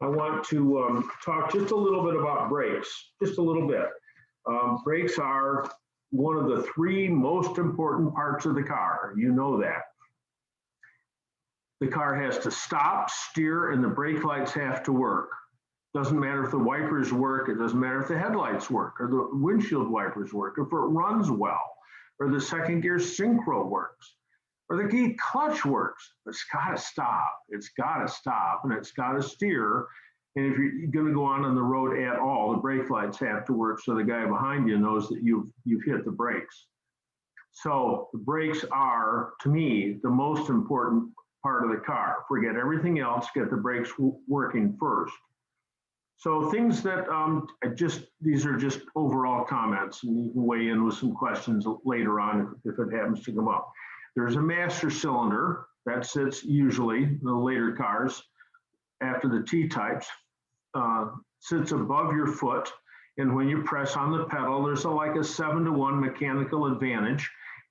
I want to talk just a little bit about brakes, just a little bit. Brakes are one of the three most important parts of the car. You know that. The car has to stop, steer, and the brake lights have to work. Doesn't matter if the wipers work, it doesn't matter if the headlights work, or the windshield wipers work, if it runs well, or the second gear synchro works, or the key clutch works. It's got to stop. It's got to stop, and it's got to steer. And if you're going to go on the road at all, the brake lights have to work so the guy behind you knows that you've hit the brakes. So the brakes are, to me, the most important part of the car. Forget everything else, get the brakes working first. So things that these are just overall comments, and you can weigh in with some questions later on if it happens to come up. There's a master cylinder that sits usually in the later cars after the T-types, sits above your foot. And when you press on the pedal, there's like a 7-to-1 mechanical advantage.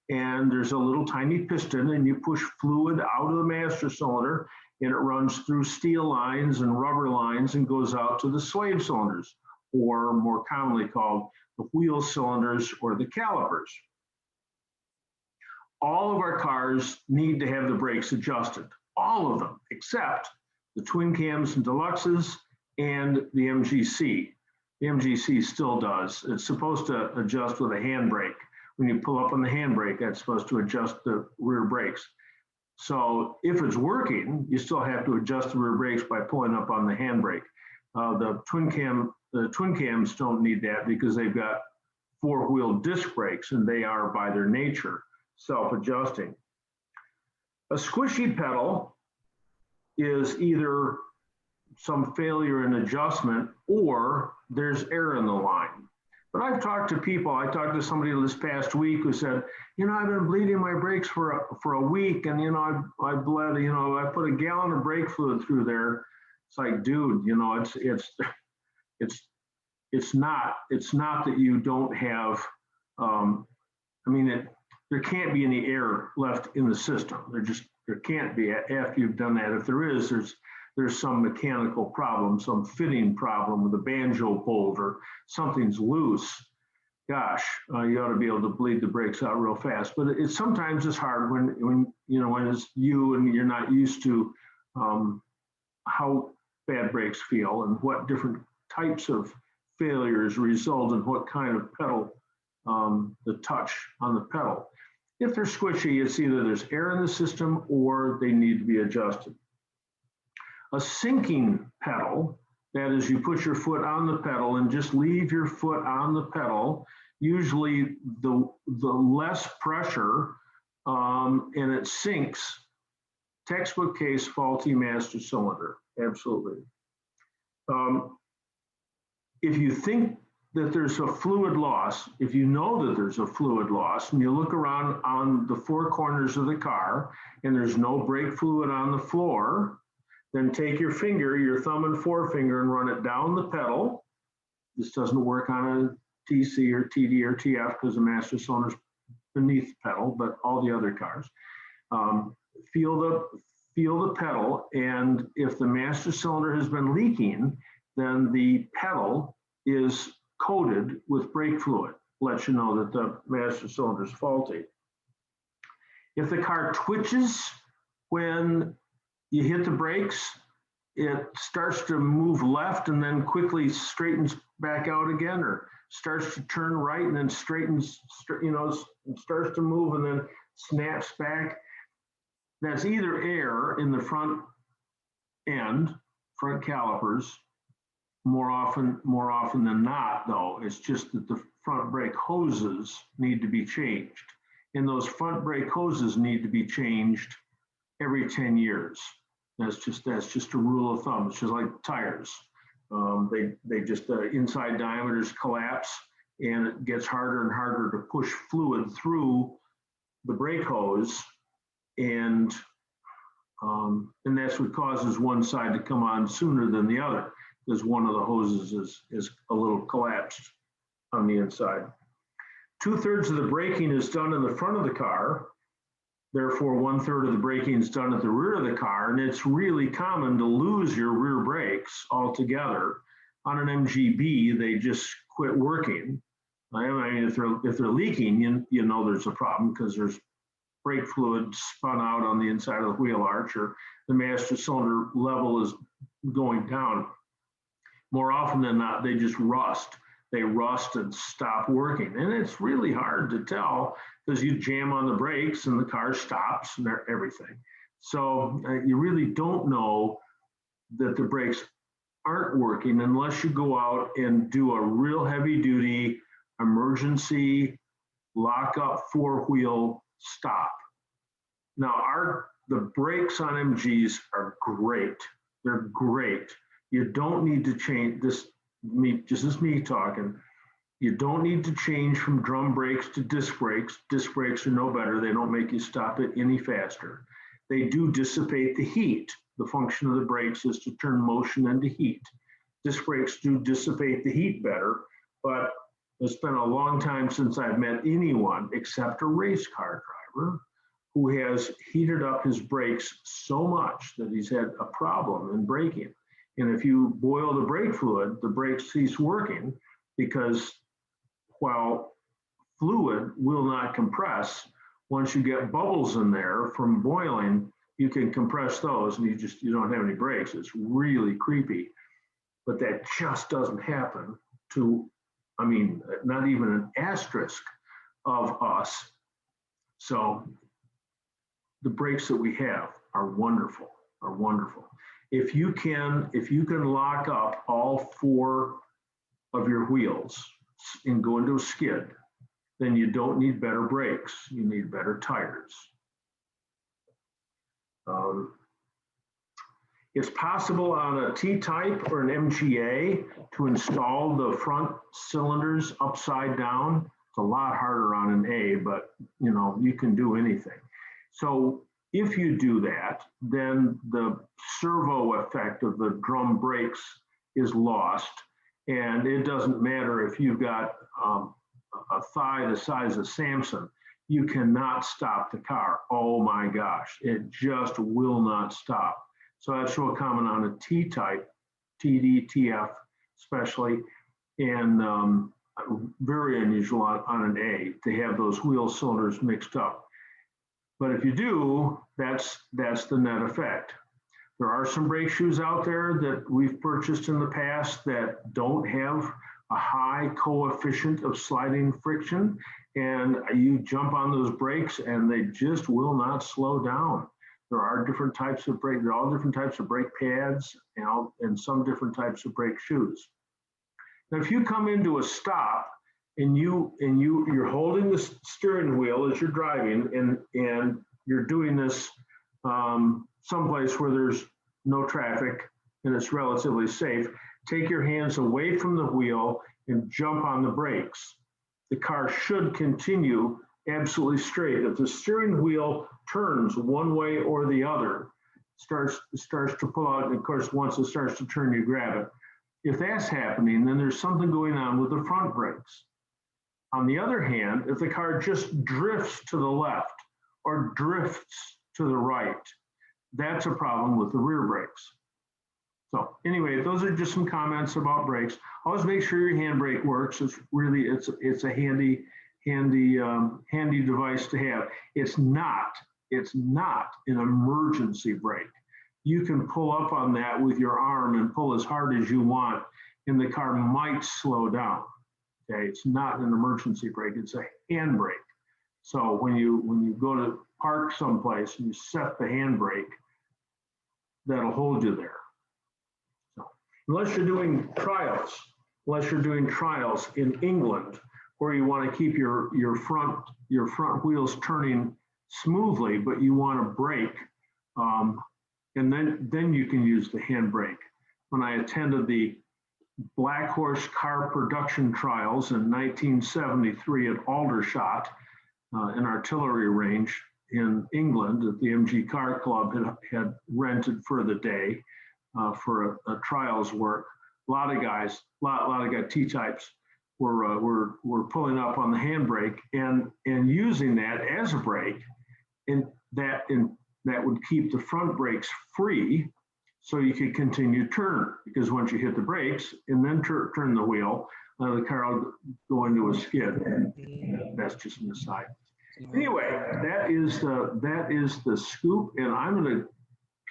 And there's a little tiny piston, and you push fluid out of the master cylinder, and it runs through steel lines and rubber lines and goes out to the slave cylinders, or more commonly called the wheel cylinders or the calipers. All of our cars need to have the brakes adjusted, all of them, except the twin cams and deluxes and the MGC. The MGC still does. It's supposed to adjust with a handbrake. When you pull up on the handbrake, that's supposed to adjust the rear brakes. So if it's working, you still have to adjust the rear brakes by pulling up on the handbrake. The twin cams don't need that because they've got 4-wheel disc brakes, and they are by their nature self-adjusting. A squishy pedal is either some failure in adjustment or there's air in the line. But I've talked to people, I talked to somebody this past week who said, I've been bleeding my brakes for a week, and I bled, I put a gallon of brake fluid through there. It's like, dude, it's not that you don't have, there can't be any air left in the system. There can't be after you've done that. If there is, there's some mechanical problem, some fitting problem with a banjo bolt or something's loose. Gosh, you ought to be able to bleed the brakes out real fast. But sometimes it's hard when it's you and you're not used to how bad brakes feel and what different types of failures result in what kind of pedal, the touch on the pedal. If they're squishy, it's either there's air in the system or they need to be adjusted. A sinking pedal, that is, you put your foot on the pedal and just leave your foot on the pedal, usually the less pressure, and it sinks. Textbook case, faulty master cylinder, absolutely. If you think that there's a fluid loss, if you know that there's a fluid loss, and you look around on the 4 corners of the car and there's no brake fluid on the floor, then take your finger, your thumb and forefinger, and run it down the pedal. This doesn't work on a TC or TD or TF because the master cylinder's beneath the pedal, but all the other cars. Feel the pedal, and if the master cylinder has been leaking, then the pedal is coated with brake fluid. Lets you know that the master cylinder is faulty. If the car twitches when you hit the brakes, it starts to move left and then quickly straightens back out again, or starts to turn right and then straightens, starts to move and then snaps back. That's either air in the front end, front calipers. More often than not, though, it's just that the front brake hoses need to be changed. And those front brake hoses need to be changed every 10 years. That's just a rule of thumb. It's just like tires. They just inside diameters collapse, and it gets harder and harder to push fluid through the brake hose, and that's what causes one side to come on sooner than the other, because one of the hoses is a little collapsed on the inside. 2/3 of the braking is done in the front of the car. Therefore, 1/3 of the braking is done at the rear of the car, and it's really common to lose your rear brakes altogether. On an MGB, they just quit working. I mean, if they're leaking, you know there's a problem because there's brake fluid spun out on the inside of the wheel arch, or the master cylinder level is going down. More often than not, they just rust. They rust and stop working. And it's really hard to tell because you jam on the brakes and the car stops and everything. So you really don't know that the brakes aren't working unless you go out and do a real heavy duty emergency lock up 4-wheel stop. Now the brakes on MGs are great. They're great. You don't need to change this. This is me talking. You don't need to change from drum brakes to disc brakes. Disc brakes are no better. They don't make you stop it any faster. They do dissipate the heat. The function of the brakes is to turn motion into heat. Disc brakes do dissipate the heat better, but it's been a long time since I've met anyone except a race car driver who has heated up his brakes so much that he's had a problem in braking. And if you boil the brake fluid, the brakes cease working because while fluid will not compress, once you get bubbles in there from boiling, you can compress those and you don't have any brakes. It's really creepy. But that just doesn't happen to, I mean, not even an asterisk of us. So the brakes that we have are wonderful, are wonderful. If you can lock up all 4 of your wheels and go into a skid, then you don't need better brakes. You need better tires. It's possible on a T-type or an MGA to install the front cylinders upside down. It's a lot harder on an A, but you know, you can do anything. So if you do that, then the servo effect of the drum brakes is lost. And it doesn't matter if you've got a thigh the size of Samson, you cannot stop the car. Oh my gosh, it just will not stop. So that's real common on a T-type, TD, TF especially, and very unusual on an A to have those wheel cylinders mixed up. But if you do, that's the net effect. There are some brake shoes out there that we've purchased in the past that don't have a high coefficient of sliding friction, and you jump on those brakes and they just will not slow down. There are different types of brake, there are all different types of brake pads and some different types of brake shoes. Now, if you come into a stop and you're holding the steering wheel as you're driving and you're doing this someplace where there's no traffic and it's relatively safe, take your hands away from the wheel and jump on the brakes. The car should continue absolutely straight. If the steering wheel turns one way or the other, starts to pull out, and of course, once it starts to turn, you grab it. If that's happening, then there's something going on with the front brakes. On the other hand, if the car just drifts to the left or drifts to the right, that's a problem with the rear brakes. So anyway, those are just some comments about brakes. Always make sure your handbrake works. It's really, it's a handy device to have. It's not an emergency brake. You can pull up on that with your arm and pull as hard as you want, and the car might slow down. Okay, it's not an emergency brake, it's a handbrake. So when you go to park someplace and you set the handbrake, that'll hold you there. So unless you're doing trials in England, where you want to keep your front wheels turning smoothly, but you want to brake, and then you can use the handbrake. When I attended the Black Horse car production trials in 1973 at Aldershot, an artillery range in England that the MG Car Club had rented for the day for a trials work. A lot of guys, T-types, were pulling up on the handbrake and using that as a brake. And that would keep the front brakes free, so you could continue to turn. Because once you hit the brakes and then turn the wheel, the car will go into a skid. That's just an aside. Anyway, that is the scoop, and I'm going to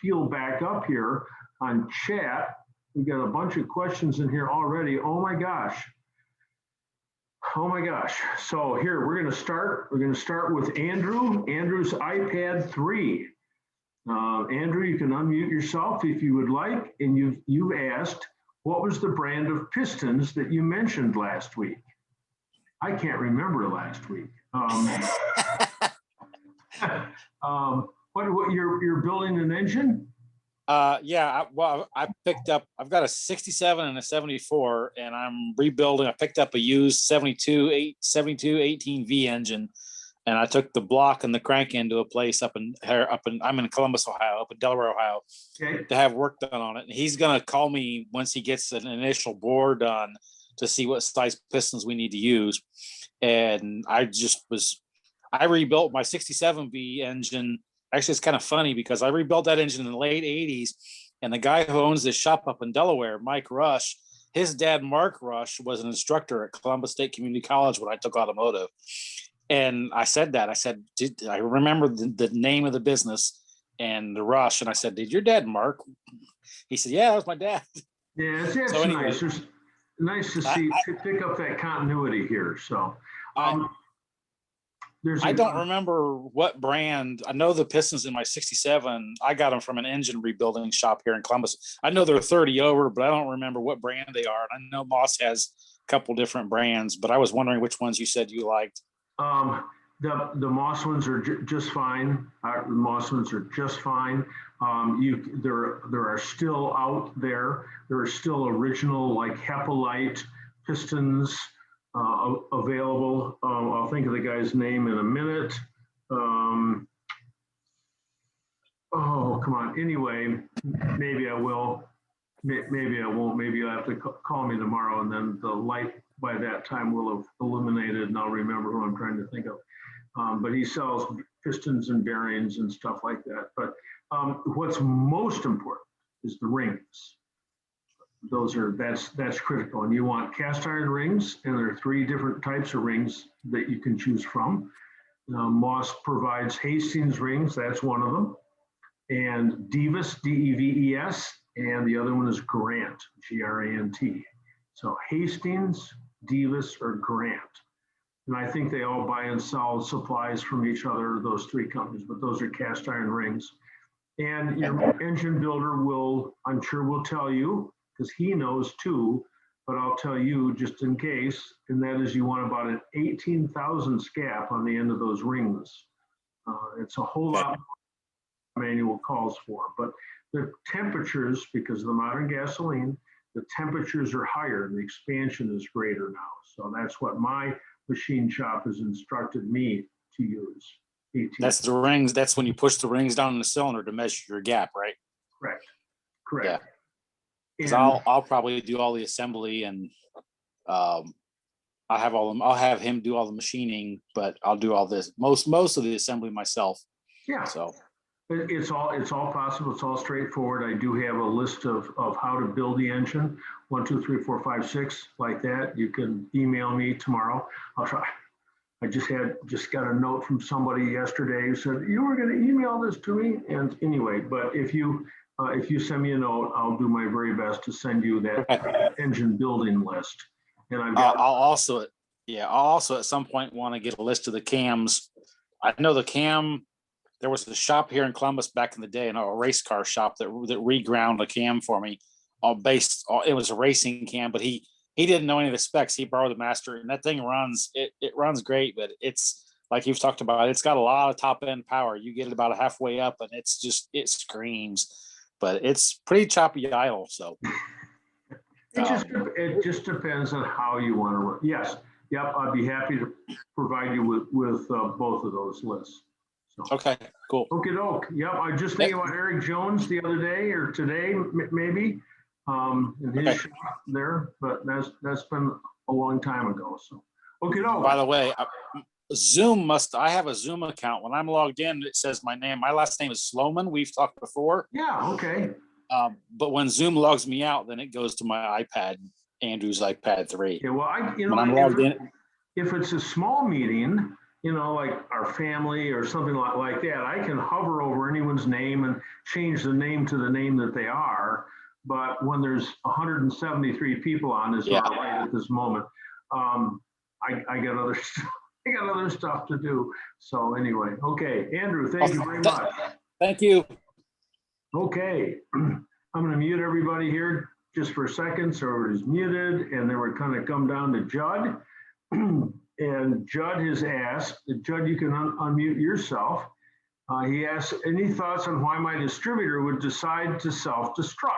peel back up here on chat. We got a bunch of questions in here already. Oh my gosh. So here we're going to start. We're going to start with Andrew. Andrew's iPad 3. Andrew, you can unmute yourself if you would like, and you've asked, what was the brand of pistons that you mentioned last week? I can't remember last week. What you're building an engine? Yeah, I picked up, I've got a 67 and a 74, and I'm rebuilding. I picked up a used 72 18V engine, and I took the block and the crank into a place up in I'm in Columbus, Ohio, up in Delaware, Ohio, Okay. to have work done on it. And he's gonna call me once he gets an initial bore done to see what size pistons we need to use. And I rebuilt my 67V engine. Actually, it's kind of funny because I rebuilt that engine in the late 80s, and the guy who owns this shop up in Delaware, Mike Rush, his dad, Mark Rush, was an instructor at Columbus State Community College when I took automotive. And I said, I remember the name of the business and the Rush. And I said, did your dad Mark? He said, yeah, that was my dad. Yeah, it's so anyway, nice. It's nice to see, to pick up that continuity here. So I don't remember what brand. I know the pistons in my 67, I got them from an engine rebuilding shop here in Columbus. I know they're 30 over, but I don't remember what brand they are. And I know Moss has a couple different brands, but I was wondering which ones you said you liked. The Moss ones are just fine. The Moss ones are just fine. There are still out there. There are still original like Hepalite pistons available. I'll think of the guy's name in a minute. Oh, come on. Anyway, maybe I will. Maybe I won't. Maybe you'll have to call me tomorrow, and then the light by that time will have illuminated, and I'll remember who I'm trying to think of. But he sells pistons and bearings and stuff like that. But what's most important is the rings. That's critical. And you want cast iron rings, and there are 3 different types of rings that you can choose from. Moss provides Hastings rings, that's one of them, and Deves, Deves, and the other one is Grant, Grant. So Hastings, Deves, or Grant. And I think they all buy and sell supplies from each other, those 3 companies, but those are cast iron rings. And your engine builder I'm sure will tell you, because he knows too, but I'll tell you just in case, and that is you want about an 18,000 scap on the end of those rings. It's a whole lot more manual calls for, but the temperatures, because of the modern gasoline, the temperatures are higher and the expansion is greater now. So that's what my machine shop has instructed me to use. 18. That's the rings. That's when you push the rings down in the cylinder to measure your gap, right? Correct. Yeah. Because I'll probably do all the assembly, and I'll have him do all the machining, but I'll do all this most of the assembly myself. Yeah. So it's all possible. It's all straightforward. I do have a list of how to build the engine. 1, 2, 3, 4, 5, 6, like that. You can email me tomorrow. I'll try. I just got a note from somebody yesterday who said you were going to email this to me. And anyway, but if you send me a note, I'll do my very best to send you that engine building list. And I'll also at some point want to get a list of the cams. I know the cam. There was a shop here in Columbus back in the day, a race car shop that reground a cam for me. It was a racing cam, but he didn't know any of the specs. He borrowed the master, and that thing runs. It runs great, but it's like you've talked about. It's got a lot of top end power. You get it about halfway up, and it screams. But it's pretty choppy idle. So it just depends on how you want to run. Yes, yep. I'd be happy to provide you with both of those lists. So. Okay, cool. Okie doke. Yep. I just thinking about Eric Jones the other day or today, maybe. In his shop there, but that's been a long time ago. So, okay. By the way, Zoom I have a Zoom account. When I'm logged in, it says my name. My last name is Sloman. We've talked before. Yeah, okay. But when Zoom logs me out, then it goes to my iPad, Andrew's iPad 3. Yeah, well, when I'm logged in, if it's a small meeting, like our family or something like that, I can hover over anyone's name and change the name to the name that they are. But when there's 173 people on, is not right at this moment. I got other I got other stuff to do. So anyway, okay, Andrew, thank you very much. Thank you. Okay, I'm going to mute everybody here just for a second, so everybody's muted, and then we're going to come down to Judd. And Judd has asked, Judd, you can unmute yourself. He asked, any thoughts on why my distributor would decide to self-destruct?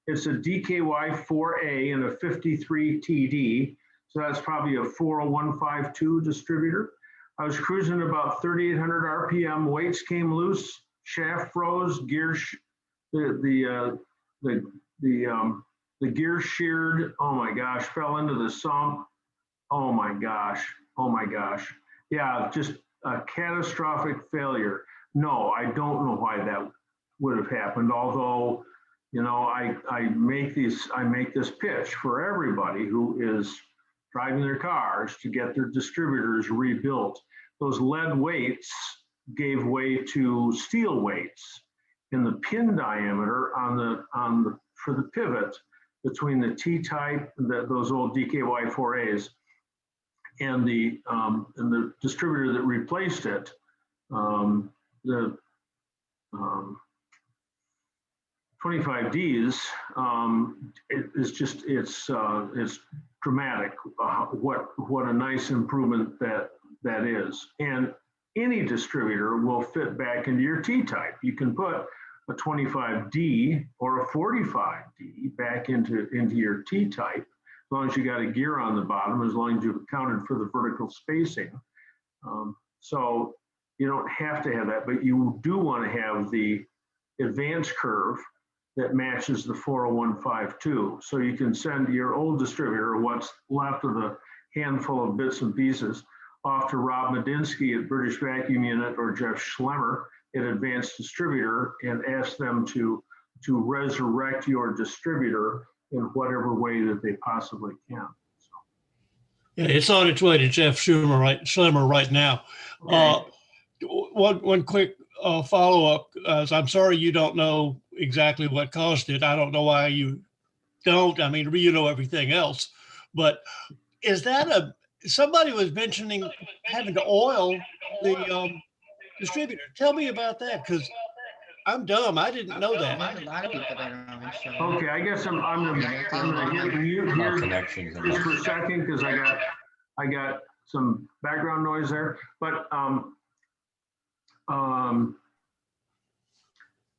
It's a DKY 4A and a 53 TD, so that's probably a 40152 distributor. I was cruising about 3,800 RPM, weights came loose, shaft froze, gear, the gear sheared, oh my gosh, fell into the sump. Oh my gosh. Oh my gosh. Yeah, just a catastrophic failure. No, I don't know why that would have happened. Although, I make this pitch for everybody who is driving their cars to get their distributors rebuilt. Those lead weights gave way to steel weights, and the pin diameter for the pivot between the T-type, those old DKY 4As, and the distributor that replaced it, the 25Ds, it's dramatic. What a nice improvement that is. And any distributor will fit back into your T-type. You can put a 25D or a 45D back into your T-type, as long as you got a gear on the bottom, as long as you've accounted for the vertical spacing. So you don't have to have that, but you do want to have the advance curve that matches the 40152. So you can send your old distributor, what's left of the handful of bits and pieces, off to Rob Medinsky at British Vacuum Unit or Jeff Schlemmer at Advanced Distributor, and ask them to resurrect your distributor in whatever way that they possibly can. Yeah, it's on its way to Jeff Schlemmer right now. Okay. One quick follow-up. I'm sorry you don't know exactly what caused it. I don't know why you don't. I mean, you know everything else. But is that somebody was mentioning having to oil the distributor. Tell me about that, because I'm dumb. I didn't know that. There's a lot of people that are on. So. Okay, I guess I'm gonna hit mute here just for a second, because I got some background noise there. But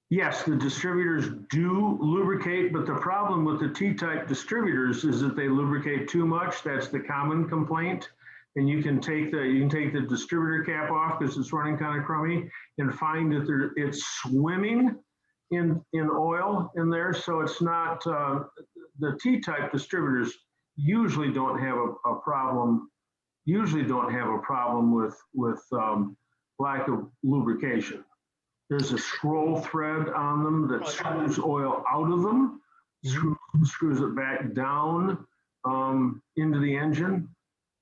yes, the distributors do lubricate, but the problem with the T-type distributors is that they lubricate too much. That's the common complaint. And you can take the distributor cap off because it's running kind of crummy, and find that it's swimming in oil in there. So it's not the T-type distributors usually don't have a problem. Usually don't have a problem with lack of lubrication. There's a scroll thread on them that screws oil out of them, screws it back down into the engine.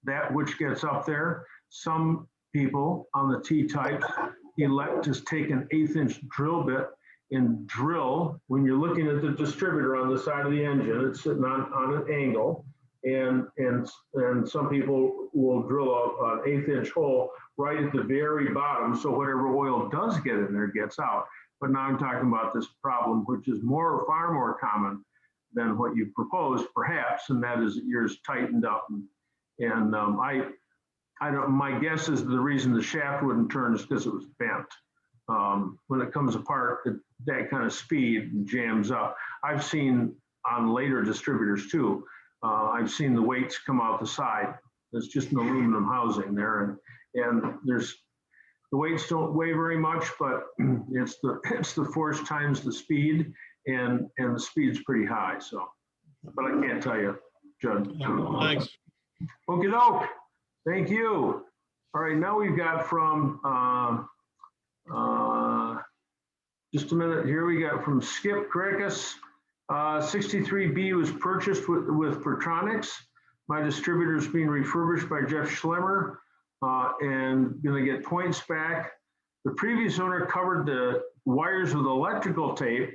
That which gets up there. Some people on the T-type elect to take an 1/8" drill bit and drill. When you're looking at the distributor on the side of the engine, it's sitting on an angle, and some people will drill an 1/8" hole right at the very bottom, so whatever oil does get in there gets out. But now I'm talking about this problem, which is far more common than what you proposed, perhaps, and that is that yours tightened up. And I don't. My guess is the reason the shaft wouldn't turn is because it was bent. When it comes apart at that kind of speed, it jams up. I've seen on later distributors too. I've seen the weights come out the side. There's just an aluminum housing there, and the weights don't weigh very much, but it's the force times the speed, and the speed's pretty high. So, but I can't tell you, Judd. Thanks. Okie doke. Thank you. All right, now we've got from, just a minute here, we got from Skip Grekus. 63B was purchased with Pertronics. My distributor is being refurbished by Jeff Schlemmer and gonna get points back. The previous owner covered the wires with electrical tape.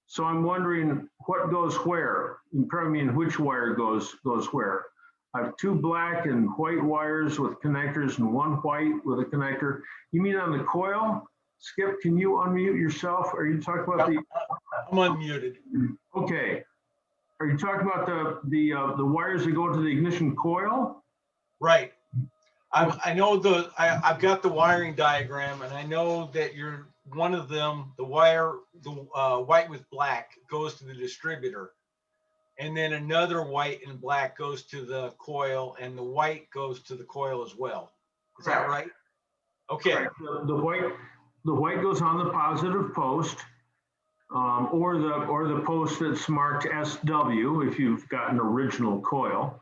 So I'm wondering what goes where. You probably mean which wire goes where. I have 2 black and white wires with connectors and 1 white with a connector. You mean on the coil? Skip, can you unmute yourself? Are you talking about the? I'm unmuted. Okay. Are you talking about the wires that go to the ignition coil? Right. I know I've got the wiring diagram, and I know that you're one of them. The white with black goes to the distributor, and then another white and black goes to the coil, and the white goes to the coil as well. Is that right? Okay. Correct. The white goes on the positive post, or the post that's marked SW if you've got an original coil,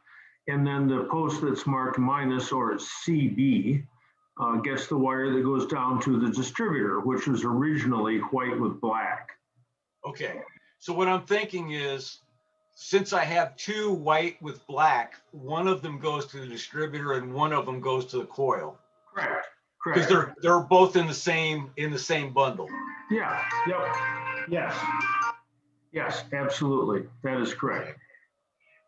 and then the post that's marked minus or CB gets the wire that goes down to the distributor, which was originally white with black. Okay. So what I'm thinking is, since I have 2 white with black, one of them goes to the distributor and one of them goes to the coil. Correct. Because they're both in the same bundle. Yeah. Yep. Yes. Yes. Absolutely. That is correct.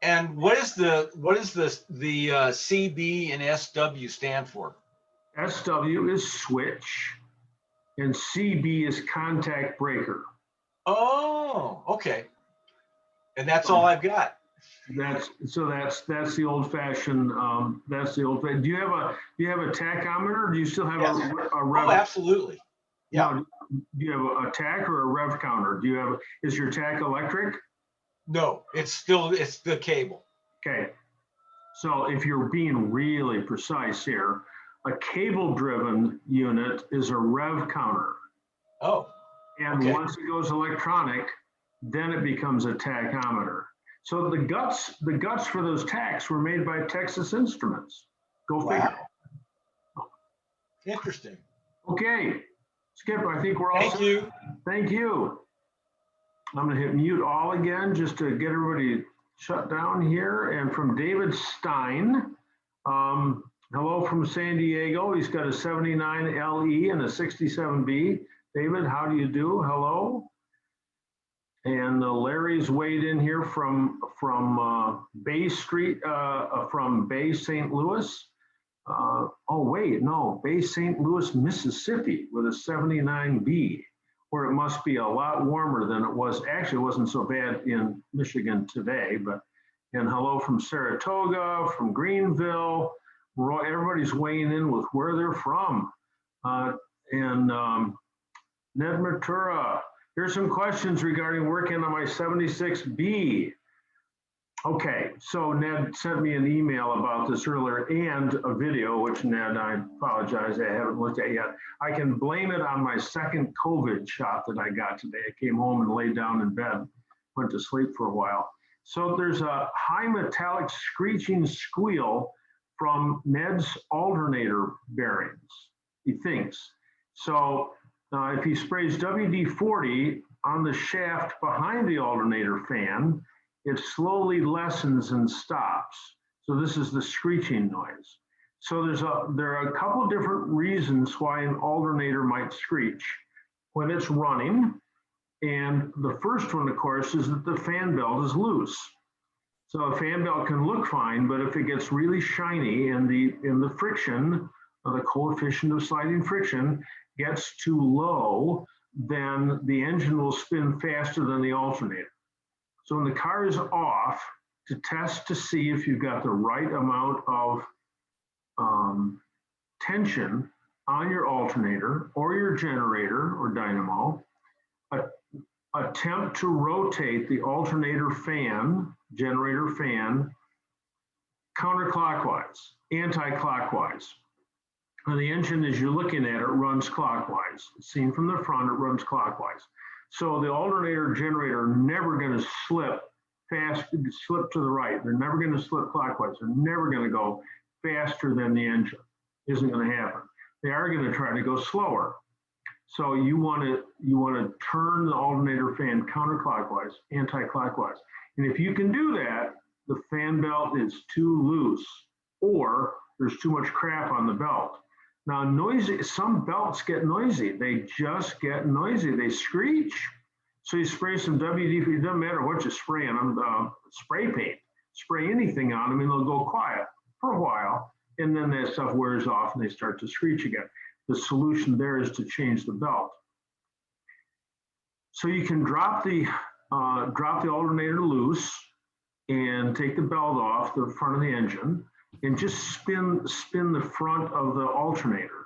And what is the CB and SW stand for? SW is switch, and CB is contact breaker. Oh, okay. And that's all I've got. That's the old fashioned. That's the old fashioned. Do you have a tachometer? Or do you still have Yes. a rev? Oh, absolutely. Yeah. No, do you have a tach or a rev counter? Is your tach electric? No, it's the cable. Okay. So if you're being really precise here, a cable driven unit is a rev counter. Oh. And okay. Once it goes electronic, then it becomes a tachometer. So the guts for those tachs were made by Texas Instruments. Go figure. Wow. Interesting. Okay, Skip, I think we're all Thank you. Thank you. I'm gonna hit mute all again just to get everybody shut down here. And from David Stein, hello from San Diego. He's got a 79 LE and a 67B. David, how do you do? Hello. And Larry's weighed in here from Bay Street, from Bay St. Louis. Oh wait, no, Bay St. Louis, Mississippi with a 79B, where it must be a lot warmer than it was. Actually, it wasn't so bad in Michigan today, but, and hello from Saratoga, from Greenville. Everybody's weighing in with where they're from. Ned Matura, here's some questions regarding working on my 76B. Okay, so Ned sent me an email about this earlier and a video, which Ned, I apologize, I haven't looked at yet. I can blame it on my second COVID shot that I got today. I came home and laid down in bed, went to sleep for a while. So there's a high metallic screeching squeal from Ned's alternator bearings, he thinks. So if he sprays WD-40 on the shaft behind the alternator fan, it slowly lessens and stops. So this is the screeching noise. So there are a couple different reasons why an alternator might screech when it's running. And the first one, of course, is that the fan belt is loose. So a fan belt can look fine, but if it gets really shiny and the friction, the coefficient of sliding friction gets too low, then the engine will spin faster than the alternator. So when the car is off, to test to see if you've got the right amount of tension on your alternator or your generator or dynamo, attempt to rotate the alternator fan, generator fan, counterclockwise, anti-clockwise. And the engine, as you're looking at it, runs clockwise. Seen from the front, it runs clockwise. So the alternator generator are never going to slip to the right. They're never going to slip clockwise. They're never going to go faster than the engine. Isn't going to happen. They are going to try to go slower. So you want to turn the alternator fan counterclockwise, anti-clockwise. And if you can do that, the fan belt is too loose or there's too much crap on the belt. Now, noisy, some belts get noisy. They just get noisy. They screech. So you spray some WD-40, it doesn't matter what you spray on them, spray paint, spray anything on them and they'll go quiet for a while. And then that stuff wears off and they start to screech again. The solution there is to change the belt. So you can drop the alternator loose and take the belt off the front of the engine and just spin the front of the alternator.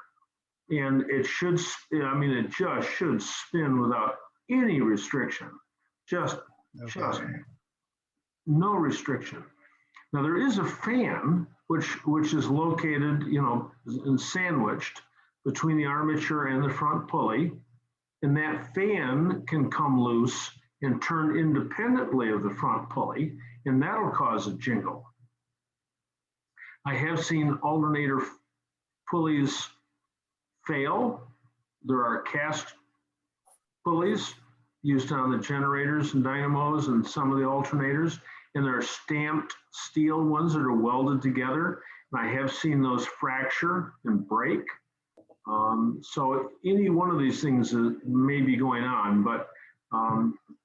And it should, it just should spin without any restriction, just no restriction. Now there is a fan which is located, and sandwiched between the armature and the front pulley, and that fan can come loose and turn independently of the front pulley, and that'll cause a jingle. I have seen alternator pulleys fail. There are cast pulleys used on the generators and dynamos and some of the alternators, and there are stamped steel ones that are welded together. And I have seen those fracture and break. So any one of these things may be going on, but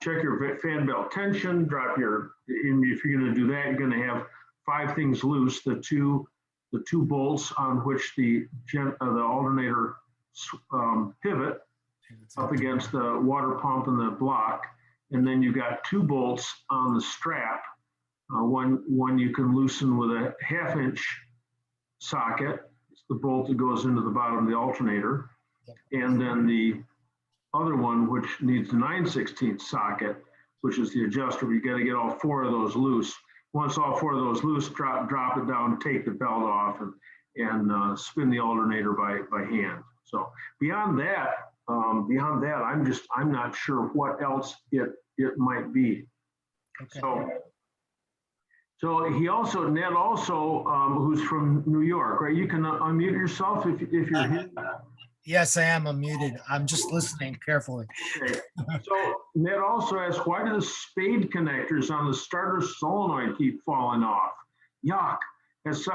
check your fan belt tension, if you're going to do that, you're going to have 5 things loose, the two bolts on which the alternator pivot up against the water pump and the block, and then you've got 2 bolts on the strap. One you can loosen with a 1/2 inch socket. It's the bolt that goes into the bottom of the alternator, and then the other one which needs a 9/16 socket, which is the adjuster. You got to get all 4 of those loose. Once all 4 of those loose, drop it down, take the belt off, and spin the alternator by hand. So beyond that, I'm not sure what else it might be. Okay. So Ned also, who's from New York, right? You can unmute yourself if you're here. Yes, I am unmuted. I'm just listening carefully. Okay. So Ned also asked, why do the spade connectors on the starter solenoid keep falling off? Yuck. And so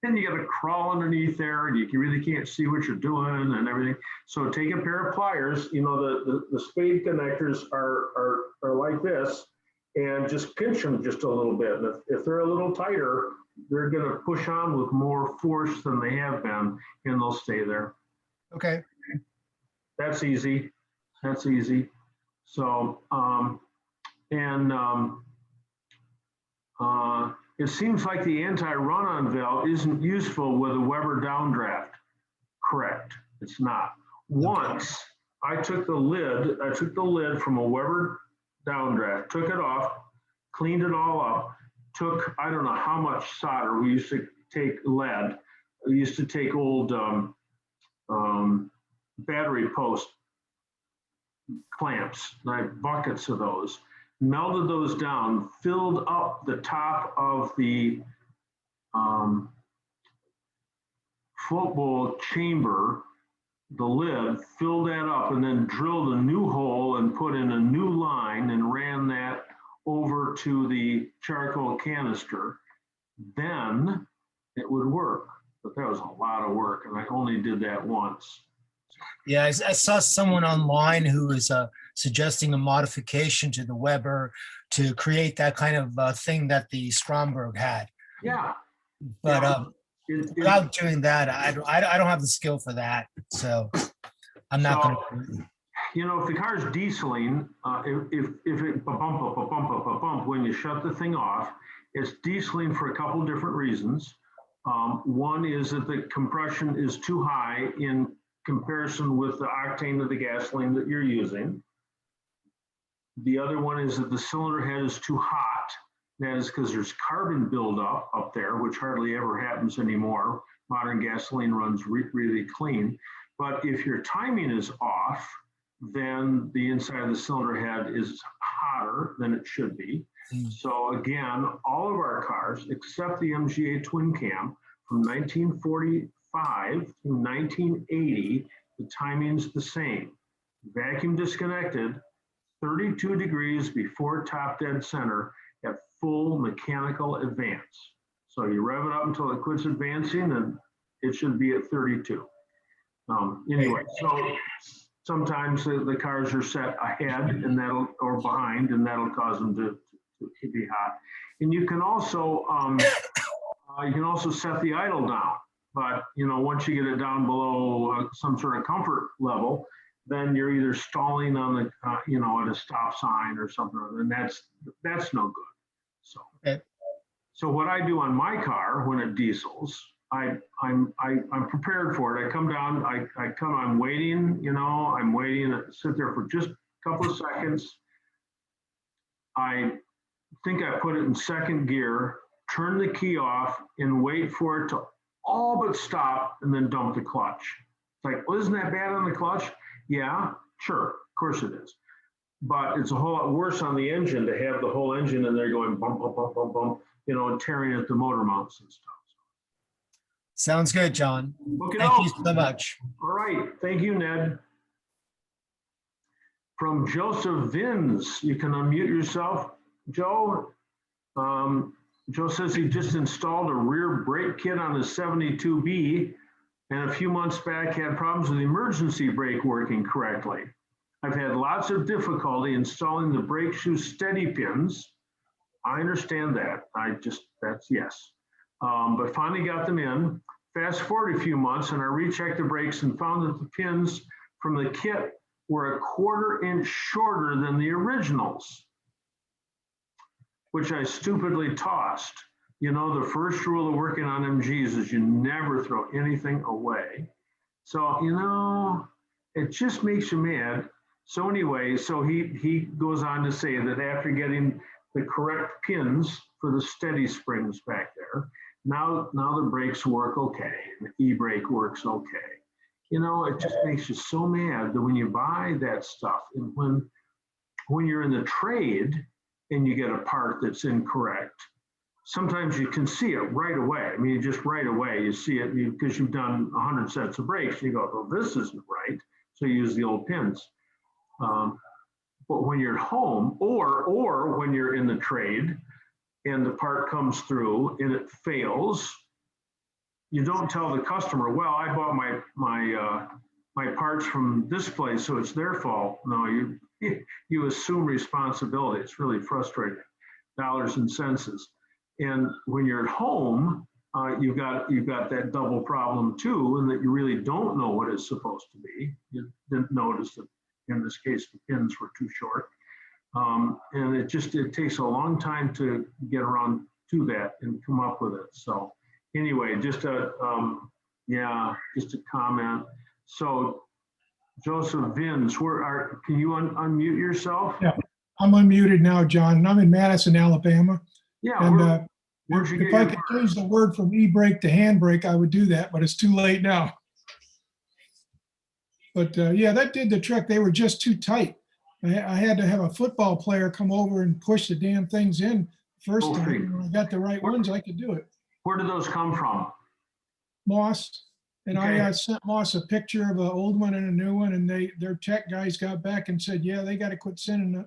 then you got to crawl underneath there and you really can't see what you're doing and everything. So take a pair of pliers, the spade connectors are like this, and just pinch them just a little bit. And if they're a little tighter, they're going to push on with more force than they have been, and they'll stay there. Okay. That's easy. So, it seems like the anti-run-on valve isn't useful with a Weber downdraft. Correct. It's not. Once I took the lid from a Weber downdraft, took it off, cleaned it all up, took, I don't know how much solder. We used to take lead. We used to take old battery post clamps, like buckets of those, melted those down, filled up the top of the float bowl chamber, the lid, filled that up, and then drilled a new hole and put in a new line and ran that over to the charcoal canister. Then it would work. But that was a lot of work, and I only did that once. Yeah, I saw someone online who was suggesting a modification to the Weber to create that kind of thing that the Stromberg had. Yeah. But without doing that, I don't have the skill for that, so I'm not going to. If the car's dieseling, if it bump when you shut the thing off, it's dieseling for a couple different reasons. One is that the compression is too high in comparison with the octane of the gasoline that you're using. The other one is that the cylinder head is too hot. That is because there's carbon buildup up there, which hardly ever happens anymore. Modern gasoline runs really clean. But if your timing is off, then the inside of the cylinder head is hotter than it should be. So again, all of our cars, except the MGA twin cam from 1944 through 1980, the timing's the same. Vacuum disconnected, 32 degrees before top dead center at full mechanical advance. So you rev it up until it quits advancing and it should be at 32. Anyway, so sometimes the cars are set ahead and or behind, and that'll cause them to be hot. And you can also set the idle down, but once you get it down below some sort of comfort level, then you're either stalling on the at a stop sign or something, and that's no good. So, Okay. So what I do on my car when it diesels, I'm prepared for it. I come down, I'm waiting, I'm waiting, I sit there for just a couple of seconds. I think I put it in second gear, turn the key off and wait for it to all but stop and then dump the clutch. It's like, well, isn't that bad on the clutch? Yeah, sure, of course it is. But it's a whole lot worse on the engine to have the whole engine in there going bump, bump, bump, bump, bump, and tearing at the motor mounts and stuff. Sounds good, John. Look it Thank up. you so much. All right, thank you, Ned. From Joseph Vins, you can unmute yourself, Joe. Joe says he just installed a rear brake kit on his 72B, and a few months back had problems with the emergency brake working correctly. I've had lots of difficulty installing the brake shoe steady pins. I understand that. That's yes. But finally got them in. Fast forward a few months and I rechecked the brakes and found that the pins from the kit were a 1/4 inch shorter than the originals, which I stupidly tossed. The first rule of working on MGs is you never throw anything away. So, it just makes you mad. So anyway, so he goes on to say that after getting the correct pins for the steady springs back there, now the brakes work okay. The e-brake works okay. It just makes you so mad that when you buy that stuff and when you're in the trade and you get a part that's incorrect, sometimes you can see it right away. I mean, just right away, you see it because you've done 100 sets of brakes. You go, well, this isn't right. So you use the old pins. But when you're at home or when you're in the trade and the part comes through and it fails, you don't tell the customer, well, I bought my parts from this place, so it's their fault. No, you assume responsibility. It's really frustrating. Dollars and cents. And when you're at home, you've got that double problem too, and that you really don't know what it's supposed to be. You didn't notice that in this case the pins were too short, and it takes a long time to get around to that and come up with it. So anyway, just a comment. So Joseph Vins, can you unmute yourself? Yeah, I'm unmuted now, John, and I'm in Madison, Alabama. Yeah. And where'd you if get I your could change the word from e-brake to handbrake, I would do that, but it's too late now. But yeah, that did the trick. They were just too tight. I had to have a football player come over and push the damn things in first time. And when I got the right ones, I could do it. Where did those come from? Moss. And Okay. I sent Moss a picture of an old one and a new one, and their tech guys got back and said, yeah, they got to quit sending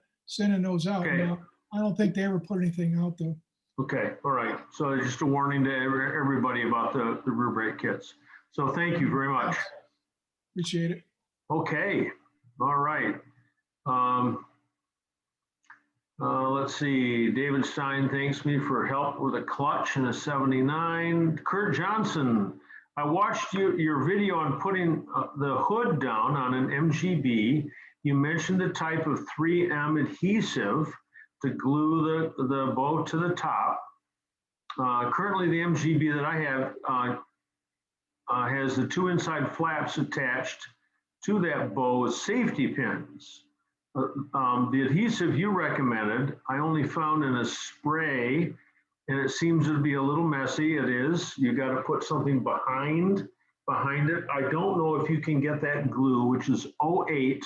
those out. Okay. Now, I don't think they ever put anything out though. Okay, all right. So just a warning to everybody about the rear brake kits. So thank you very much. Appreciate it. Okay, all right. Let's see. David Stein thanks me for help with a clutch in a 79. Kurt Johnson, I watched your video on putting the hood down on an MGB. You mentioned the type of 3M adhesive to glue the bow to the top. Currently, the MGB that I have has the 2 inside flaps attached to that bow with safety pins. The adhesive you recommended, I only found in a spray, and it seems to be a little messy. It is. You got to put something behind it. I don't know if you can get that glue, which is 088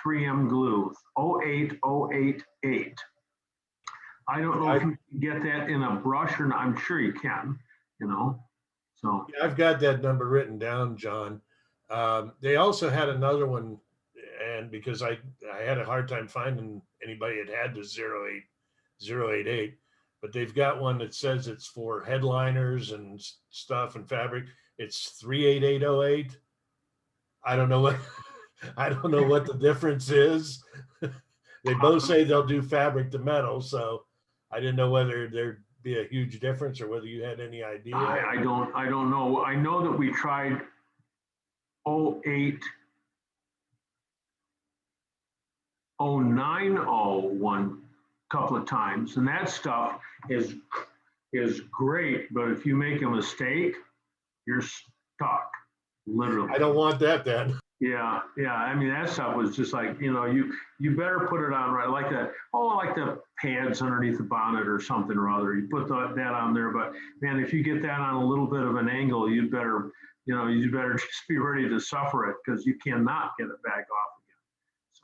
3M glue, 08088. I don't know if you can get that in a brush or not. I'm sure you can, So, Yeah, I've got that number written down, John. They also had another one, and because I had a hard time finding anybody that had the 08088, but they've got one that says it's for headliners and stuff and fabric. It's 38808. I don't know what I don't know what the difference is. They both say they'll do fabric to metal, so I didn't know whether there'd be a huge difference or whether you had any idea. I don't know. I know that we tried 08090 one couple of times, and that stuff is great, but if you make a mistake, you're stuck, literally. I don't want that then. Yeah. I mean, that stuff was just like, you better put it on right, like the pads underneath the bonnet or something or other. You put that on there, but man, if you get that on a little bit of an angle, you better just be ready to suffer it, because you cannot get it back off again.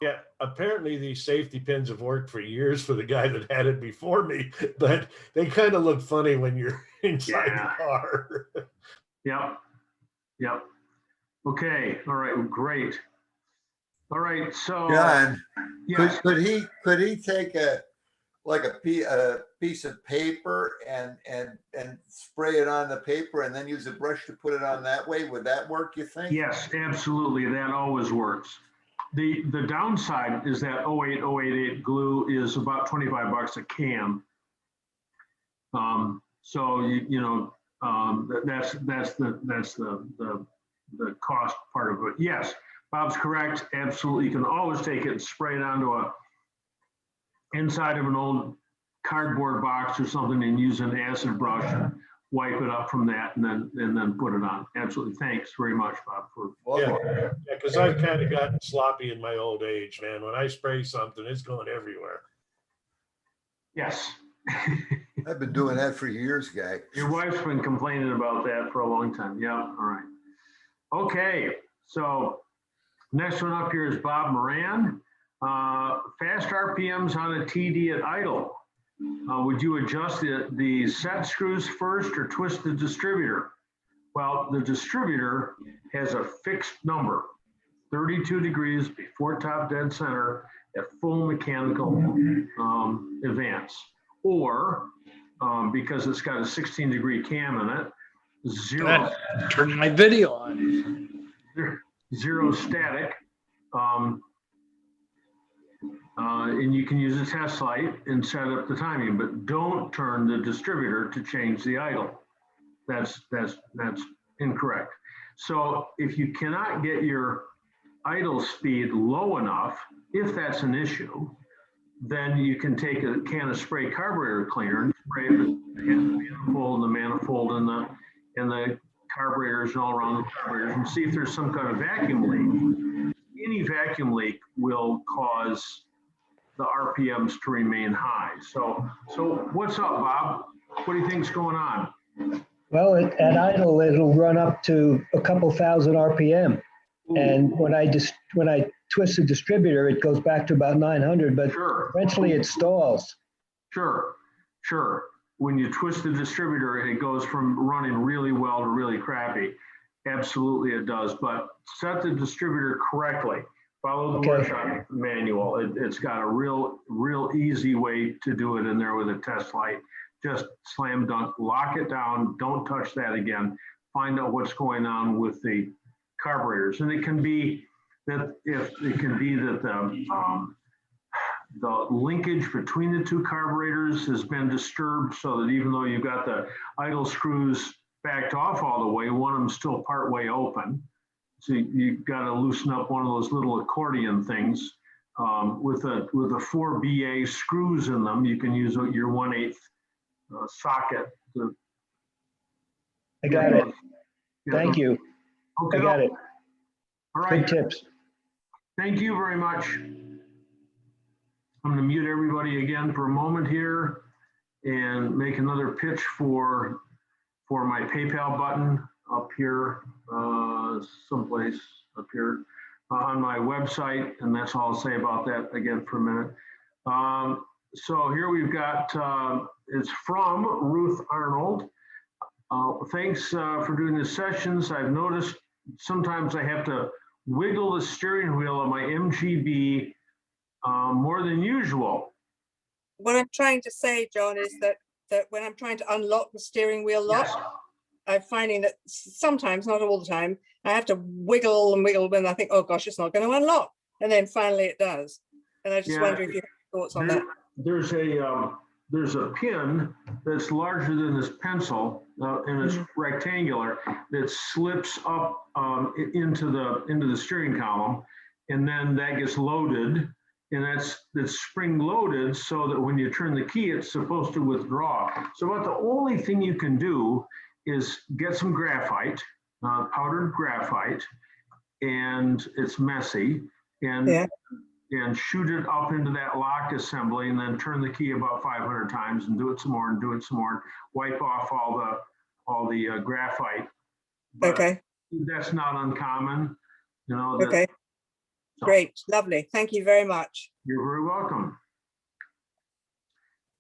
Yeah, apparently these safety pins have worked for years for the guy that had it before me, but they kind of look funny when you're inside the car. Yep. Okay. All right. Great. All right. So, John, yes. could he take a piece of paper and spray it on the paper and then use a brush to put it on that way? Would that work, you think? Yes, absolutely. That always works. The downside is that 08088 glue is about $25 a can. So that's the cost part of it. Yes, Bob's correct. Absolutely. You can always take it and spray it onto a inside of an old cardboard box or something and use an acid brush and wipe it up from that and then put it on. Absolutely. Thanks very much, Bob. Yeah, because I've kind of gotten sloppy in my old age, man. When I spray something, it's going everywhere. Yes. I've been doing that for years, guy. Your wife's been complaining about that for a long time. Yeah. All right. Okay. So next one up here is Bob Moran. Fast RPMs on a TD at idle. Would you adjust the set screws first or twist the distributor? Well, the distributor has a fixed number, 32 degrees before top dead center at full mechanical advance. Or because it's got a 16-degree cam in it, zero. Turn my video on. Zero static. And you can use a test light and set up the timing, but don't turn the distributor to change the idle. That's incorrect. So if you cannot get your idle speed low enough, if that's an issue, then you can take a can of spray carburetor cleaner and spray the manifold and the carburetors and all around the carburetors and see if there's some kind of vacuum leak. Any vacuum leak will cause the RPMs to remain high. So what's up, Bob? What do you think's going on? Well, at idle, it'll run up to a couple thousand RPM. Ooh. And when I twist the distributor, it goes back to about 900, but Sure. eventually it stalls. Sure. When you twist the distributor, it goes from running really well to really crappy. Absolutely it does, but set the distributor correctly. Follow the workshop manual. It's got a real easy way to do it in there with a test light. Just slam dunk, lock it down, don't touch that again. Find out what's going on with the carburetors. And it can be that the linkage between the two carburetors has been disturbed, so that even though you've got the idle screws backed off all the way, one of them's still part way open. So you've got to loosen up one of those little accordion things with the 4 BA screws in them. You can use your 1/8 socket. I got it. Thank you. Okay. I got it. All right. Good tips. Thank you very much. I'm going to mute everybody again for a moment here and make another pitch for my PayPal button up here, someplace up here on my website. And that's all I'll say about that again for a minute. So here we've got, it's from Ruth Arnold. Thanks for doing the sessions. I've noticed sometimes I have to wiggle the steering wheel on my MGB more than usual. What I'm trying to say, John, is that when I'm trying to unlock the steering wheel lock, Yes. I'm finding that sometimes, not all the time, I have to wiggle and wiggle when I think, oh gosh, it's not going to unlock. And then finally it does. And I just wonder if you have thoughts on that. There's a pin that's larger than this pencil and it's rectangular that slips up into the steering column, and then that gets loaded, and that's spring loaded so that when you turn the key, it's supposed to withdraw. So about the only thing you can do is get some graphite, powdered graphite, and it's messy, and shoot it up into that lock assembly, and then turn the key about 500 times and do it some more and do it some more, and wipe off all the graphite. But okay. That's not uncommon, you know. Okay. So, great, lovely. Thank you very much. You're very welcome.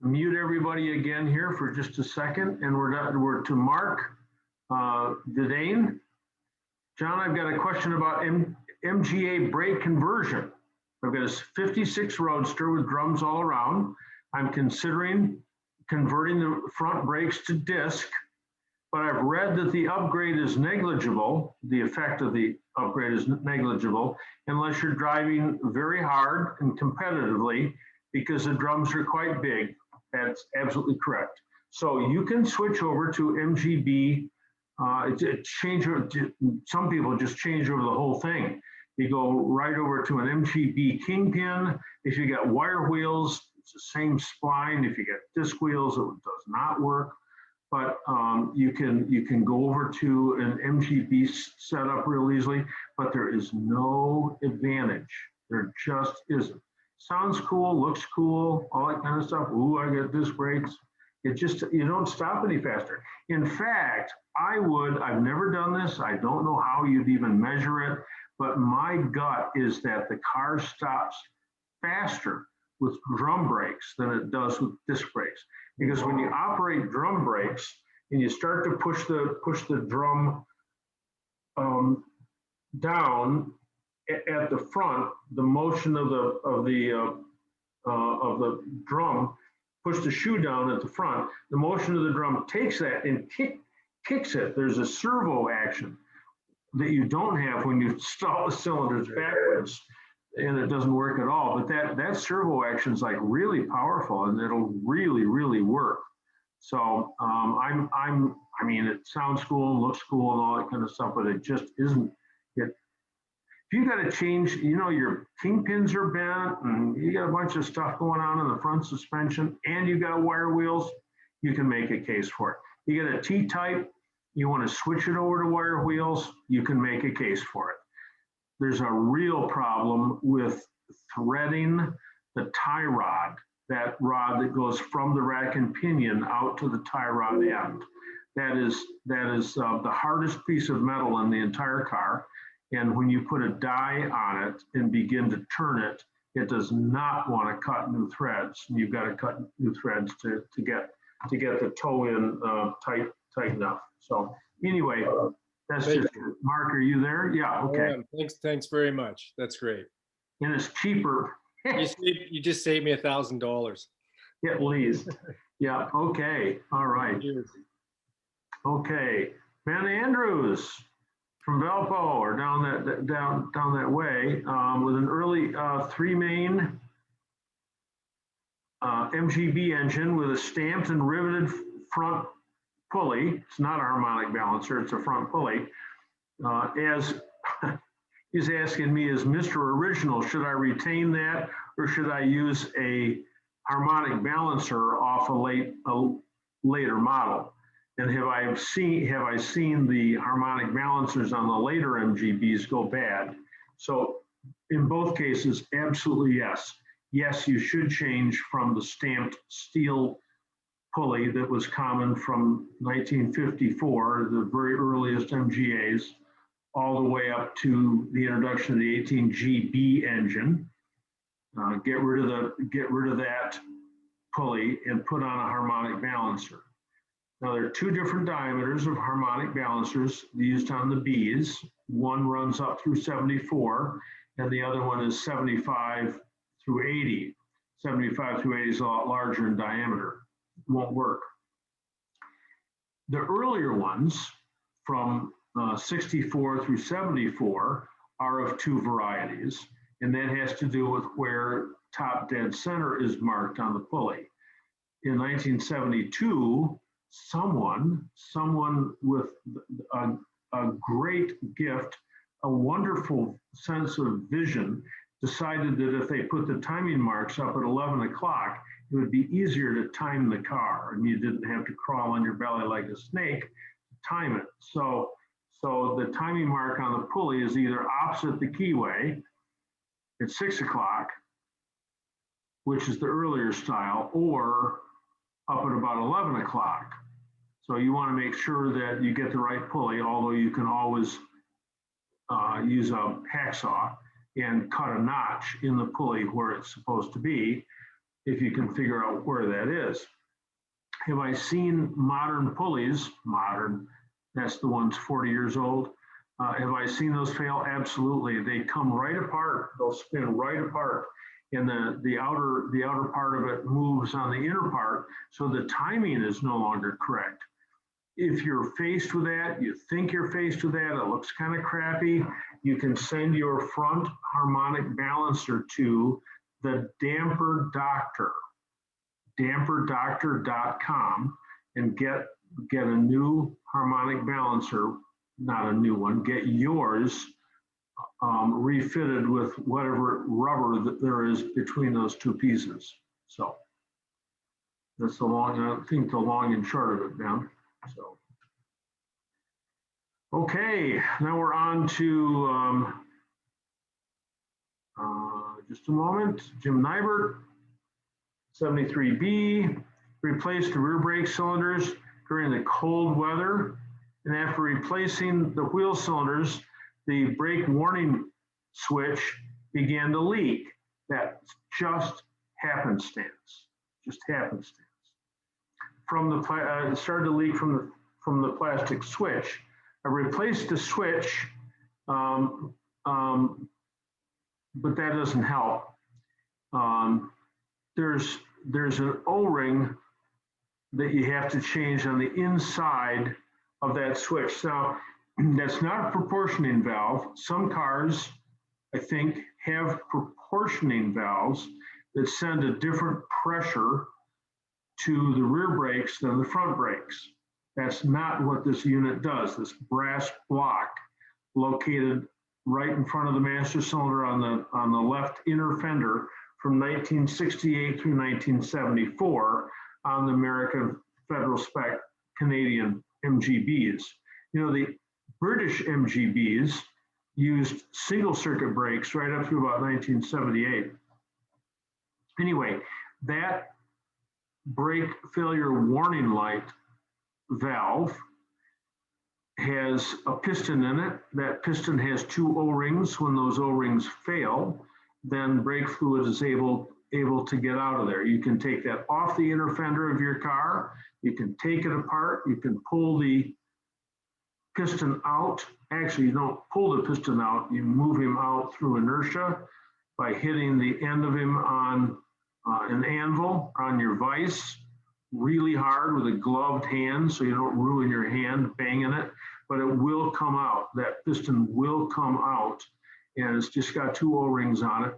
Mute everybody again here for just a second, and we're to Mark Vidane. John, I've got a question about MGA brake conversion. I've got a 56 Roadster with drums all around. I'm considering converting the front brakes to disc, but I've read that the upgrade is negligible. The effect of the upgrade is negligible unless you're driving very hard and competitively, because the drums are quite big. That's absolutely correct. So you can switch over to MGB. Some people just change over the whole thing. You go right over to an MGB Kingpin. If you got wire wheels, it's the same spline. If you get disc wheels, it does not work. But you can go over to an MGB setup real easily, but there is no advantage. There just isn't. Sounds cool, looks cool, all that kind of stuff. Ooh, I got disc brakes. You don't stop any faster. In fact, I've never done this. I don't know how you'd even measure it, but my gut is that the car stops faster with drum brakes than it does with disc brakes. Because when you operate drum brakes and you start to push the drum down at the front, the motion of the drum, push the shoe down at the front, the motion of the drum takes that and kicks it. There's a servo action that you don't have when you stall the cylinders backwards, and it doesn't work at all. But that servo action is like really powerful, and it'll really work. So I mean, it sounds cool and looks cool and all that kind of stuff, but it just isn't. If you got to change, you know, your kingpins are bent and you got a bunch of stuff going on in the front suspension, and you got wire wheels, you can make a case for it. You got a T-type, you want to switch it over to wire wheels, you can make a case for it. There's a real problem with threading the tie rod, that rod that goes from the rack and pinion out to the tie rod end. That is the hardest piece of metal in the entire car. And when you put a die on it and begin to turn it, it does not want to cut new threads. You've got to cut new threads to get the toe in tight enough. So anyway, that's just it. Mark, are you there? Yeah, okay. Thanks very much. That's great. And it's cheaper. You just saved me $1,000. At least. Yeah, okay. All right. Okay. Ben Andrews from Valpo, or down that way, with an early 3-main MGB engine with a stamped and riveted front pulley. It's not a harmonic balancer, it's a front pulley. As he's asking me, as Mr. Original, should I retain that or should I use a harmonic balancer off a later model? And have I seen the harmonic balancers on the later MGBs go bad? So in both cases, absolutely yes. Yes, you should change from the stamped steel pulley that was common from 1954, the very earliest MGAs, all the way up to the introduction of the 18GB engine. Get rid of that pulley and put on a harmonic balancer. Now, there are two different diameters of harmonic balancers used on the Bs. One runs up through 74, and the other one is 75 through 80. 75 through 80 is a lot larger in diameter. It won't work. The earlier ones, from 64 through 74, are of two varieties, and that has to do with where top dead center is marked on the pulley. In 1972, someone with a great gift, a wonderful sense of vision, decided that if they put the timing marks up at 11 o'clock, it would be easier to time the car, and you didn't have to crawl on your belly like a snake to time it. So the timing mark on the pulley is either opposite the keyway at 6 o'clock, which is the earlier style, or up at about 11 o'clock. So you want to make sure that you get the right pulley, although you can always use a hacksaw and cut a notch in the pulley where it's supposed to be, if you can figure out where that is. Have I seen modern pulleys, modern, that's the ones 40 years old, have I seen those fail? Absolutely. They come right apart, they'll spin right apart, and the outer part of it moves on the inner part, so the timing is no longer correct. If you're faced with that, you think you're faced with that, it looks kind of crappy, you can send your front harmonic balancer to the Damper Doctor, damperdoctor.com, and get a new harmonic balancer, not a new one, get yours refitted with whatever rubber that there is between those two pieces. So that's the long, I think the long and short of it, Ben. So, okay, now we're on to just a moment. Jim Nybert, 73B, replaced the rear brake cylinders during the cold weather, and after replacing the wheel cylinders, the brake warning switch began to leak. That's just happenstance, just happenstance. From the it started to leak from the plastic switch. I replaced the switch, but that doesn't help. There's an O-ring that you have to change on the inside of that switch. Now, that's not a proportioning valve. Some cars, I think, have proportioning valves that send a different pressure to the rear brakes than the front brakes. That's not what this unit does. This brass block located right in front of the master cylinder on the left inner fender from 1968 through 1974 on the American Federal Spec Canadian MGBs. You know, the British MGBs used single circuit brakes right up through about 1978. Anyway, that brake failure warning light valve has a piston in it. That piston has two O-rings. When those O-rings fail, then brake fluid is able to get out of there. You can take that off the inner fender of your car. You can take it apart. You can pull the piston out. Actually, you don't pull the piston out. You move him out through inertia by hitting the end of him on an anvil on your vise really hard with a gloved hand so you don't ruin your hand banging it, but it will come out. That piston will come out, and it's just got two O-rings on it.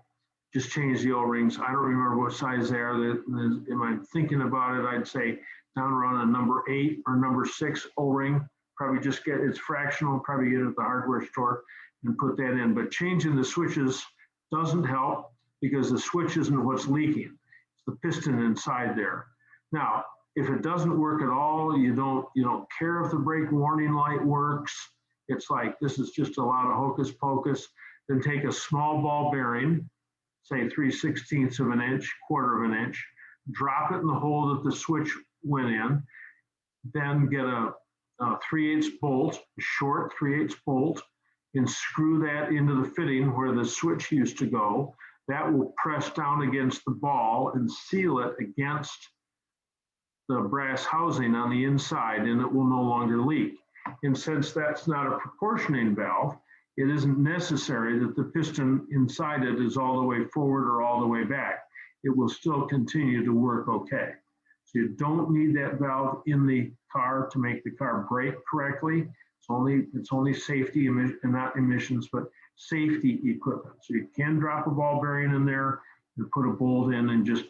Just change the O-rings. I don't remember what size they are. Am I thinking about it? I'd say down around a number 8 or number 6 O-ring. Probably just get, it's fractional, probably get it at the hardware store and put that in. But changing the switches doesn't help because the switch isn't what's leaking. It's the piston inside there. Now, if it doesn't work at all, you don't care if the brake warning light works. It's like, this is just a lot of hocus pocus. Then take a small ball bearing, say 3/16 of an inch, 1/4 of an inch, drop it in the hole that the switch went in, then get a 3/8 bolt, a short 3/8 bolt, and screw that into the fitting where the switch used to go. That will press down against the ball and seal it against the brass housing on the inside and it will no longer leak. And since that's not a proportioning valve, it isn't necessary that the piston inside it is all the way forward or all the way back. It will still continue to work okay. So you don't need that valve in the car to make the car brake correctly. It's only safety and not emissions, but safety equipment. So you can drop a ball bearing in there and put a bolt in and just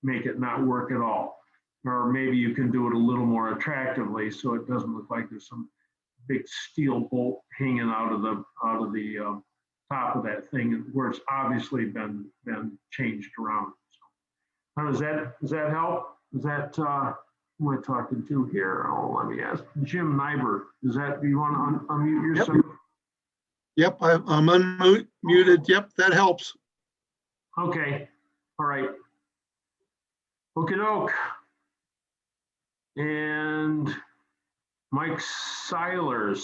make it not work at all. Or maybe you can do it a little more attractively so it doesn't look like there's some big steel bolt hanging out of the top of that thing where it's obviously been changed around. So, now does that help? Is that who am I talking to here? Oh, let me ask Jim Nyber. Do you want to unmute yourself? Yep, I'm unmuted. Yep, that helps. Okay, all right. Okie doke. And Mike Sealer,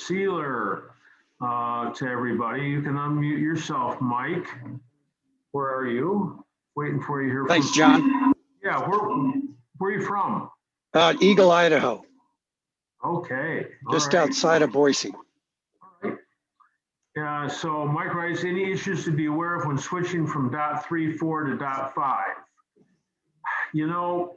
to everybody. You can unmute yourself, Mike. Where are you? Waiting for you here. Thanks, John. Yeah, where are you from? Eagle, Idaho. Okay. Just outside of Boise. All right. So Mike writes, any issues to be aware of when switching from .34 to .5? You know,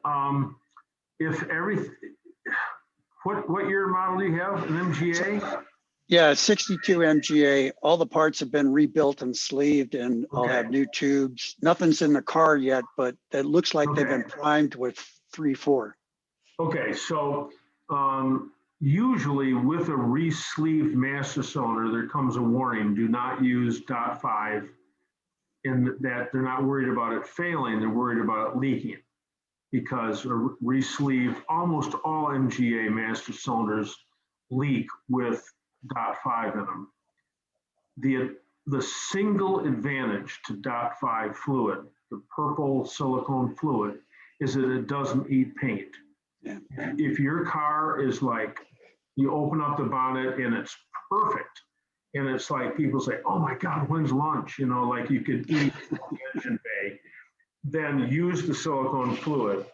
what year model do you have? An MGA? Yeah, 62 MGA. All the parts have been rebuilt and sleeved and I'll have new tubes. Nothing's in the car yet, but it looks like they've been primed with 3.4. Okay, so usually with a re-sleeved master cylinder, there comes a warning, do not use .5, in that they're not worried about it failing, they're worried about it leaking. Because a re-sleeved, almost all MGA master cylinders leak with .5 in them. The single advantage to .5 fluid, the purple silicone fluid, is that it doesn't eat paint. Yeah. If your car is like, you open up the bonnet and it's perfect, and it's like people say, oh my God, when's lunch? You know, like you could eat the engine bay, then use the silicone fluid.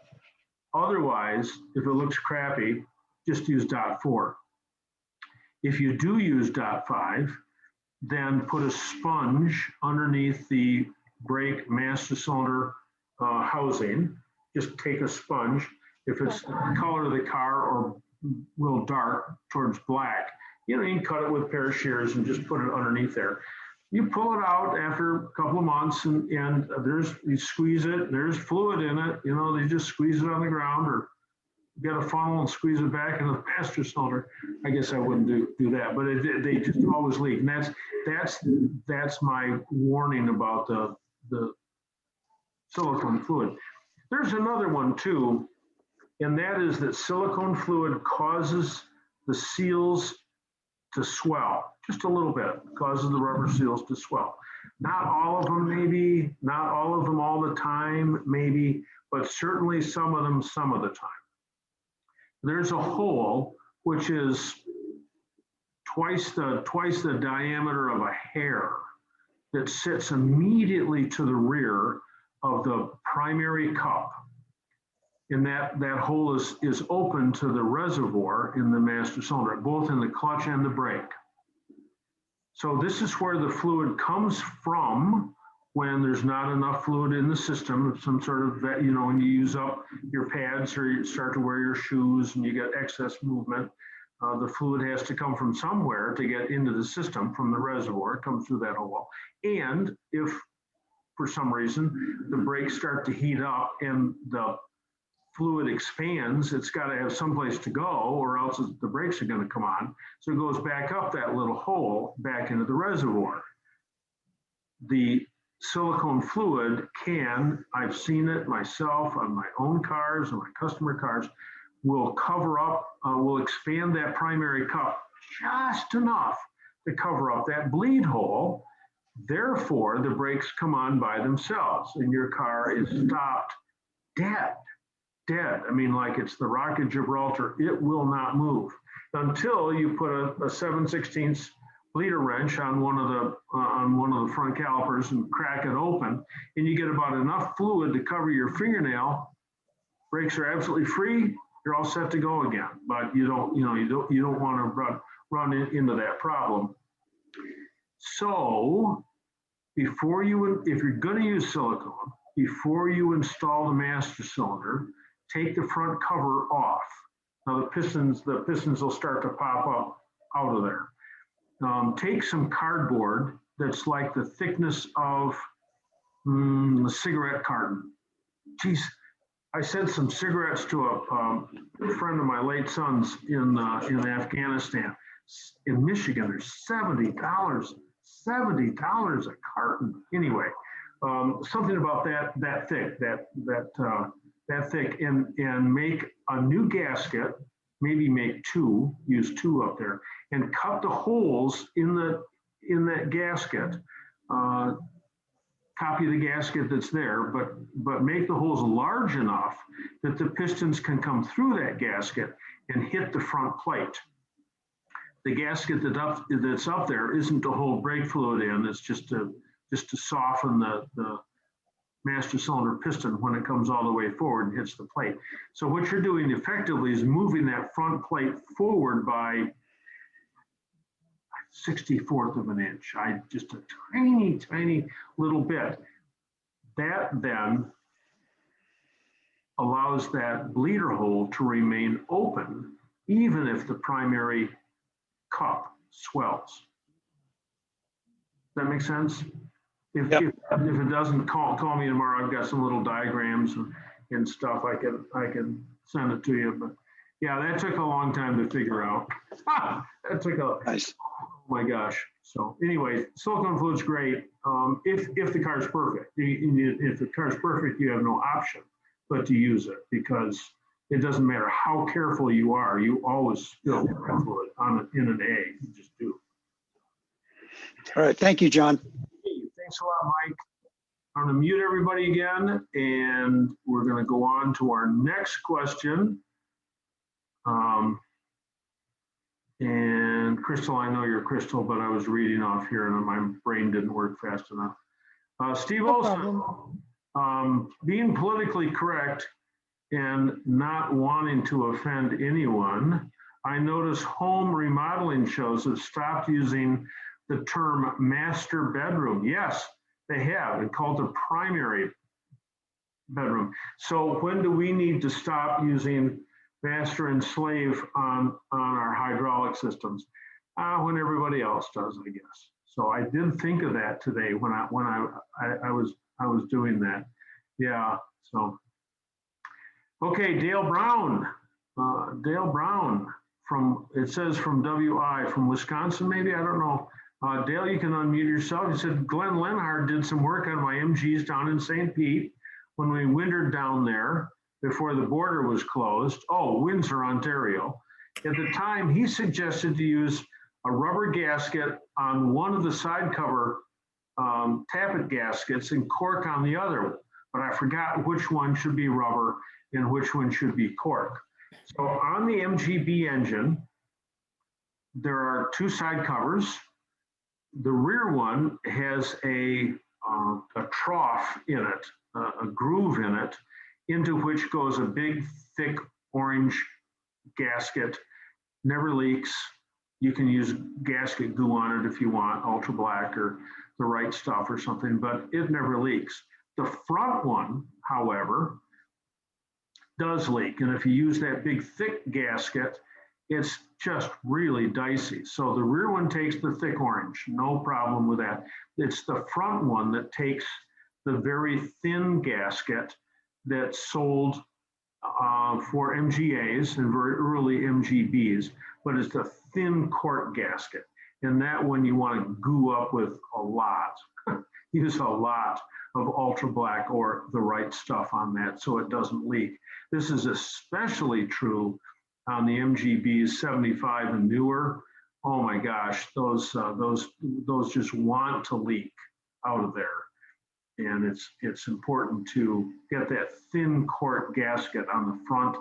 Otherwise, if it looks crappy, just use .4. If you do use .5, then put a sponge underneath the brake master cylinder housing. Just take a sponge. If it's the color of the car or real dark towards black, you know, you can cut it with a pair of shears and just put it underneath there. You pull it out after a couple of months and you squeeze it, there's fluid in it, you know, they just squeeze it on the ground or get a funnel and squeeze it back in the master cylinder. I guess I wouldn't do that, but they just always leak. And that's my warning about the silicone fluid. There's another one too, and that is that silicone fluid causes the seals to swell just a little bit, causes the rubber seals to swell. Not all of them, maybe, not all of them all the time, maybe, but certainly some of them some of the time. There's a hole which is twice the diameter of a hair that sits immediately to the rear of the primary cup. And that hole is open to the reservoir in the master cylinder, both in the clutch and the brake. So this is where the fluid comes from when there's not enough fluid in the system, some sort of, you know, when you use up your pads or you start to wear your shoes and you get excess movement, the fluid has to come from somewhere to get into the system from the reservoir. It comes through that hole. And if for some reason the brakes start to heat up and the fluid expands, it's got to have someplace to go or else the brakes are going to come on. So it goes back up that little hole back into the reservoir. The silicone fluid can, I've seen it myself on my own cars and my customer cars, will cover up, will expand that primary cup just enough to cover up that bleed hole. Therefore, the brakes come on by themselves and your car is stopped dead. I mean, like it's the Rock of Gibraltar, it will not move until you put a 7/16 bleeder wrench on one of the front calipers and crack it open, and you get about enough fluid to cover your fingernail. Brakes are absolutely free, you're all set to go again. But you don't want to run into that problem. So before if you're going to use silicone, before you install the master cylinder, take the front cover off. Now the pistons will start to pop up out of there. Take some cardboard that's like the thickness of a cigarette carton. Geez, I sent some cigarettes to a friend of my late son's in Afghanistan. In Michigan, they're $70 a carton. Anyway, something about that thick, that thick, and make a new gasket. Maybe make two, use two up there, and cut the holes in that gasket. Copy the gasket that's there, but make the holes large enough that the pistons can come through that gasket and hit the front plate. The gasket that's up there isn't to hold brake fluid in, it's just to soften the master cylinder piston when it comes all the way forward and hits the plate. So what you're doing effectively is moving that front plate forward by 1/64 of an inch, just a tiny little bit. That then allows that bleeder hole to remain open, even if the primary cup swells. Does that make sense? If it doesn't, call me tomorrow. I've got some little diagrams and stuff. I can send it to you. But yeah, that took a long time to figure out. That took nice. Oh my gosh. So anyway, silicone fluid's great. If the car's perfect. If the car's perfect, you have no option but to use it, because it doesn't matter how careful you are, you always spill fluid in an A. You just do. All right. Thank you, John. Thanks a lot, Mike. I'm going to mute everybody again, and we're going to go on to our next question. And Crystal, I know you're Crystal, but I was reading off here and my brain didn't work fast enough. Steve Olson, being politically correct and not wanting to offend anyone, I notice home remodeling shows have stopped using the term master bedroom. Yes, they have, and called the primary bedroom. So when do we need to stop using master and slave on our hydraulic systems? When everybody else does, I guess. So I did think of that today when I was doing that. Yeah. So okay, Dale Brown. Dale Brown it says from WI, from Wisconsin, maybe, I don't know. Dale, you can unmute yourself. He said, Glenn Lenhard did some work on my MGs down in St. Pete when we wintered down there before the border was closed. Oh, Windsor, Ontario. At the time, he suggested to use a rubber gasket on one of the side cover tappet gaskets and cork on the other, but I forgot which one should be rubber and which one should be cork. So on the MGB engine, there are two side covers. The rear one has a trough in it, a groove in it, into which goes a big, thick orange gasket. Never leaks. You can use gasket glue on it if you want, Ultra Black or the right stuff or something, but it never leaks. The front one, however, does leak. And if you use that big, thick gasket, it's just really dicey. So the rear one takes the thick orange, no problem with that. It's the front one that takes the very thin gasket that's sold for MGAs and very early MGBs, but it's the thin cork gasket. And that one you want to goo up with a lot. Use a lot of Ultra Black or the right stuff on that so it doesn't leak. This is especially true on the MGBs 75 and newer. Oh my gosh, those just want to leak out of there. And it's important to get that thin cork gasket on the front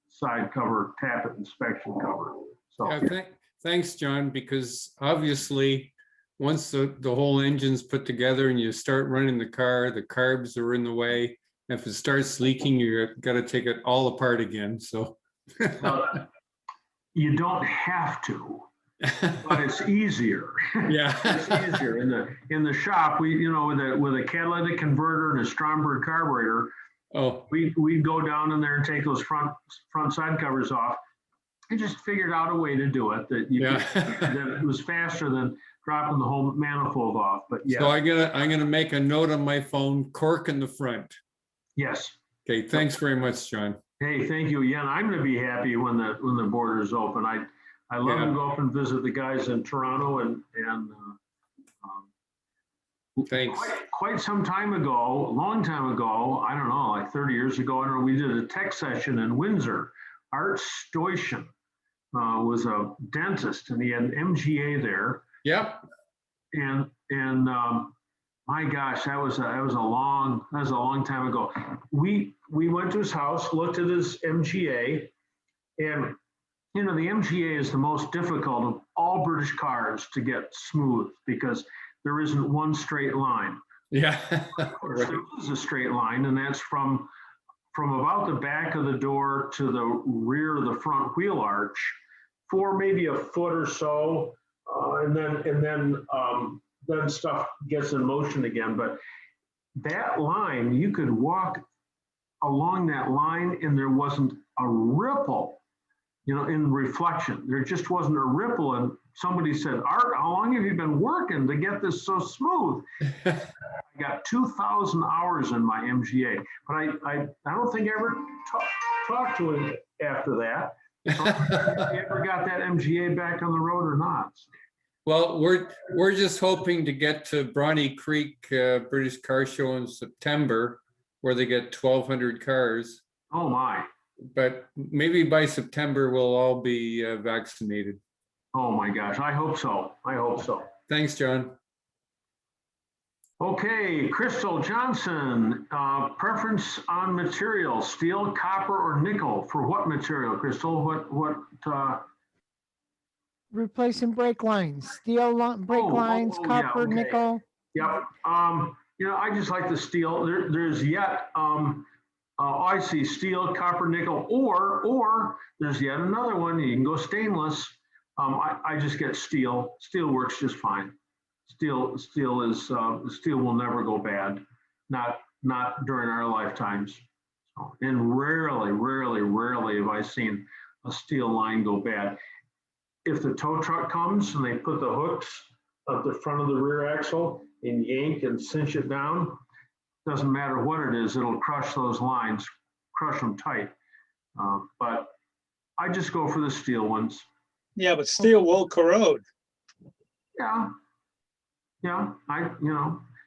side cover, tappet inspection cover. So yeah, thanks, John, because obviously once the whole engine's put together and you start running the car, the carbs are in the way. If it starts leaking, you've got to take it all apart again. So Well, you don't have to, but it's easier. Yeah. It's easier in the shop. We, you know, with a catalytic converter and a Stromberg carburetor, Oh, we go down in there and take those front side covers off. I just figured out a way to do it that yeah. that it was faster than dropping the whole manifold off. But yeah, So I'm gonna make a note on my phone, cork in the front. yes. Okay, thanks very much, John. Hey, thank you. Yeah, and I'm going to be happy when the borders open. I love Yeah. to go up and visit the guys in Toronto and Thanks. quite some time ago, a long time ago, I don't know, like 30 years ago, I don't know, we did a tech session in Windsor. Art Stoishan was a dentist and he had an MGA there. Yep. And my gosh, that was a long time ago. We went to his house, looked at his MGA, and you know the MGA is the most difficult of all British cars to get smooth because there isn't one straight line. Yeah. Of course, there is a straight line, and that's from about the back of the door to the rear of the front wheel arch, for maybe a foot or so, and then stuff gets in motion again. But that line, you could walk along that line and there wasn't a ripple, you know, in reflection. There just wasn't a ripple. And somebody said, Art, how long have you been working to get this so smooth? I got 2,000 hours in my MGA, but I don't think I ever talked to him after that. So if you ever got that MGA back on the road or not. Well, we're just hoping to get to Bronte Creek British Car Show in September, where they get 1,200 cars. Oh my! But maybe by September we'll all be vaccinated. Oh my gosh! I hope so. I hope so. Thanks, John. Okay, Crystal Johnson, preference on material: steel, copper, or nickel. For what material, Crystal? What? Replacing brake lines, steel brake lines, yeah, copper, okay. nickel. Yep. You know, I just like the steel. There's yet, I see steel, copper, nickel, or there's yet another one. You can go stainless. I just get steel. Steel works just fine. Steel will never go bad. Not during our lifetimes. And rarely have I seen a steel line go bad. If the tow truck comes and they put the hooks at the front of the rear axle and yank and cinch it down, doesn't matter what it is, it'll crush those lines, crush them tight. But I just go for the steel ones. Yeah, but steel will corrode. Yeah.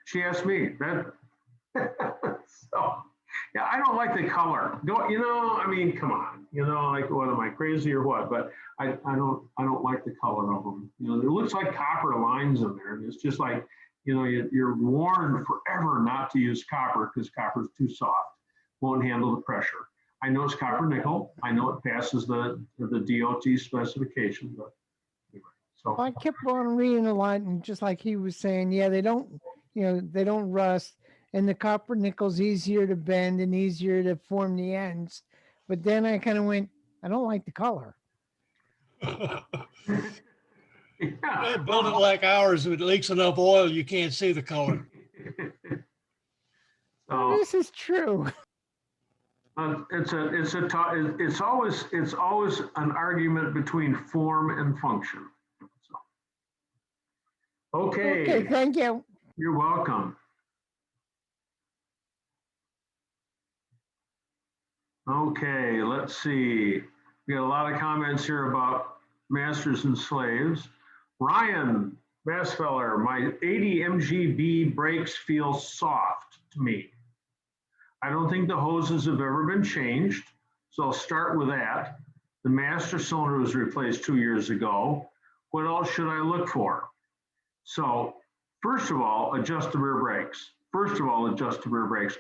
She asked me that. So, yeah, I don't like the color. I mean, come on. Like, what am I, crazy or what? But I don't like the color of them. It looks like copper lines in there, and it's just like, you're warned forever not to use copper because copper's too soft, won't handle the pressure. I know it's copper nickel. I know it passes the DOT specification, but anyway. So I kept on reading a lot, and just like he was saying, yeah, they don't rust, and the copper nickel's easier to bend and easier to form the ends. But then I kind of went, I don't like the color. Yeah, build it like ours. If it leaks enough oil, you can't see the color. This is true. It's always an argument between form and function. So. Okay, thank you. You're welcome. Okay, let's see. We got a lot of comments here about masters and slaves. Ryan Bassfeller, my 80 MGB brakes feel soft to me. I don't think the hoses have ever been changed, so I'll start with that. The master cylinder was replaced 2 years ago. What else should I look for? So first of all, adjust the rear brakes.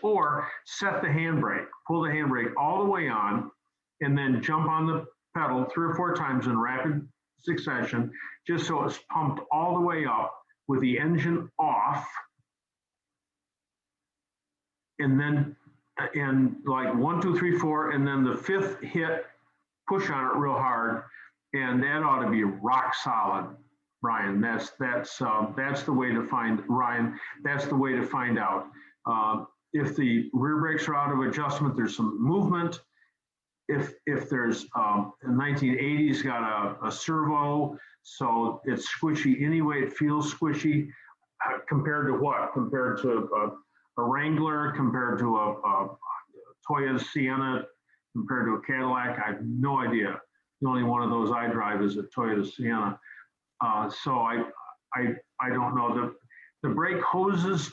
Or set the handbrake, pull the handbrake all the way on, and then jump on the pedal 3 or 4 times in rapid succession, just so it's pumped all the way up with the engine off. And then, like 1, 2, 3, 4, and then the 5th hit push on it real hard, and that ought to be rock solid, Brian. That's the way to find, Ryan, that's the way to find out. If the rear brakes are out of adjustment, there's some movement. If there's a 1980's got a servo, so it's squishy anyway, it feels squishy. Compared to what? Compared to a Wrangler, compared to a Toyota Sienna, compared to a Cadillac? I have no idea. The only one of those I drive is a Toyota Sienna. So I don't know. The brake hoses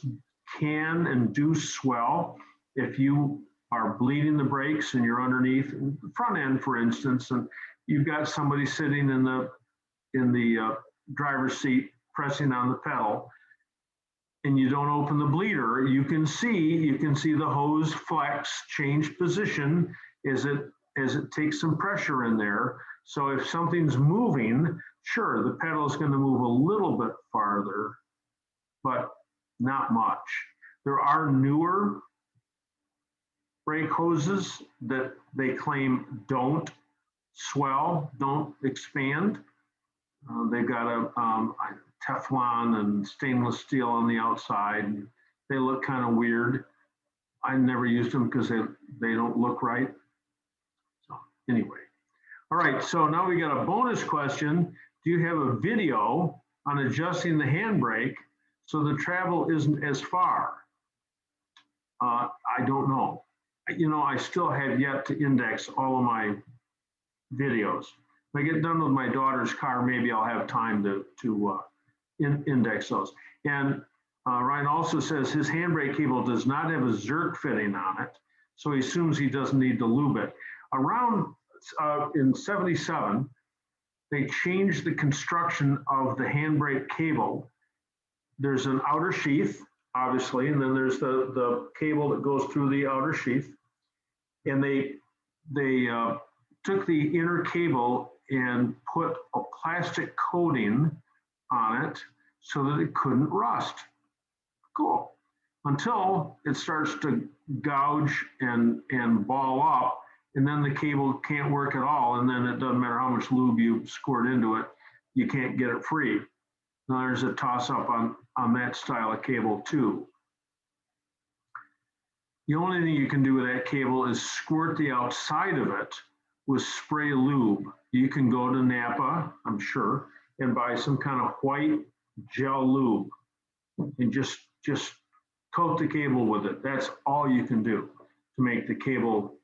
can and do swell if you are bleeding the brakes and you're underneath the front end, for instance, and you've got somebody sitting in the driver's seat pressing on the pedal, and you don't open the bleeder, you can see the hose flex, change position as it takes some pressure in there. So if something's moving, sure, the pedal is going to move a little bit farther, but not much. There are newer brake hoses that they claim don't swell, don't expand. They've got a Teflon and stainless steel on the outside. They look kind of weird. I never used them because they don't look right. So anyway, all right, so now we got a bonus question. Do you have a video on adjusting the handbrake so the travel isn't as far? I don't know. You know, I still have yet to index all of my videos. When I get done with my daughter's car, maybe I'll have time to index those. And Ryan also says his handbrake cable does not have a Zerk fitting on it, so he assumes he doesn't need to lube it. Around in '77, they changed the construction of the handbrake cable. There's an outer sheath, obviously, and then there's the cable that goes through the outer sheath. And they took the inner cable and put a plastic coating on it so that it couldn't rust. Cool. Until it starts to gouge and ball up, and then the cable can't work at all, and then it doesn't matter how much lube you squirt into it, you can't get it free. Now there's a toss-up on that style of cable too. The only thing you can do with that cable is squirt the outside of it with spray lube. You can go to Napa, I'm sure, and buy some kind of white gel lube and just coat the cable with it. That's all you can do to make the cable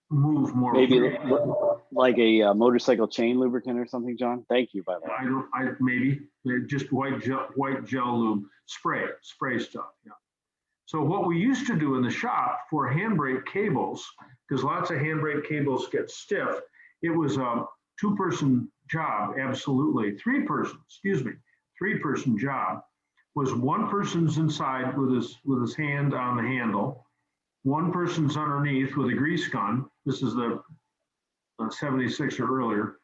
move more. Maybe like a motorcycle chain lubricant or something, John. Thank you, by the way. Maybe just white gel lube, spray stuff. Yeah. So what we used to do in the shop for handbrake cables, because lots of handbrake cables get stiff, it was a two-person job, absolutely. Three-person job. Was one person's inside with his hand on the handle, one person's underneath with a grease gun. This is the 76 or earlier.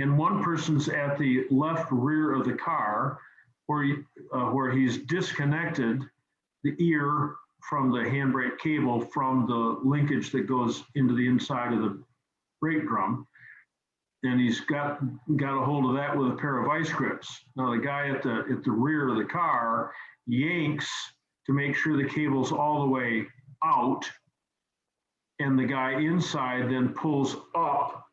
And one person's at the left rear of the car where he's disconnected the ear from the handbrake cable from the linkage that goes into the inside of the brake drum. And he's got a hold of that with a pair of vice grips. Now the guy at the rear of the car yanks to make sure the cable's all the way out, and the guy inside then pulls up,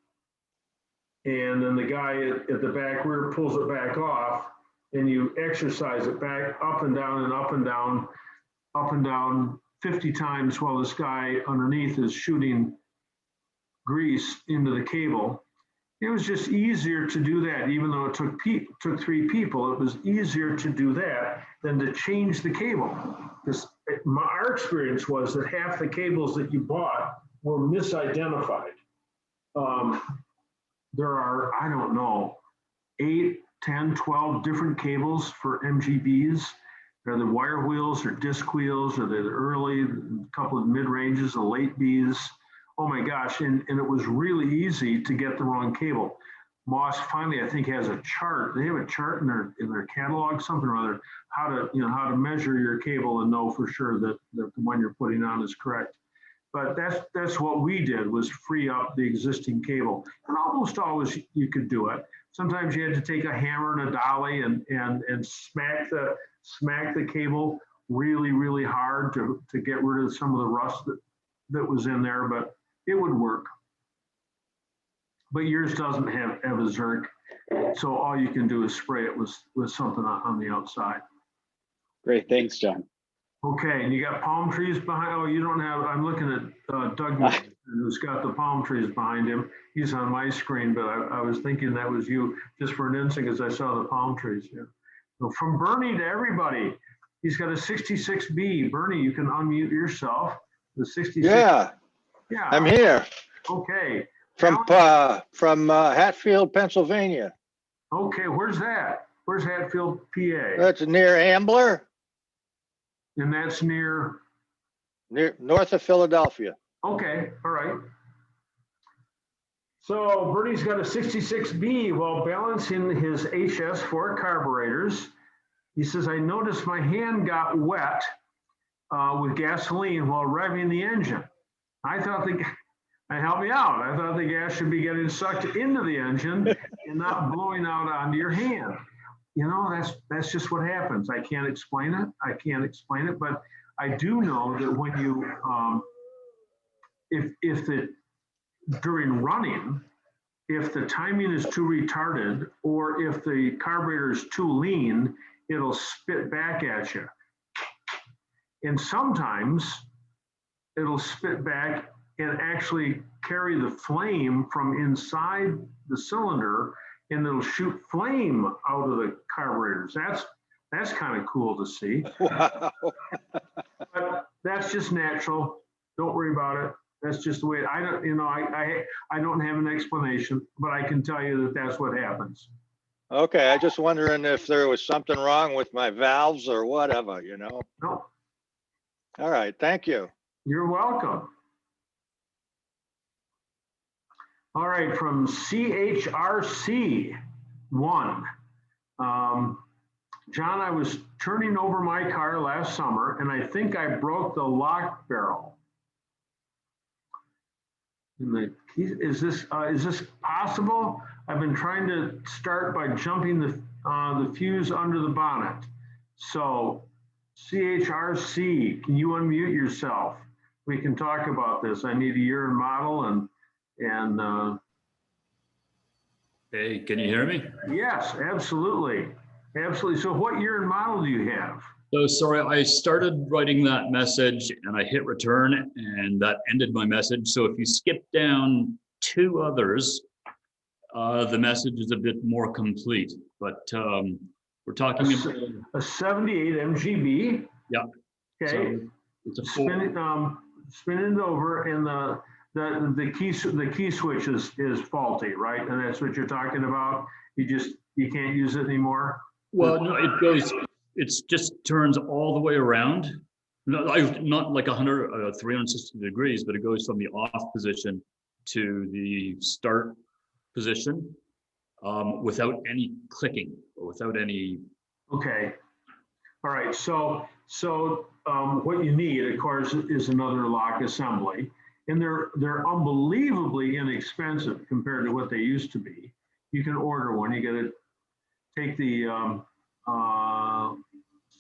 and then the guy at the back rear pulls it back off, and you exercise it back up and down and up and down, up and down 50 times while this guy underneath is shooting grease into the cable. It was just easier to do that, even though it took three people. It was easier to do that than to change the cable. Because our experience was that half the cables that you bought were misidentified. There are, I don't know, 8, 10, 12 different cables for MGBs. They're the wire wheels or disc wheels, or they're the early, a couple of mid-ranges, the late Bs. Oh my gosh, and it was really easy to get the wrong cable. Moss finally, I think, has a chart. They have a chart in their catalog, something or other, how to measure your cable and know for sure that the one you're putting on is correct. But that's what we did, was free up the existing cable. And almost always you could do it. Sometimes you had to take a hammer and a dolly and smack the cable really, really hard to get rid of some of the rust that was in there, but it would work. But yours doesn't have a zerk, so all you can do is spray it with something on the outside. Great, thanks, John. Okay, and you got palm trees behind. Oh, you don't have. I'm looking at Doug, who's got the palm trees behind him. He's on my screen, but I was thinking that was you just for an instant as I saw the palm trees here. So from Bernie to everybody, he's got a 66B. Bernie, you can unmute yourself. The 66. Yeah, yeah. I'm here Okay. from Hatfield, Pennsylvania. Okay, where's that? Where's Hatfield, PA? That's near Ambler, And that's near. north of Philadelphia. Okay, all right. So Bernie's got a 66B while balancing his HS4 carburetors. He says, I noticed my hand got wet with gasoline while revving the engine. I thought help me out. I thought the gas should be getting sucked into the engine and not blowing out onto your hand. You know, that's just what happens. I can't explain it. But I do know that when you, during running, if the timing is too retarded or if the carburetor is too lean, it'll spit back at you. And sometimes it'll spit back and actually carry the flame from inside the cylinder, and it'll shoot flame out of the carburetors. That's kind of cool to see. Wow. But that's just natural. Don't worry about it. That's just the way. I don't have an explanation, but I can tell you that that's what happens. Okay, I just wondering if there was something wrong with my valves or whatever, you know? No. All right, thank you. You're welcome. All right, from CHRC 1. John, I was turning over my car last summer and I think I broke the lock barrel. Is this possible? I've been trying to start by jumping the fuse under the bonnet. So CHRC, can you unmute yourself? We can talk about this. I need a year and model and Hey, can you hear me? yes, absolutely. Absolutely. So what year and model do you have? So sorry, I started writing that message and I hit return and that ended my message. So if you skip down 2 others, the message is a bit more complete, but we're talking about a 78 MGB. Yeah. Okay. So it's a 4. Spin it over and the key switch is faulty, right? And that's what you're talking about. You can't use it anymore. Well, no, it just turns all the way around. Not like 360 degrees, but it goes from the off position to the start position without any clicking, or without any. Okay. All right. So what you need, of course, is another lock assembly. And they're unbelievably inexpensive compared to what they used to be. You can order one. You got to take the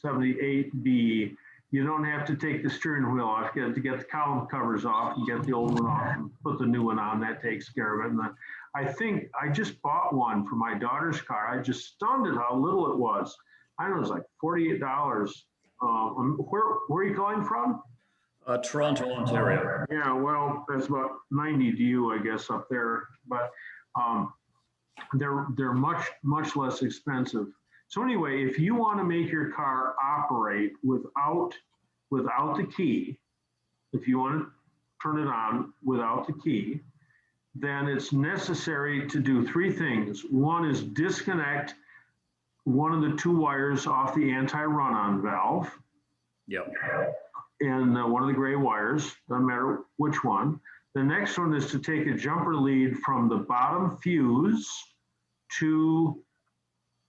78B. You don't have to take the steering wheel off. You have to get the column covers off and get the old one off and put the new one on. That takes care of it. And I think I just bought one for my daughter's car. I just stunned at how little it was. I don't know, it was like $48. Where are you calling from? Toronto, Ontario. Yeah, well, that's about 90 to you, I guess, up there. But they're much less expensive. So anyway, if you want to make your car operate without the key, if you want to turn it on without the key, then it's necessary to do 3 things. One is disconnect one of the 2 wires off the anti-run-on valve. Yep. And one of the gray wires, doesn't matter which one. The next one is to take a jumper lead from the bottom fuse to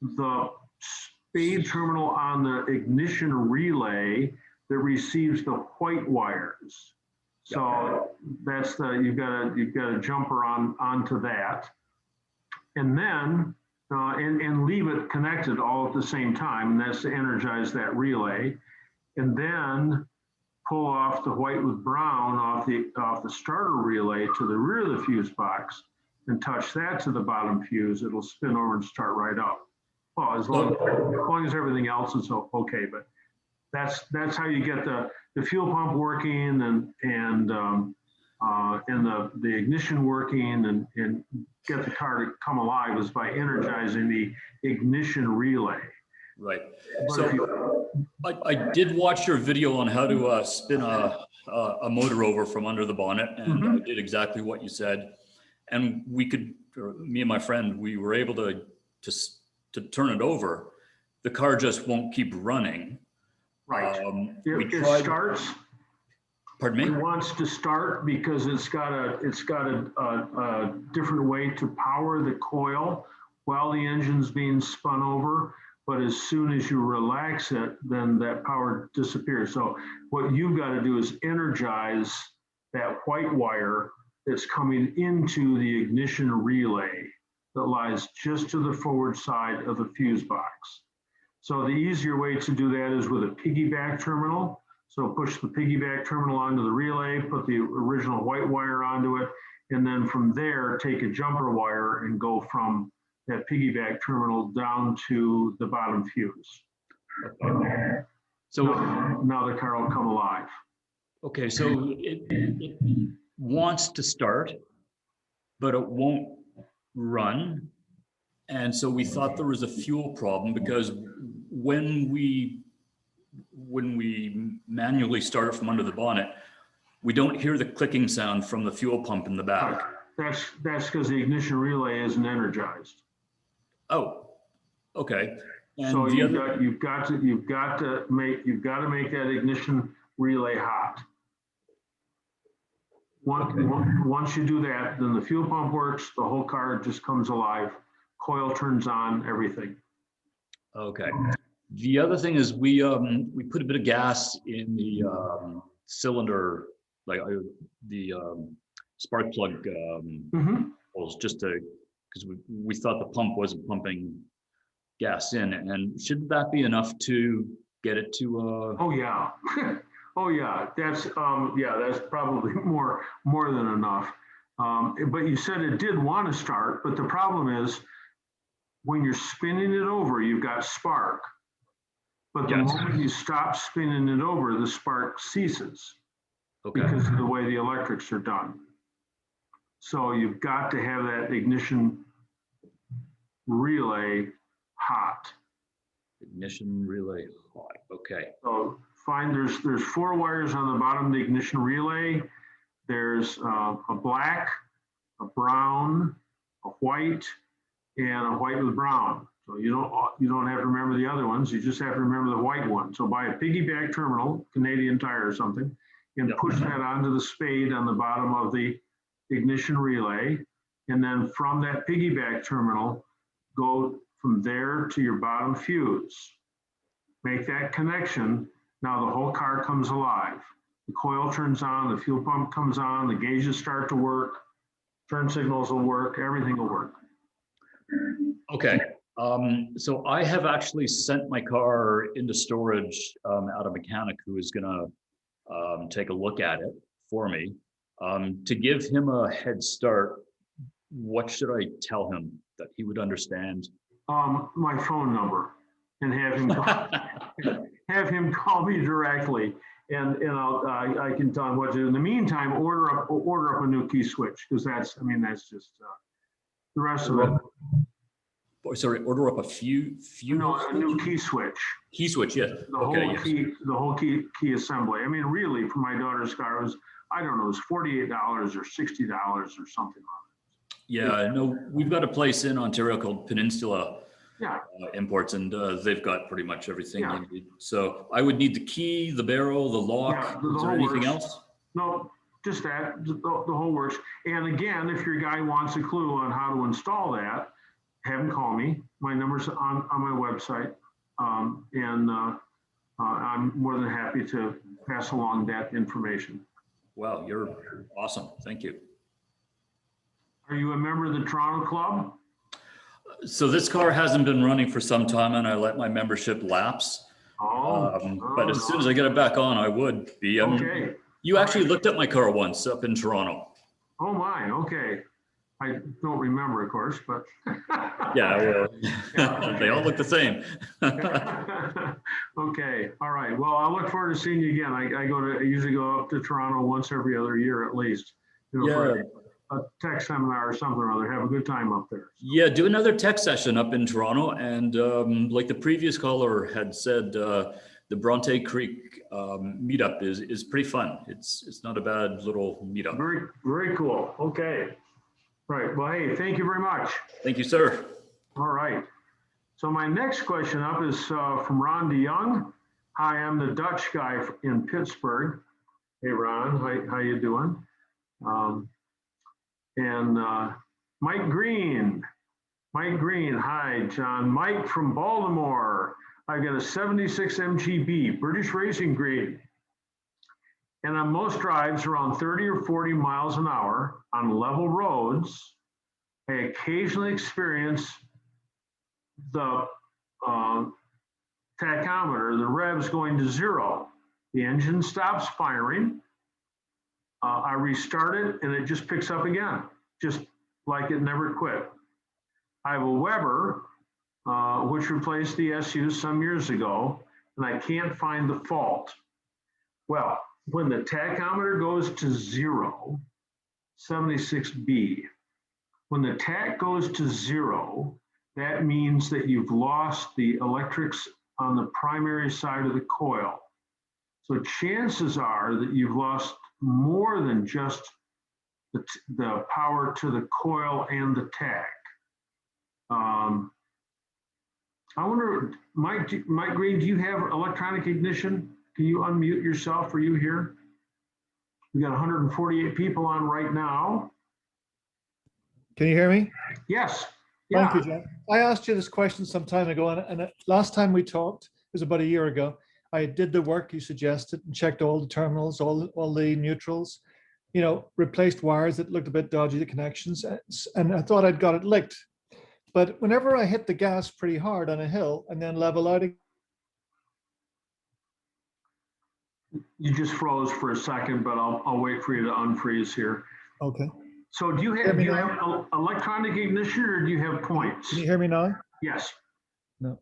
the spade terminal on the ignition relay that receives the white wires. So that's you've got a jumper onto that. And then, and leave it connected all at the same time, and that's to energize that relay. And then pull off the white with brown off the starter relay to the rear of the fuse box and touch that to the bottom fuse. It'll spin over and start right up. Well, as long as everything else is okay, but that's how you get the fuel pump working and the ignition working and get the car to come alive is by energizing the ignition relay. Right. But So I did watch your video on how to spin a motor over from under the bonnet, and I did exactly what you said. And we could, me and my friend, we were able to turn it over. The car just won't keep running. Right. It starts. Pardon me? It wants to start because it's got a different way to power the coil while the engine's being spun over. But as soon as you relax it, then that power disappears. So what you've got to do is energize that white wire that's coming into the ignition relay that lies just to the forward side of the fuse box. So the easier way to do that is with a piggyback terminal. So push the piggyback terminal onto the relay, put the original white wire onto it, and then from there, take a jumper wire and go from that piggyback terminal down to the bottom fuse. Okay. So now the car will come alive. Okay, so it wants to start, but it won't run. And so we thought there was a fuel problem because when we manually start it from under the bonnet, we don't hear the clicking sound from the fuel pump in the back. That's because the ignition relay isn't energized. Oh, okay. And so the you've got to make that ignition relay hot. Once you do that, then the fuel pump works, the whole car just comes alive, coil turns on, everything. Okay. The other thing is we put a bit of gas in the cylinder, like the spark plug holes, just to, because we thought the pump wasn't pumping gas in, and shouldn't that be enough to get it to? Oh yeah, oh yeah. That's probably more than enough. But you said it did want to start, but the problem is when you're spinning it over, you've got spark. But the moment you stop spinning it over, the spark ceases because of the way the electrics are done. So you've got to have that ignition relay hot. Ignition relay hot, okay. So there's 4 wires on the bottom of the ignition relay. There's a black, a brown, a white, and a white with brown. So you don't have to remember the other ones. You just have to remember the white one. So buy a piggyback terminal, Canadian Tire or something, and push that onto the spade on the bottom of the ignition relay. And then from that piggyback terminal, go from there to your bottom fuse. Make that connection. Now the whole car comes alive. The coil turns on, the fuel pump comes on, the gauges start to work, turn signals will work, everything will work. Okay. So I have actually sent my car into storage at a mechanic who is going to take a look at it for me. To give him a head start, what should I tell him that he would understand? My phone number, and have him call me directly, and I can tell him what to do. In the meantime, order up a new key switch, because that's just the rest of it. Sorry, order up a few. No, a new key switch. Key switch, yes. The whole key assembly. I mean, really, for my daughter's car, it was, I don't know, it was $48 or $60 or something. Yeah, no, we've got a place in Ontario called Peninsula Imports, and they've got pretty much everything you need. So I would need the key, the barrel, the lock. Is there anything else? No, just that. The whole works. And again, if your guy wants a clue on how to install that, have him call me. My number's on my website, and I'm more than happy to pass along that information. Wow, you're awesome. Thank you. Are you a member of the Toronto Club? So this car hasn't been running for some time and I let my membership lapse. But as soon as I get it back on, I would be. Okay. You actually looked at my car once up in Toronto. Oh my, okay. I don't remember, of course, but. Yeah, well, Yeah, they all look the same. Okay, all right. Well, I look forward to seeing you again. I usually go up to Toronto once every other year at least. For a tech seminar or something or other. Have a good time up there. Yeah, do another tech session up in Toronto. And like the previous caller had said, the Bronte Creek meetup is pretty fun. It's not a bad little meetup. Very, very cool. Okay. Right. Well, hey, thank you very much. Thank you, sir. All right. So my next question up is from Ron DeYoung. Hi, I'm the Dutch guy in Pittsburgh. Hey, Ron, how you doing? Mike Green. Mike Green, hi, John. Mike from Baltimore. I've got a 76 MGB, British Racing Grade. And on most drives around 30 or 40 miles an hour on level roads, I occasionally experience the tachometer, the revs going to zero. The engine stops firing. I restart it and it just picks up again, just like it never quit. I have a Weber, which replaced the SU some years ago, and I can't find the fault. Well, when the tachometer goes to zero, 76B, when the tach goes to zero, that means that you've lost the electrics on the primary side of the coil. So chances are that you've lost more than just the power to the coil and the tach. I wonder, Mike Green, do you have electronic ignition? Can you unmute yourself? Are you here? We got 148 people on right now. Can you hear me? Yes. Thank you, John. I asked you this question some time ago, and last time we talked, it was about a year ago. I did the work you suggested and checked all the terminals, all the neutrals, replaced wires that looked a bit dodgy, the connections, and I thought I'd got it licked. But whenever I hit the gas pretty hard on a hill and then level out, you just froze for a second, but I'll wait for you to unfreeze here. Okay. So do you have electronic ignition or do you have points? Can you hear me now? Yes. No.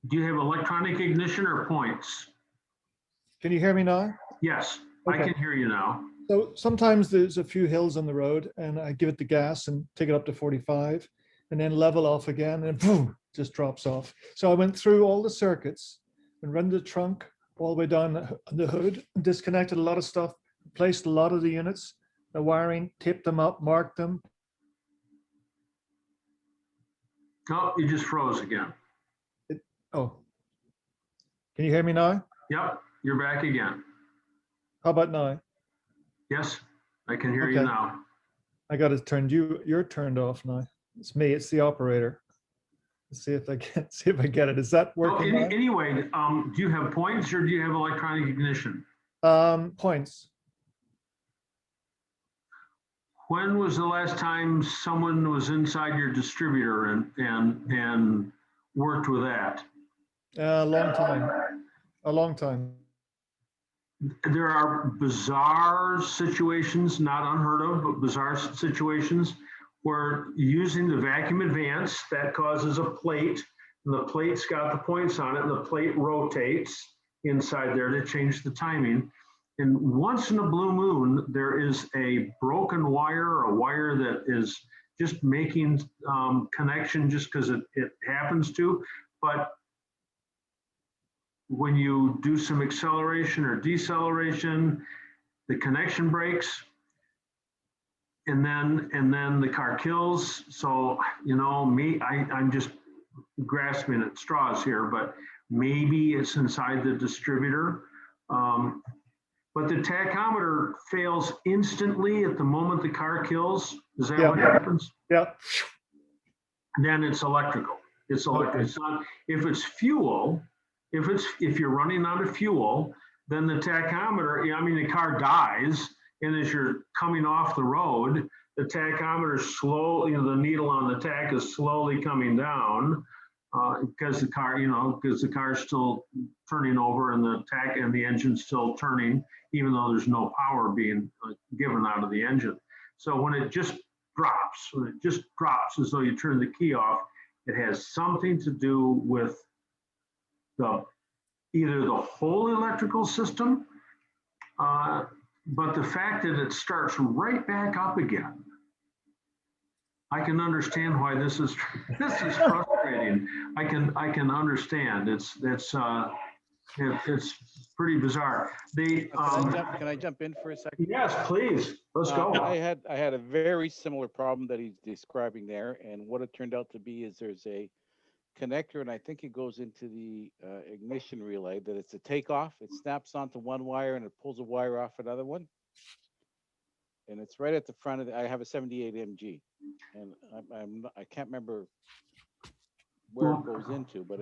Do you have electronic ignition or points? Can you hear me now? Yes, Okay. I can hear you now. So sometimes there's a few hills on the road and I give it the gas and take it up to 45 and then level off again and boom, just drops off. So I went through all the circuits and run the trunk all the way down the hood, disconnected a lot of stuff, replaced a lot of the units, the wiring, taped them up, marked them. Oh, you just froze again. Oh, can you hear me now? Yep, you're back again. How about now? Yes, I can hear you now. I got it turned. You're turned off now. It's me. It's the operator. Let's see if I get it. Is that working? Anyway, do you have points or do you have electronic ignition? Points. When was the last time someone was inside your distributor and worked with that? A long time. A long time. There are bizarre situations, not unheard of, but bizarre situations where using the vacuum advance, that causes a plate, and the plate's got the points on it, and the plate rotates inside there to change the timing. And once in a blue moon, there is a broken wire, or a wire that is just making connection just because it happens to. But when you do some acceleration or deceleration, the connection breaks, and then the car kills. So, I'm just grasping at straws here, but maybe it's inside the distributor. But the tachometer fails instantly at the moment the car kills. Is that what happens? Yeah. Then it's electrical. It's electrical. It's not, if it's fuel, if you're running out of fuel, then the tachometer, the car dies And as you're coming off the road, the tachometer slowly, the needle on the tach is slowly coming down because the car, because the car's still turning over and the tach and the engine's still turning, even though there's no power being given out of the engine. So when it just drops, as though you turn the key off, it has something to do with either the whole electrical system, but the fact that it starts right back up again. I can understand why this is frustrating. I can understand. It's pretty bizarre. Can I jump in for a second? Yes, please. Let's go. I had a very similar problem that he's describing there, and what it turned out to be is there's a connector, and I think it goes into the ignition relay, that it's a takeoff. It snaps onto one wire and it pulls a wire off another one. And it's right at the front of I have a 78 MG, and I can't remember where it goes into, but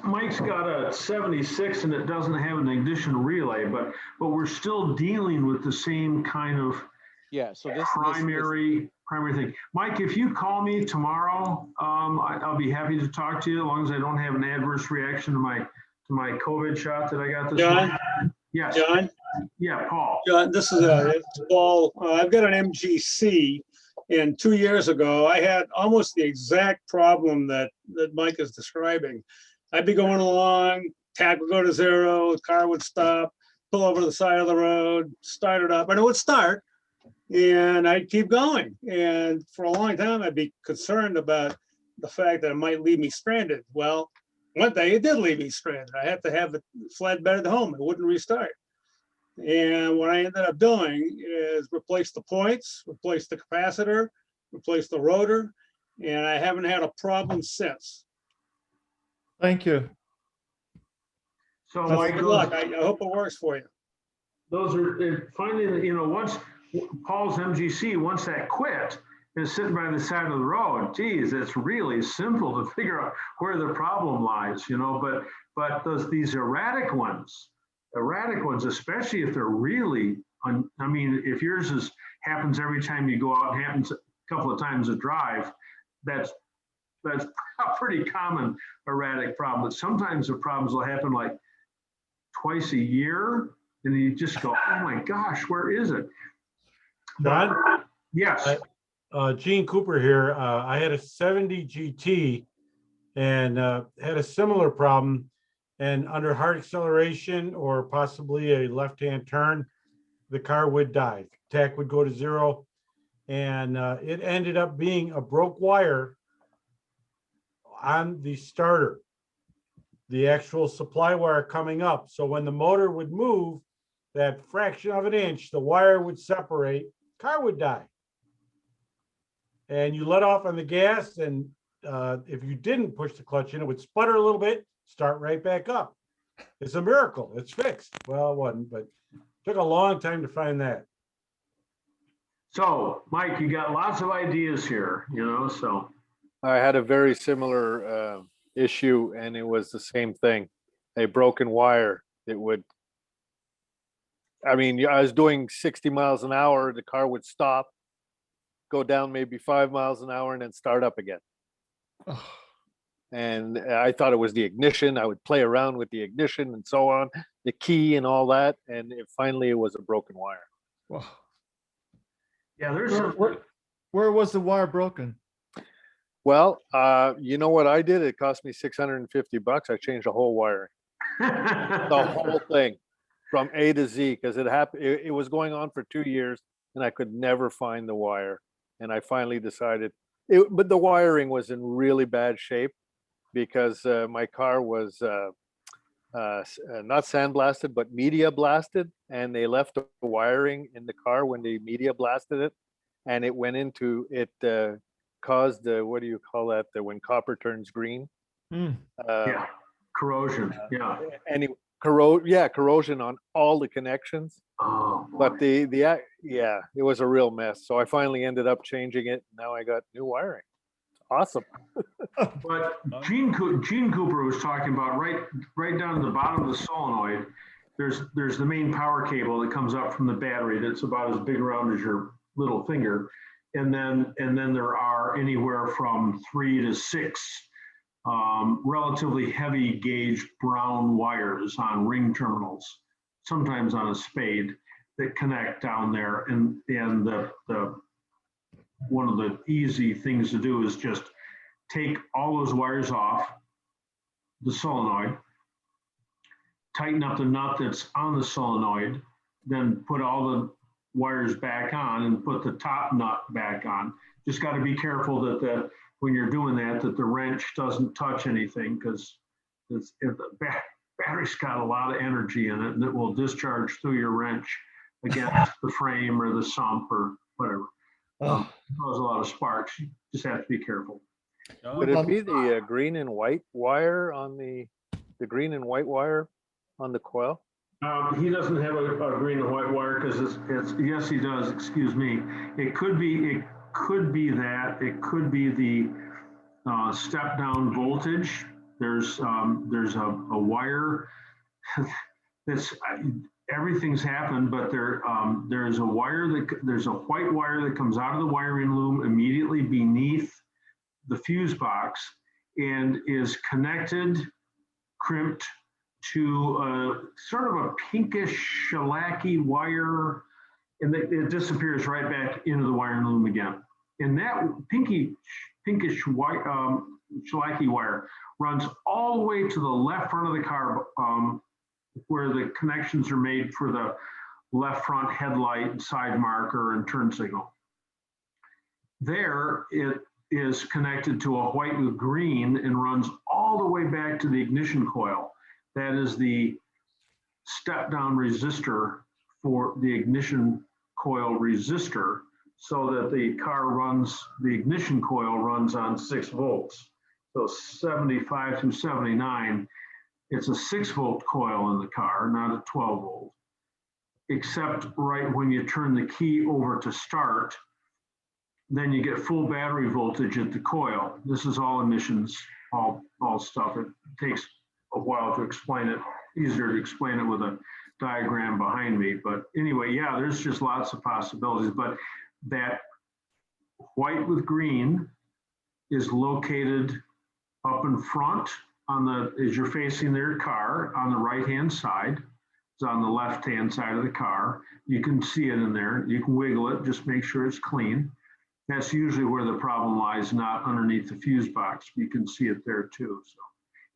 Mike's got a 76 and it doesn't have an ignition relay, but we're still dealing with the same kind of so this primary thing. Mike, if you call me tomorrow, I'll be happy to talk to you as long as I don't have an adverse reaction to my COVID shot that I got this John? morning. Yes. John? Yeah, Paul. John, this is it's Paul. I've got an MGC, and 2 years ago, I had almost the exact problem that Mike is describing. I'd be going along, tach would go to zero, the car would stop, pull over to the side of the road, start it up, and it would start, and I'd keep going. And for a long time, I'd be concerned about the fact that it might leave me stranded. Well, one day it did leave me stranded. I had to have it flatbed at home. It wouldn't restart. And what I ended up doing is replace the points, replace the capacitor, replace the rotor, and I haven't had a problem since. Thank you. So Mike, good luck. I hope it works for you. Those are finally, once Paul's MGC, once that quit, is sitting by the side of the road. Geez, it's really simple to figure out where the problem lies, but these erratic ones, especially if they're really, if yours happens every time you go out and happens a couple of times a drive, that's a pretty common erratic problem. But sometimes the problems will happen like twice a year, and you just go, oh my gosh, where is it? Don? Yes. Gene Cooper here. I had a 70 GT and had a similar problem. And under hard acceleration or possibly a left-hand turn, the car would die. Tach would go to zero. And it ended up being a broke wire on the starter, the actual supply wire coming up. So when the motor would move that fraction of an inch, the wire would separate, car would die. And you let off on the gas, and if you didn't push the clutch in, it would sputter a little bit, start right back up. It's a miracle. It's fixed. Well, it wasn't, but it took a long time to find that. So, Mike, you got lots of ideas here, so. I had a very similar issue, and it was the same thing. A broken wire. It would, I was doing 60 miles an hour. The car would stop, go down maybe 5 miles an hour, and then start up again. And I thought it was the ignition. I would play around with the ignition and so on, the key and all that. And finally, it was a broken wire. Wow. Yeah, where was the wire broken? Well, you know what I did? It cost me $650. I changed the whole wiring, the whole thing from A to Z, because it happened. It was going on for 2 years, and I could never find the wire. And I finally decided, but the wiring was in really bad shape because my car was not sandblasted, but media blasted. And they left the wiring in the car when they media blasted it. And it went into, it caused the, what do you call that? When copper turns green. Yeah, corrosion, yeah. Anyway, corrosion on all the connections. Oh, boy. But it was a real mess. So I finally ended up changing it. Now I got new wiring. Awesome. But Gene Cooper was talking about right down to the bottom of the solenoid. there's the main power cable that comes up from the battery that's about as big around as your little finger. And then there are anywhere from 3 to 6 relatively heavy gauge brown wires on ring terminals, sometimes on a spade, that connect down there. And the one of the easy things to do is just take all those wires off the solenoid, tighten up the nut that's on the solenoid, then put all the wires back on and put the top nut back on. Just got to be careful that when you're doing that the wrench doesn't touch anything, because the battery's got a lot of energy in it, and it will discharge through your wrench against the frame or the sump or whatever. Cause a lot of sparks. You just have to be careful. Would it be the green and white wire on the green and white wire on the coil? He doesn't have a green and white wire, because it's yes, he does. Excuse me. It could be that. It could be the step down voltage. There's a wire that's everything's happened, but there's a wire there's a white wire that comes out of the wiring loom immediately beneath the fuse box and is connected, crimped to sort of a pinkish shellacky wire, and it disappears right back into the wiring loom again. And that pinkish white shellacky wire runs all the way to the left front of the car, where the connections are made for the left front headlight, side marker, and turn signal. There, it is connected to a white with green and runs all the way back to the ignition coil. That is the step-down resistor for the ignition coil resistor, so that the ignition coil runs on 6 volts. So 75 through 79, it's a 6-volt coil in the car, not a 12-volt. Except right when you turn the key over to start, then you get full battery voltage at the coil. This is all emissions, all stuff. It takes a while to explain it, easier to explain it with a diagram behind me. But anyway, yeah, there's just lots of possibilities. But that white with green is located up in front as you're facing their car on the right-hand side. It's on the left-hand side of the car. You can see it in there. You can wiggle it, just make sure it's clean. That's usually where the problem lies, not underneath the fuse box. You can see it there too. So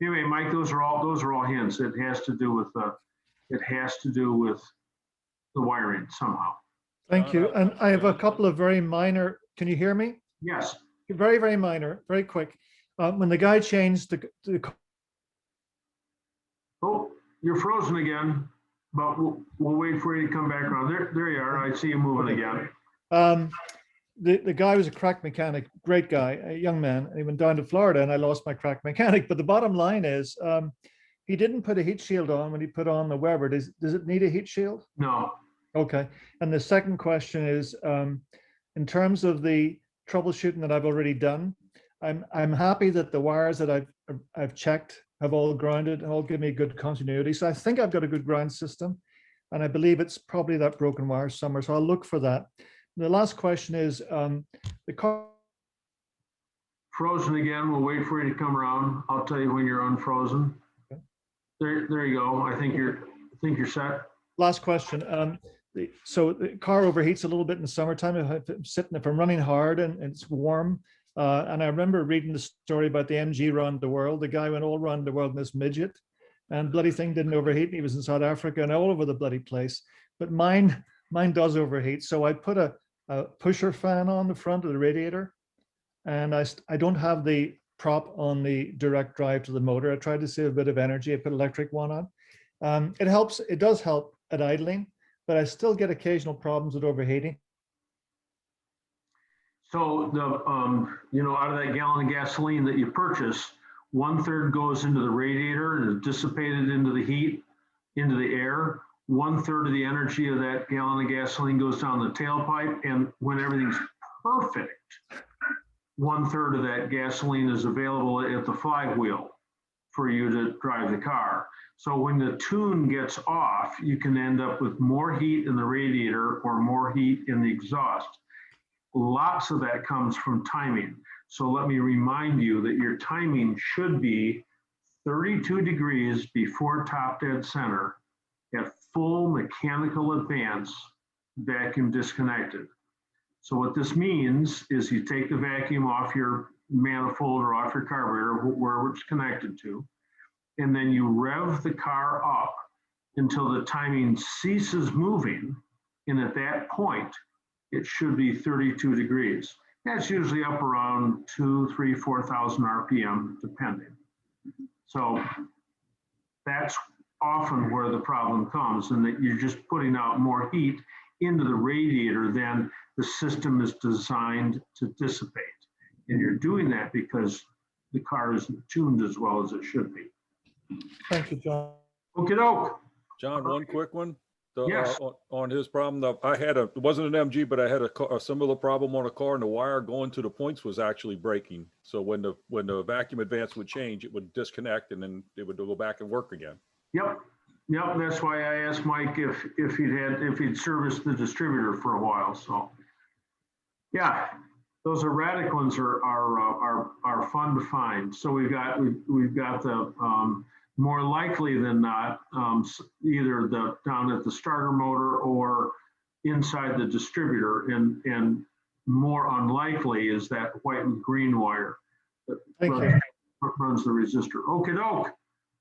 anyway, Mike, those are all hints. It has to do with the wiring somehow. Thank you. And I have a couple of very minor, can you hear me? Yes. Very, very minor, very quick. When the guy changed the Oh, you're frozen again, but we'll wait for you to come back around. There you are. I see you moving again. The guy was a crack mechanic, great guy, a young man. And he went down to Florida and I lost my crack mechanic. But the bottom line is he didn't put a heat shield on when he put on the Weber. Does it need a heat shield? No. Okay. And the second question is, in terms of the troubleshooting that I've already done, I'm happy that the wires that I've checked have all grounded and all give me good continuity. So I think I've got a good ground system, and I believe it's probably that broken wire somewhere. So I'll look for that. The last question is the car. Frozen again. We'll wait for you to come around. I'll tell you when you're unfrozen. Okay. There you go. I think you're set. Last question. So the car overheats a little bit in the summertime. If I'm running hard and it's warm. And I remember reading the story about the MG around the world. The guy went all around the world in this midget, and bloody thing didn't overheat. And he was in South Africa and all over the bloody place. But mine does overheat. So I put a pusher fan on the front of the radiator, and I don't have the prop on the direct drive to the motor. I tried to save a bit of energy. I put electric one on. It helps. It does help at idling, but I still get occasional problems with overheating. So out of that gallon of gasoline that you purchase, 1/3 goes into the radiator and is dissipated into the heat, into the air. 1/3 of the energy of that gallon of gasoline goes down the tailpipe, and when everything's perfect, 1/3 of that gasoline is available at the flywheel for you to drive the car. So when the tune gets off, you can end up with more heat in the radiator or more heat in the exhaust. Lots of that comes from timing. So let me remind you that your timing should be 32 degrees before top dead center at full mechanical advance, vacuum disconnected. So what this means is you take the vacuum off your manifold or off your carburetor, wherever it's connected to, and then you rev the car up until the timing ceases moving. And at that point, it should be 32 degrees. That's usually up around 2, 3, 4,000 RPM, depending. So that's often where the problem comes, and that you're just putting out more heat into the radiator than the system is designed to dissipate. And you're doing that because the car isn't tuned as well as it should be. Thank you, John. Okey doke. John, one quick one. Yes. On his problem, it wasn't an MG, but I had a similar problem on a car, and the wire going to the points was actually breaking. So when the vacuum advance would change, it would disconnect, and then it would go back and work again. Yep. That's why I asked Mike if he'd serviced the distributor for a while. So yeah, those erratic ones are fun to find. So we've got the more likely than not, either down at the starter motor or inside the distributor, and more unlikely is that white and green wire that runs the resistor. Okie doke.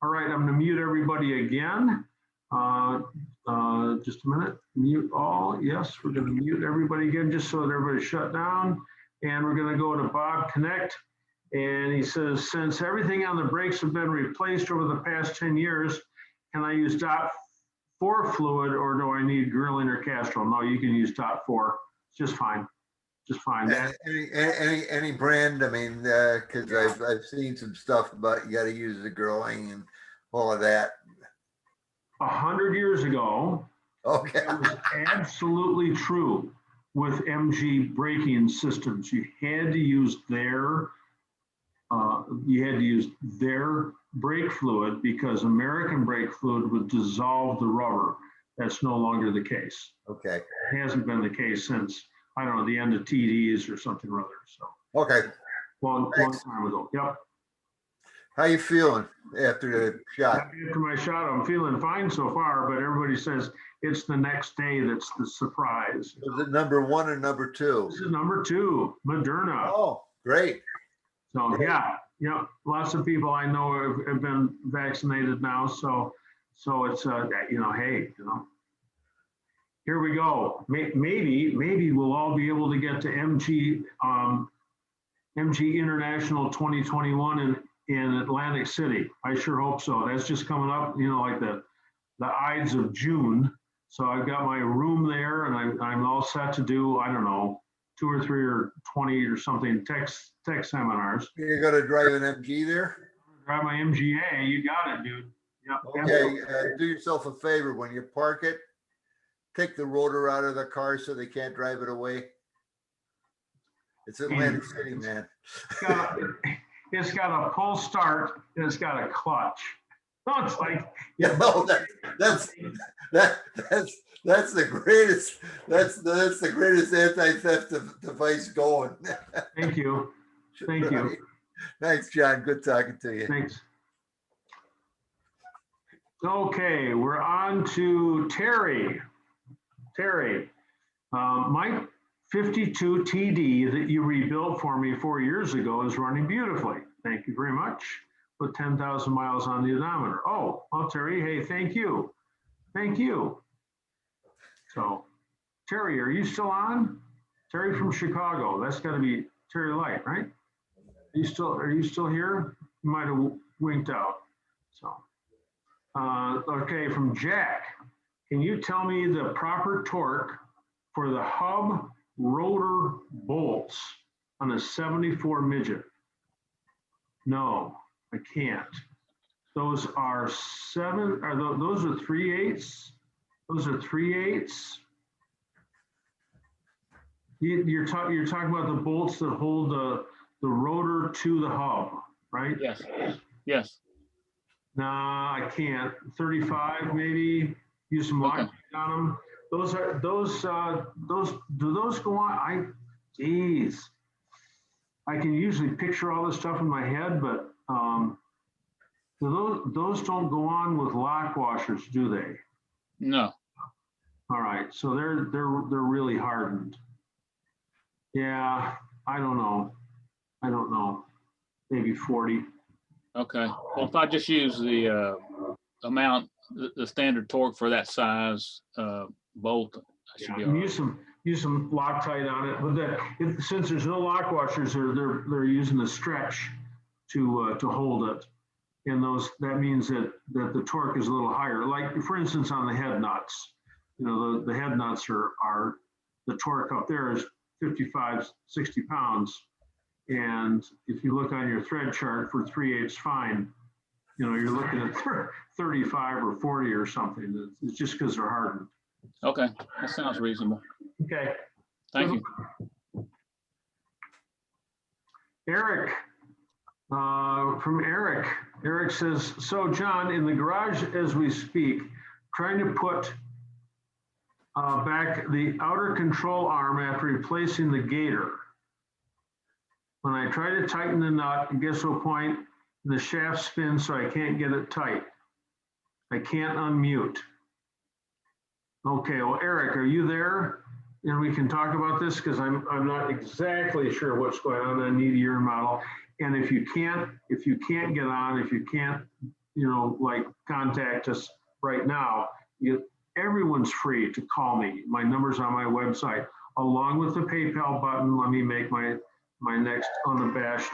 All right, I'm gonna mute everybody again. Just a minute, mute all. Yes, we're gonna mute everybody again, just so that everybody's shut down. And we're gonna go to Bob Connect. And he says, since everything on the brakes have been replaced over the past 10 years, can I use .4 fluid, or do I need grilling or Castrol? No, you can use .4. It's just fine. Just fine. Any brand, I mean, because I've seen some stuff about you got to use the grilling and all of that. 100 years ago, okay, it was absolutely true with MG braking systems. You had to use their brake fluid, because American brake fluid would dissolve the rubber. That's no longer the case. Okay. It hasn't been the case since, I don't know, the end of TDs or something or other. So okay, long time ago. Yep. How you feeling after the shot? After my shot, I'm feeling fine so far, but everybody says it's the next day that's the surprise. Was it number 1 or number 2? This is number 2, Moderna. Oh, great. So great. Yeah, lots of people I know have been vaccinated now. So it's hey, here we go. Maybe we'll all be able to get to MG International 2021 in Atlantic City. I sure hope so. That's just coming up, like the Ides of June. So I've got my room there, and I'm all set to do, I don't know, 2 or 3 or 20 or something tech seminars. You're gonna drive an MG there? Drive my MGA. You got it, dude. Yep. Okay. Do yourself a favor when you park it. Take the rotor out of the car so they can't drive it away. It's Atlantic City, man. It's got a pull start and it's got a clutch. So it's like, that's the greatest. That's the greatest anti-theft device going. Thank you. Thank you. Thanks, John. Good talking to you. Thanks. Okay, we're on to Terry. Terry, my 52 TD that you rebuilt for me 4 years ago is running beautifully. Thank you very much. With 10,000 miles on the odometer. Oh, well, Terry, hey, thank you. Thank you. So, Terry, are you still on? Terry from Chicago. That's got to be Terry Light, right? Are you still here? You might have winked out. So, okay, from Jack. Can you tell me the proper torque for the hub rotor bolts on a 74 midget? No, I can't. Those are those are 3/8. Those are 3/8. You're talking about the bolts that hold the rotor to the hub, right? Yes. Yes. Nah, I can't. 35 maybe. Use some Loctite on them. Those do those go on? Geez. I can usually picture all this stuff in my head, but those don't go on with lock washers, do they? No. All right, so they're really hardened. Yeah, I don't know. Maybe 40. Okay. Well, if I just use the amount, the standard torque for that size bolt, I should be all right. Use some Loctite on it, but since there's no lock washers, they're using a stretch to hold it, and that means that the torque is a little higher. Like for instance, on the head nuts, you know, the head nuts are the torque up there is 55, 60 pounds, and if you look on your thread chart for 3/8 fine, you know, you're looking at 35 or 40 or something. It's just because they're hardened. Okay, that sounds reasonable. Okay. Thank you. Eric, from Eric. Eric says, so John, in the garage as we speak, trying to put back the outer control arm after replacing the gator. When I try to tighten the nut, it gets to a point and the shaft spins so I can't get it tight. I can't unmute. Okay, well, Eric, are you there? And we can talk about this because I'm not exactly sure what's going on. I need your model. And if you can't get on, if you can't, you know, like contact us right now, everyone's free to call me. My number's on my website, along with the PayPal button. Let me make my next unabashed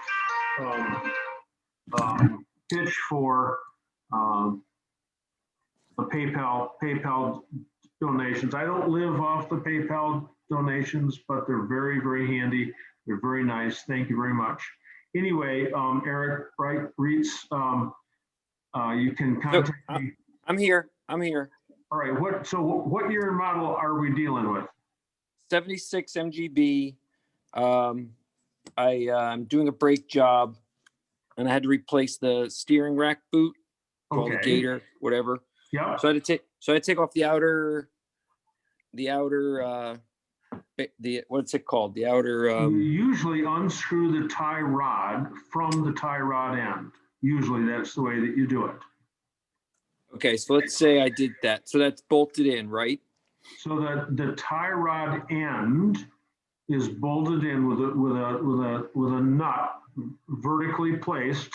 pitch for the PayPal donations. I don't live off the PayPal donations, but they're very, very handy. They're very nice. Thank you very much. Anyway, Eric Reitz, you can contact me. I'm here. All right. What year and model are we dealing with? 76 MGB. I'm doing a brake job, and I had to replace the steering rack boot, or the gator, whatever. Yeah. So I had to take off the outer, what's it called? The outer. You usually unscrew the tie rod from the tie rod end. Usually that's the way that you do it. Okay, so let's say I did that. So that's bolted in, right? So that the tie rod end is bolted in with a nut vertically placed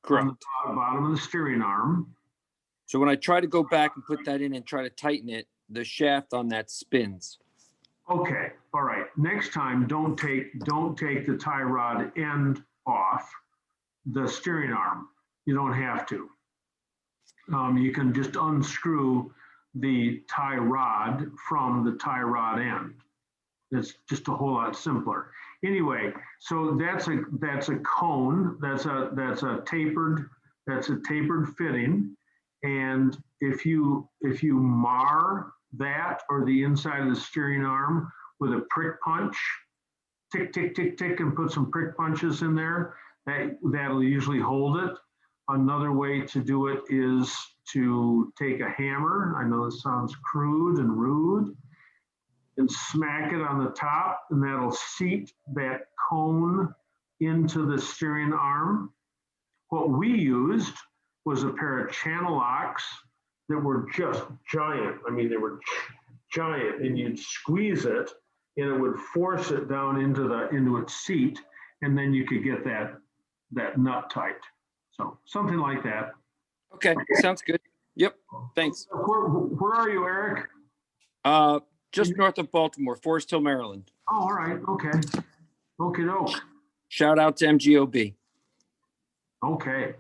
on the bottom of the steering arm. So when I try to go back and put that in and try to tighten it, the shaft on that spins. Okay, all right. Next time, don't take the tie rod end off the steering arm. You don't have to. You can just unscrew the tie rod from the tie rod end. It's just a whole lot simpler. Anyway, so that's a cone. That's a tapered fitting. And if you mar that or the inside of the steering arm with a prick punch, tick, tick, tick, tick, and put some prick punches in there, that'll usually hold it. Another way to do it is to take a hammer. I know this sounds crude and rude, and smack it on the top, and that'll seat that cone into the steering arm. What we used was a pair of channel locks that were just giant. I mean, they were giant, and you'd squeeze it, and it would force it down into its seat, and then you could get that nut tight. So something like that. Okay, sounds good. Yep, thanks. Where are you, Eric? Just north of Baltimore, Forest Hill, Maryland. Oh, all right, okay. Okie doke. Shout out to MGOB. Okay.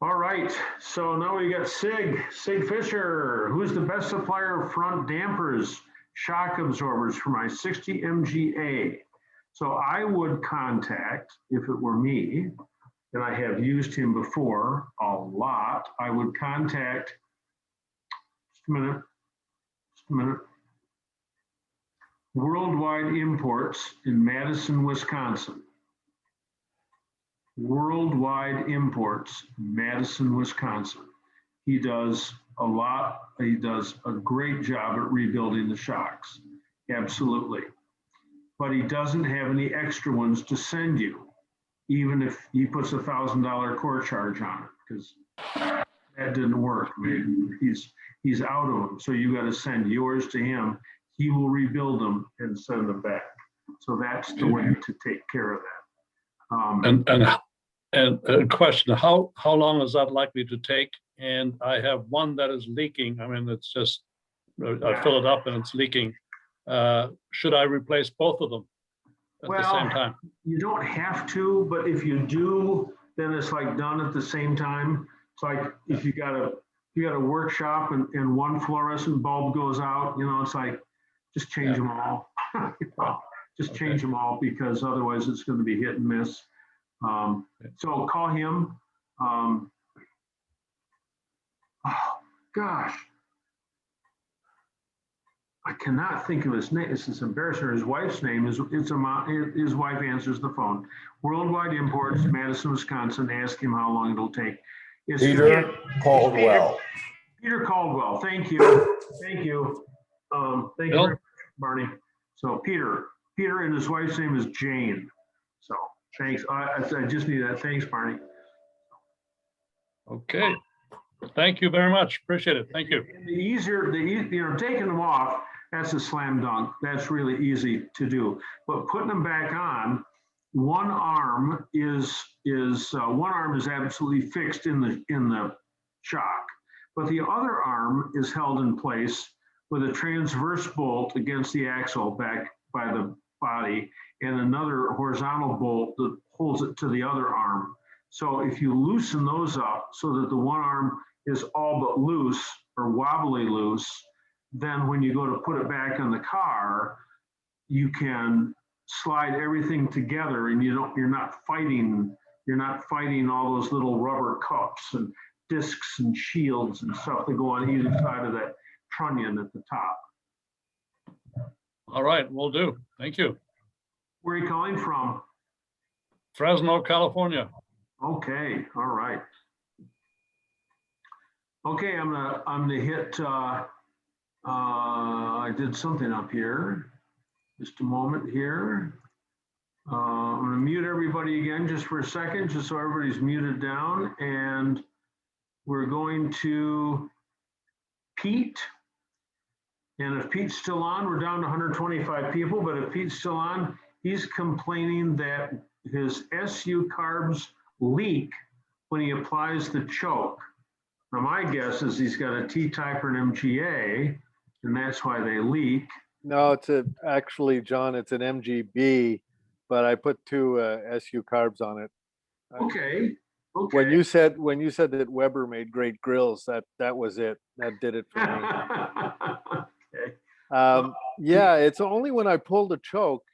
All right, so now we got Sig Fisher. Who's the best supplier of front dampers, shock absorbers for my 60 MGA? So I would contact, if it were me, and I have used him before a lot, I would contact, just a minute, Worldwide Imports in Madison, Wisconsin. Worldwide Imports, Madison, Wisconsin. He does a great job at rebuilding the shocks. Absolutely. But he doesn't have any extra ones to send you, even if he puts $1,000 core charge on it, because that didn't work. I mean, he's out of them. So you got to send yours to him. He will rebuild them and send them back. So that's the way to take care of that. And a question, how long is that likely to take? And I have one that is leaking. I mean, it's just, I fill it up and it's leaking. Should I replace both of them at the same time? You don't have to, but if you do, then it's like done at the same time. It's like if you got a workshop and one fluorescent bulb goes out, you know, it's like, just change them all. Just change them all, because otherwise it's going to be hit and miss. So call him. Oh gosh, I cannot think of his name. This is embarrassing. His wife's name is, his wife answers the phone. Worldwide Imports, Madison, Wisconsin. Ask him how long it'll take. It's Peter Caldwell. Peter Caldwell. Thank you. Thank you. Thank you very much, Barney. So Peter and his wife's name is Jane. So thanks. I just need that. Thanks, Barney. Okay. Thank you very much. Appreciate it. Thank you. Taking them off, that's a slam dunk. That's really easy to do. But putting them back on, one arm is absolutely fixed in the shock, but the other arm is held in place with a transverse bolt against the axle back by the body, and another horizontal bolt that holds it to the other arm. So if you loosen those up so that the one arm is all but loose or wobbly loose, then when you go to put it back in the car, you can slide everything together, and you're not fighting all those little rubber cups and discs and shields and stuff that go on either side of that trunnion at the top. All right, will do. Thank you. Where are you calling from? Fresno, California. Okay, all right. Okay, I'm gonna hit. I did something up here. Just a moment here. I'm gonna mute everybody again just for a second, just so everybody's muted down, and we're going to Pete. And if Pete's still on, we're down to 125 people, but if Pete's still on, he's complaining that his SU carbs leak when he applies the choke. Now, my guess is he's got a T-type or an MGA, and that's why they leak. No, actually, John, it's an MGB, but I put two SU carbs on it. Okay. Okay. When you said that Weber made great grills, that was it. That did it for me. Okay. Yeah, it's only when I pull the choke,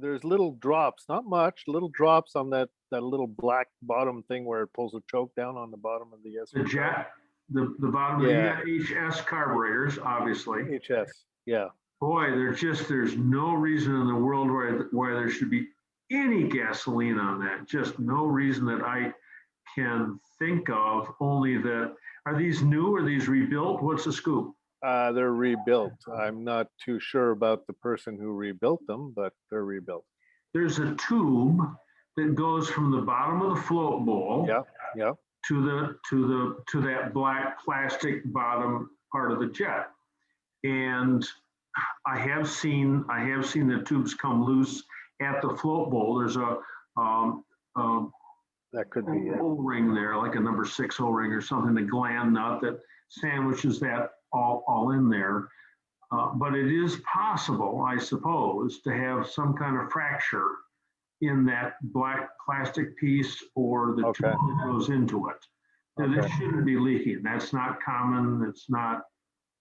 there's little drops, not much, little drops on that little black bottom thing where it pulls the choke down on the bottom of the SU. The jet, the bottom. Yeah. You got HS carburetors, obviously. HS, yeah. Boy, there's no reason in the world where there should be any gasoline on that. Just no reason that I can think of. Only that, are these new? Are these rebuilt? What's the scoop? They're rebuilt. I'm not too sure about the person who rebuilt them, but they're rebuilt. There's a tube that goes from the bottom of the float bowl. Yeah. To that black plastic bottom part of the jet. And I have seen the tubes come loose at the float bowl. There's a that could be it. O-ring there, like a number 6 O-ring or something, a gland nut that sandwiches that all in there. But it is possible, I suppose, to have some kind of fracture in that black plastic piece or the tube that goes into it. And it shouldn't be leaking. That's not common. It's not.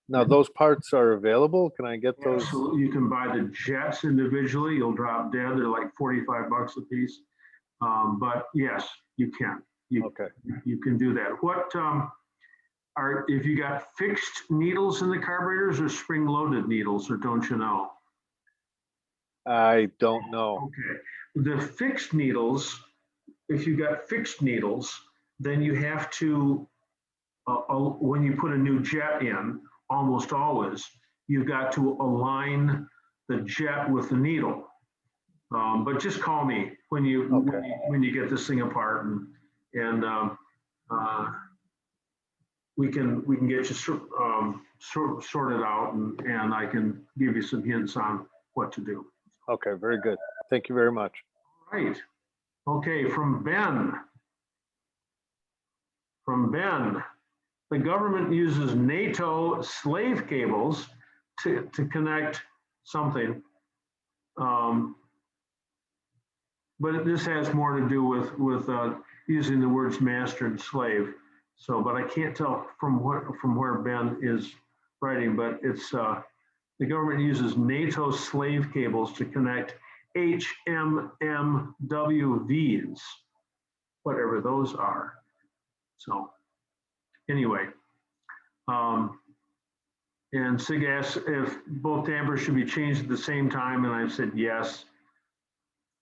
Now, those parts are available. Can I get those? Absolutely. You can buy the jets individually. You'll drop dead. They're like $45 a piece. But yes, you can. You can do that. What if you got fixed needles in the carburetors or spring-loaded needles, or don't you know? I don't know. Okay. The fixed needles if you've got fixed needles, then you have to, when you put a new jet in, almost always, you've got to align the jet with the needle. But just call me when you get this thing apart, and we can get you sorted out, and I can give you some hints on what to do. Okay, very good. Thank you very much. Right. Okay, from Ben. The government uses NATO slave cables to connect something. But this has more to do with using the words master and slave. So, but I can't tell from where Ben is writing, but it's the government uses NATO slave cables to connect HMMWVs, whatever those are. So anyway, and Sig asks if both dampers should be changed at the same time, and I've said yes.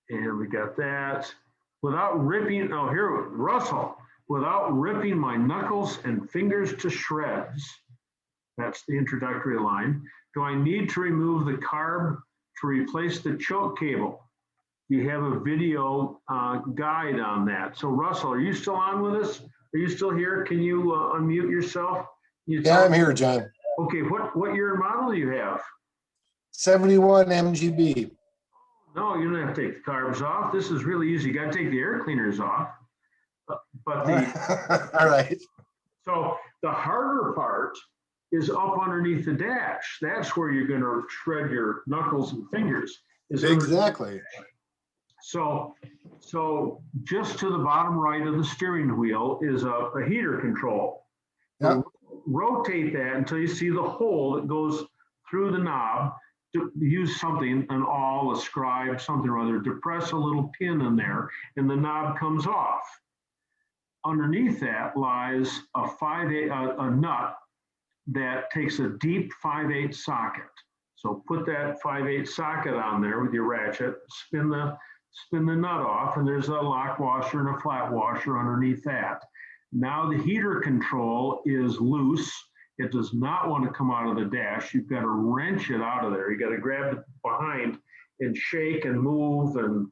And we got that. Without ripping, oh, here, Russell, without ripping my knuckles and fingers to shreds. That's the introductory line. Do I need to remove the carb to replace the choke cable? You have a video guide on that. So Russell, are you still on with us? Are you still here? Can you unmute yourself? Yeah, I'm here, John. Okay, what year and model do you have? 71 MGB. No, you don't have to take the carbs off. This is really easy. You got to take the air cleaners off. But the all right. So the harder part is up underneath the dash. That's where you're going to shred your knuckles and fingers. Exactly. So just to the bottom right of the steering wheel is a heater control. Yep. So rotate that until you see the hole that goes through the knob. To use something, an awl, a scribe, something or other, to press a little pin in there, and the knob comes off. Underneath that lies a nut that takes a deep 5/8 socket. So put that 5/8 socket on there with your ratchet, spin the nut off, and there's a lock washer and a flat washer underneath that. Now the heater control is loose. It does not want to come out of the dash. You've got to wrench it out of there. You got to grab it behind and shake and move and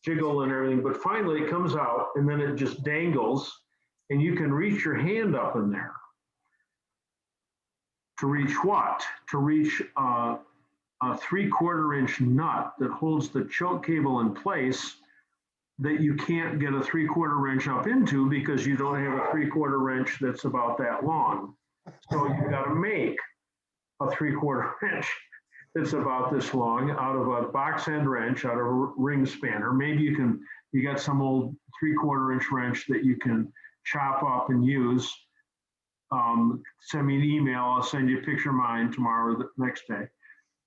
jiggle and everything. But finally it comes out, and then it just dangles, and you can reach your hand up in there. To reach what? To reach a 3/4 inch nut that holds the choke cable in place that you can't get a 3/4 wrench up into because you don't have a 3/4 wrench that's about that long. So you got to make a 3/4 wrench that's about this long out of a box end wrench, out of a ring spanner. Maybe you got some old 3/4 inch wrench that you can chop up and use. Send me an email. I'll send you a picture of mine tomorrow or the next day.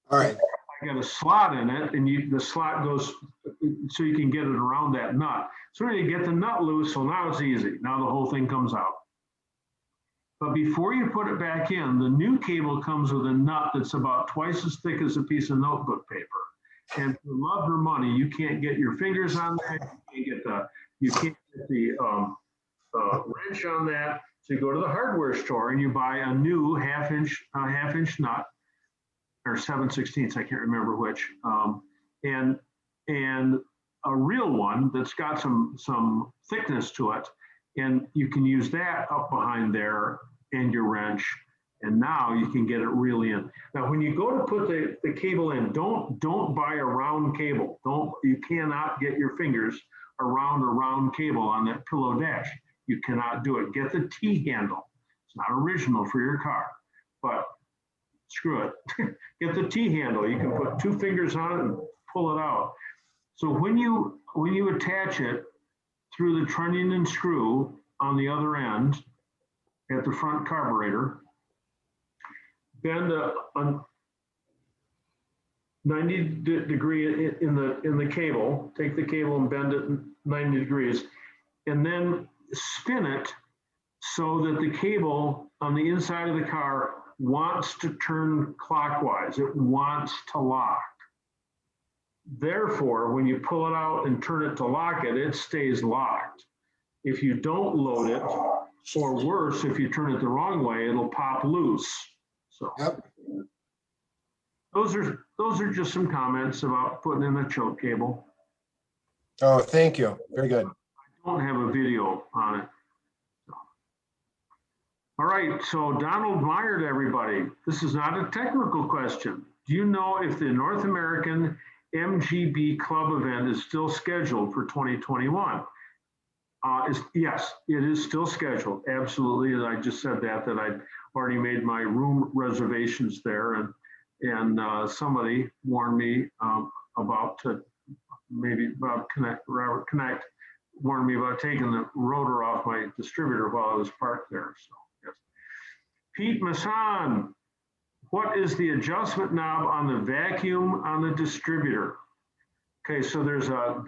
All right. I got a slot in it, and the slot goes so you can get it around that nut. So you get the nut loose, so now it's easy. Now the whole thing comes out. But before you put it back in, the new cable comes with a nut that's about twice as thick as a piece of notebook paper. And for love or money, you can't get your fingers on that. You can't get the wrench on that. So you go to the hardware store and you buy a new half inch nut, or 7/16, I can't remember which, and a real one that's got some thickness to it, and you can use that up behind there and your wrench, and now you can get it really in. Now, when you go to put the cable in, don't buy a round cable. You cannot get your fingers around a round cable on that pillow dash. You cannot do it. Get the T-handle. It's not original for your car, but screw it. Get the T-handle. You can put 2 fingers on it and pull it out. So when you attach it through the trunnion and screw on the other end at the front carburetor, bend a 90 degree in the cable. Take the cable and bend it 90 degrees, and then spin it so that the cable on the inside of the car wants to turn clockwise. It wants to lock. Therefore, when you pull it out and turn it to lock it, it stays locked. If you don't load it, or worse, if you turn it the wrong way, it'll pop loose. So those are just some comments about putting in a choke cable. Oh, thank you. Very good. I don't have a video on it. All right, so Donald Meyer to everybody. This is not a technical question. Do you know if the North American MGB Club event is still scheduled for 2021? Yes, it is still scheduled. Absolutely. And I just said that I'd already made my room reservations there, and somebody warned me about Robert Connect warned me about taking the rotor off my distributor while I was parked there. So yes. Pete Masson, what is the adjustment knob on the vacuum on the distributor? Okay, so there's a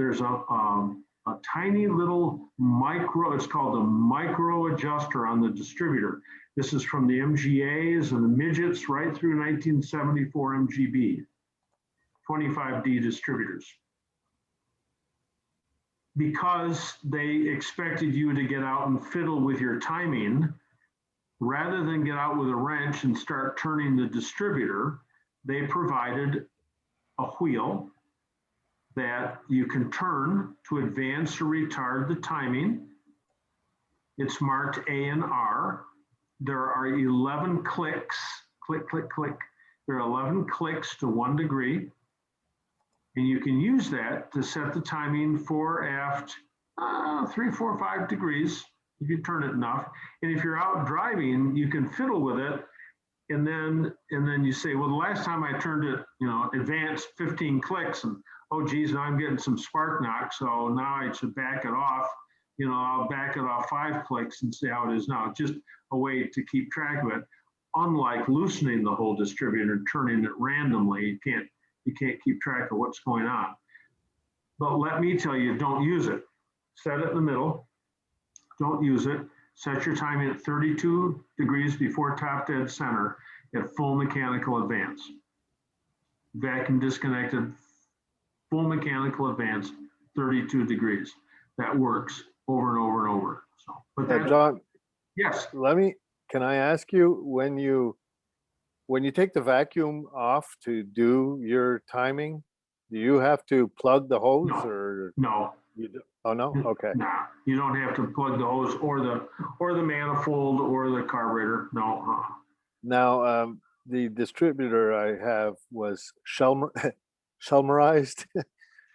tiny little micro, it's called a micro adjuster on the distributor. This is from the MGAs and the midgets right through 1974 MGB, 25D distributors. Because they expected you to get out and fiddle with your timing, rather than get out with a wrench and start turning the distributor, they provided a wheel that you can turn to advance or retard the timing. It's marked A and R. There are 11 clicks, click, click, click. There are 11 clicks to 1 degree. And you can use that to set the timing fore, aft, 3, 4, 5 degrees. You can turn it enough. And if you're out driving, you can fiddle with it. And then you say, well, the last time I turned it, advanced 15 clicks, and oh geez, now I'm getting some spark knock. So now I should back it off. I'll back it off 5 clicks and see how it is now. Just a way to keep track of it. Unlike loosening the whole distributor and turning it randomly, you can't keep track of what's going on. But let me tell you, don't use it. Set it in the middle. Don't use it. Set your timing at 32 degrees before top dead center at full mechanical advance. Vacuum disconnected, full mechanical advance, 32 degrees. That works over and over and over. So, but that, John, yes. Can I ask you, when you take the vacuum off to do your timing, do you have to plug the hose? Or no? You do? Oh no. Okay. No, you don't have to plug the hose or the manifold or the carburetor. No. Now, the distributor I have was Shelmerized.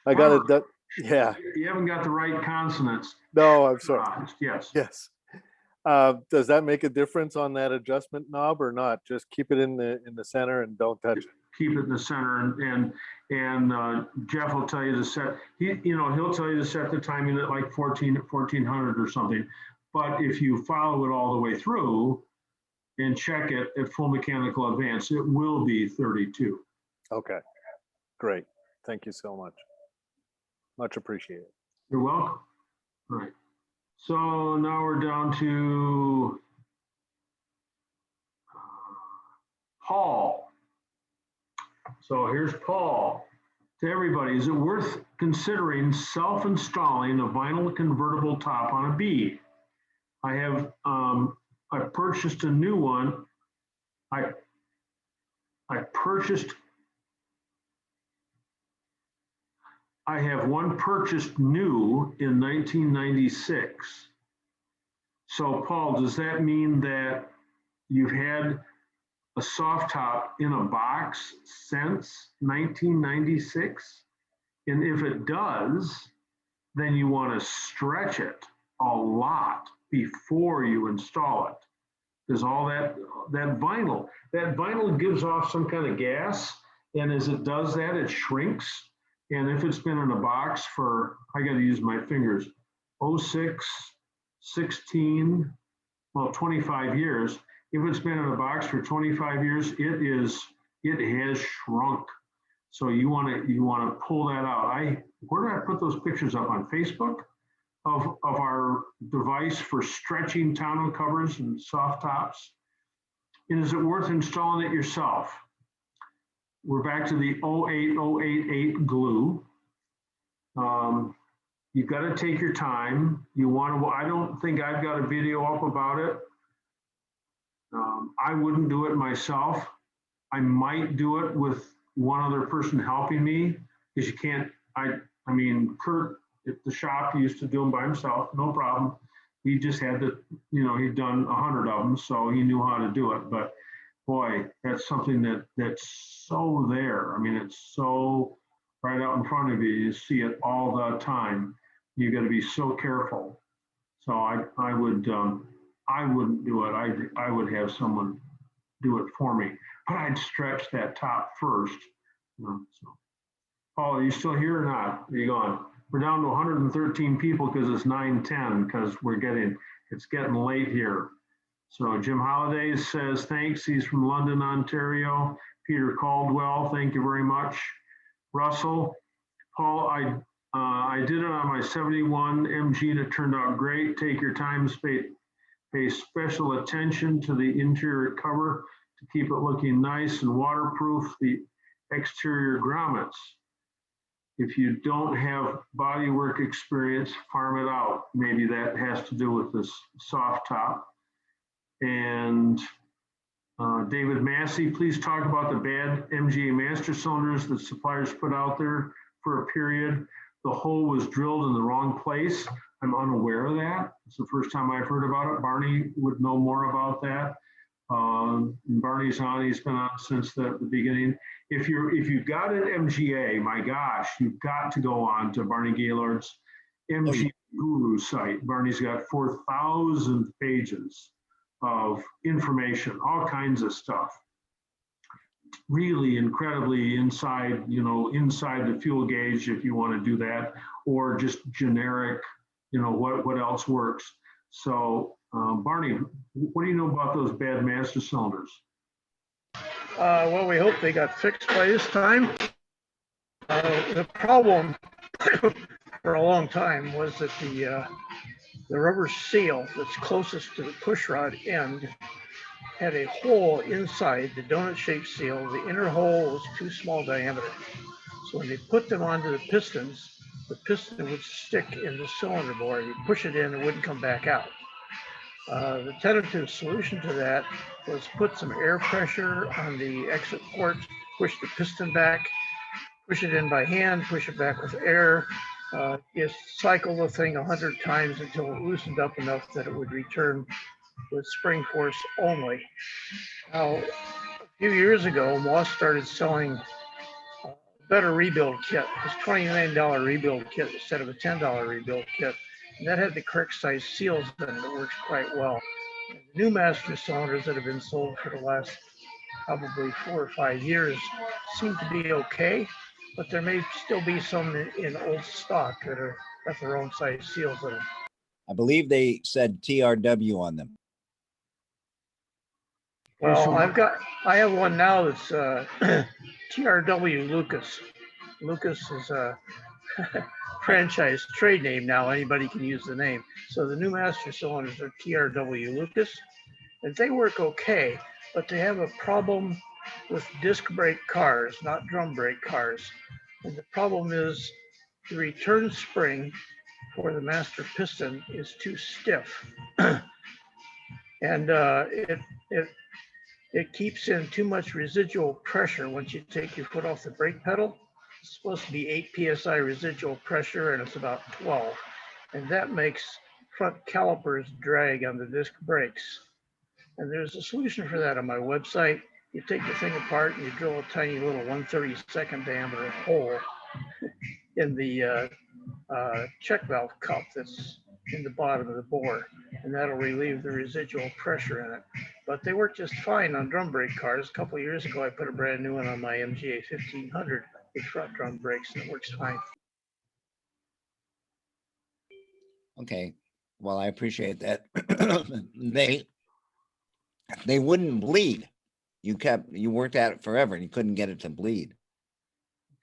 I got it done. Yeah. You haven't got the right consonants. No, I'm sorry. Yes. Yes. Does that make a difference on that adjustment knob or not? Just keep it in the center and don't touch it. Keep it in the center, and Jeff will tell you to set. He'll tell you to set the timing at like 1400 or something. But if you follow it all the way through and check it at full mechanical advance, it will be 32. Okay, great. Thank you so much. Much appreciated. You're welcome. All right. So now we're down to Paul. So here's Paul. To everybody, is it worth considering self-installing a vinyl convertible top on a B? I have I purchased a new one. I have one purchased new in 1996. So Paul, does that mean that you've had a soft top in a box since 1996? And if it does, then you want to stretch it a lot before you install it. Because all that vinyl gives off some kind of gas, and as it does that, it shrinks. And if it's been in a box for, I got to use my fingers, 06, 16, well, 25 years. If it's been in a box for 25 years, it has shrunk. So you want to pull that out. Where did I put those pictures up on Facebook of our device for stretching tonneau covers and soft tops? And is it worth installing it yourself? we're back to the 08088 glue. You've got to take your time. You want to, I don't think I've got a video up about it. I wouldn't do it myself. I might do it with one other person helping me, because you can't, I mean, Kurt at the shop used to do them by himself, no problem. He just had to, he'd done 100 of them, so he knew how to do it. But boy, that's something that's so there. I mean, it's so right out in front of you. You see it all the time. You got to be so careful. So I wouldn't do it. I would have someone do it for me, but I'd stretch that top first. So. Paul, are you still here or not? Are you gone? We're down to 113 people because it's 9:10, because it's getting late here. So Jim Holliday says thanks. He's from London, Ontario. Peter Caldwell, thank you very much. Russell, Paul, I did it on my 71 MG and it turned out great. Take your time, pay special attention to the interior cover to keep it looking nice and waterproof the exterior grommets. If you don't have bodywork experience, farm it out. Maybe that has to do with this soft top. And David Massey, please talk about the bad MGA master cylinders that suppliers put out there for a period. The hole was drilled in the wrong place. I'm unaware of that. It's the first time I've heard about it. Barney would know more about that. Barney's on, he's been on since the beginning. If you've got an MGA, my gosh, you've got to go on to Barney Gaylord's MGA Guru site. Barney's got 4,000 pages of information, all kinds of stuff. Really incredibly inside the fuel gauge if you want to do that, or just generic, what else works. So Barney, what do you know about those bad master cylinders? Well, we hope they got fixed by this time. The problem for a long time was that the rubber seal that's closest to the pushrod end had a hole inside the donut-shaped seal. The inner hole was too small diameter. So when they put them onto the pistons, the piston would stick in the cylinder bore. You push it in, it wouldn't come back out. The tentative solution to that was put some air pressure on the exit port, push the piston back, push it in by hand, push it back with air. You cycle the thing 100 times until it loosened up enough that it would return with spring force only. Now, a few years ago, Moss started selling a better rebuild kit. It's a $29 rebuild kit instead of a $10 rebuild kit. And that had the correct size seals in it. It works quite well. And the new master cylinders that have been sold for the last probably 4 or 5 years seem to be okay, but there may still be some in old stock that got their own size seals in them. I believe they said TRW on them. Well, I have one now that's TRW Lucas. Lucas is a franchise trade name now. Anybody can use the name. So the new master cylinders are TRW Lucas, and they work okay, but they have a problem with disc brake cars, not drum brake cars. And the problem is the return spring for the master piston is too stiff. And it keeps in too much residual pressure once you take your foot off the brake pedal. It's supposed to be 8 psi residual pressure, and it's about 12. And that makes front calipers drag on the disc brakes. And there's a solution for that on my website. You take the thing apart and you drill a tiny little 1/32 diameter hole in the check valve cup that's in the bottom of the bore, and that'll relieve the residual pressure in it. But they work just fine on drum brake cars. A couple of years ago, I put a brand new one on my MGA 1500 with front drum brakes, and it works fine. Okay, well, I appreciate that. They wouldn't bleed. You worked at it forever and you couldn't get it to bleed.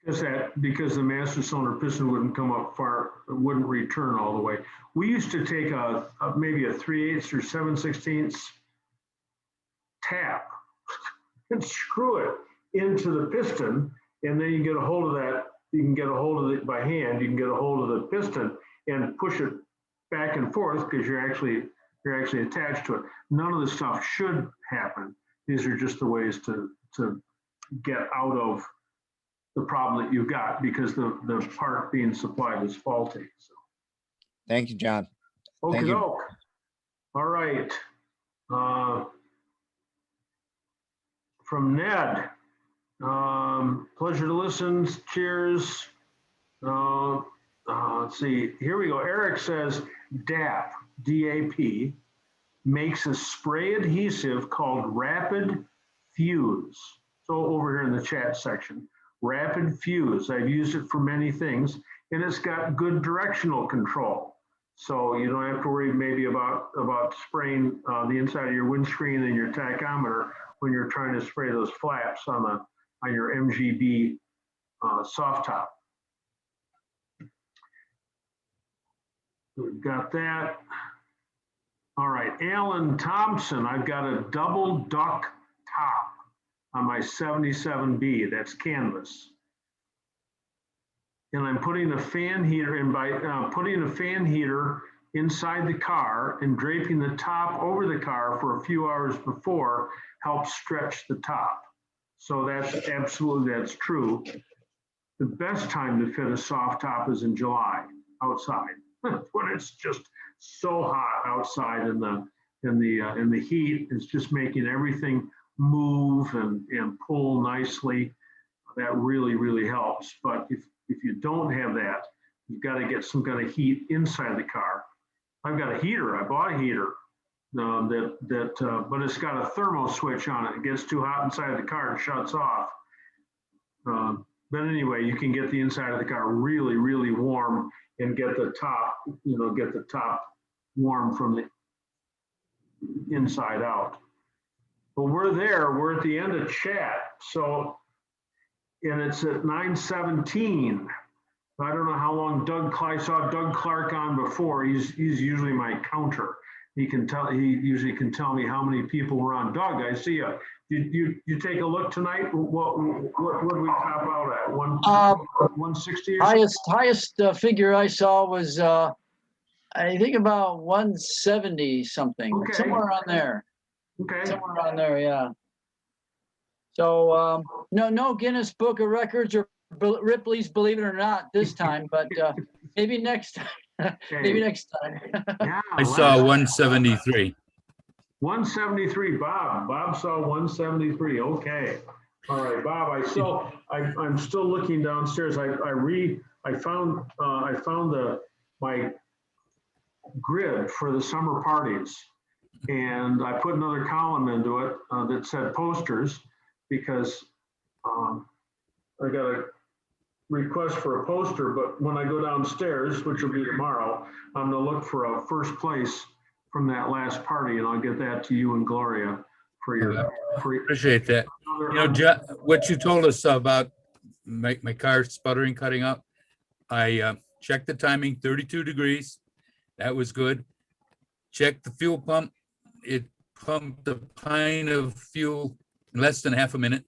Because the master cylinder piston wouldn't come up far, it wouldn't return all the way. We used to take maybe a 3/8 or 7/16 tap and screw it into the piston, and then you get a hold of that. You can get a hold of it by hand. You can get a hold of the piston and push it back and forth because you're actually attached to it. None of this stuff should happen. These are just the ways to get out of the problem that you've got because the part being supplied is faulty. So. Thank you, John. Okay, Thank you. all right. From Ned, pleasure to listen. Cheers. Let's see. Here we go. Eric says DAP, D-A-P, makes a spray adhesive called Rapid Fuse. So over here in the chat section, Rapid Fuse. I've used it for many things, and it's got good directional control. So you don't have to worry maybe about spraying the inside of your windscreen and your tachometer when you're trying to spray those flaps on your MGB soft top. We've got that. All right, Alan Thompson, I've got a double duck top on my 77B, that's canvas. And I'm putting a fan heater in by putting a fan heater inside the car and draping the top over the car for a few hours before helps stretch the top. So that's true. The best time to fit a soft top is in July outside when it's just so hot outside in the heat. It's just making everything move and pull nicely. That really helps. But if you don't have that, you've got to get some kind of heat inside the car. I've got a heater. I bought a heater but it's got a thermal switch on it. It gets too hot inside the car, it shuts off. But anyway, you can get the inside of the car really warm and get the top, warm from the inside out. But we're at the end of chat. So, and it's at 9:17. I don't know how long I saw Doug Clark on before. He's usually my counter. He usually can tell me how many people were on. Doug, I see you. You take a look tonight. What did we top out at? 160? Highest figure I saw was I think about 170 something. Okay. Somewhere around there. Okay. Somewhere around there, yeah. So no Guinness Book of Records or Ripley's Believe It or Not this time, but maybe next time. Maybe next time. Yeah, I saw 173. 173, Bob. Bob saw 173. Okay. All right, Bob. I'm still looking downstairs. I found my grid for the summer parties, and I put another column into it that said posters because I got a request for a poster, but when I go downstairs, which will be tomorrow, I'm gonna look for a first place from that last party, and I'll get that to you and Gloria for your. Appreciate that. You know, John, what you told us about my car sputtering, cutting up, I checked the timing, 32 degrees. That was good. Checked the fuel pump. It pumped a pint of fuel in less than half a minute.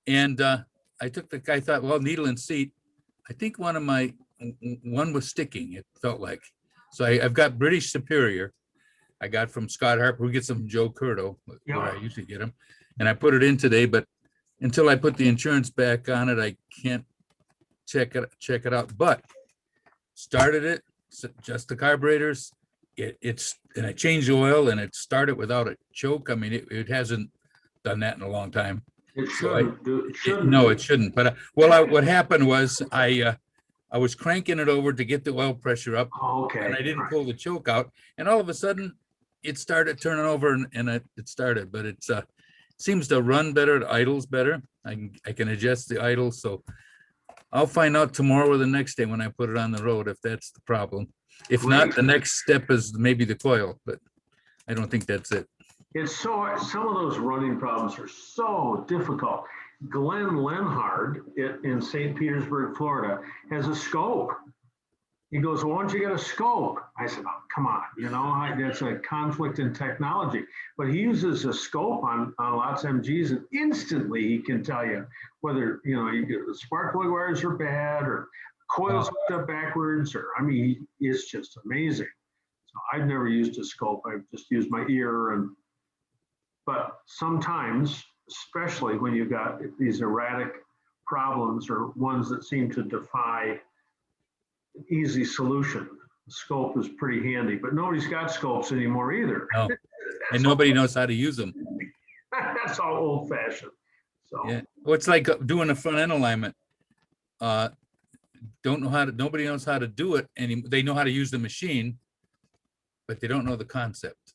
And I thought, well, needle and seat. I think one was sticking, it felt like. So I've got British Superior. I got from Scott Harper. We get some from Joe Curto, where I usually get them. And I put it in today, but until I put the insurance back on it, I can't check it out. But started it, just the carburetors. And I changed the oil and it started without a choke. I mean, it hasn't done that in a long time. It shouldn't. No, it shouldn't. But what happened was I was cranking it over to get the oil pressure up. Oh, okay. And I didn't pull the choke out. And all of a sudden, it started turning over and it started. But it seems to run better. It idles better. I can adjust the idle. So I'll find out tomorrow or the next day when I put it on the road if that's the problem. If not, the next step is maybe the coil. But I don't think that's it. It's some of those running problems are so difficult. Glenn Lenhard in St. Petersburg, Florida, has a scope. He goes, well, why don't you get a scope? I said, oh, come on, that's a conflict in technology. But he uses a scope on lots of MGs, and instantly he can tell you whether, the spark plug wires are bad or coils hooked up backwards, or, it's just amazing. So I've never used a scope. I've just used my ear. But sometimes, especially when you've got these erratic problems or ones that seem to defy easy solution, the scope is pretty handy, but nobody's got scopes anymore either. No. And nobody knows how to use them. That's all old fashioned. So yeah, well, it's like doing a front end alignment. Nobody knows how to do it, and they know how to use the machine, but they don't know the concept.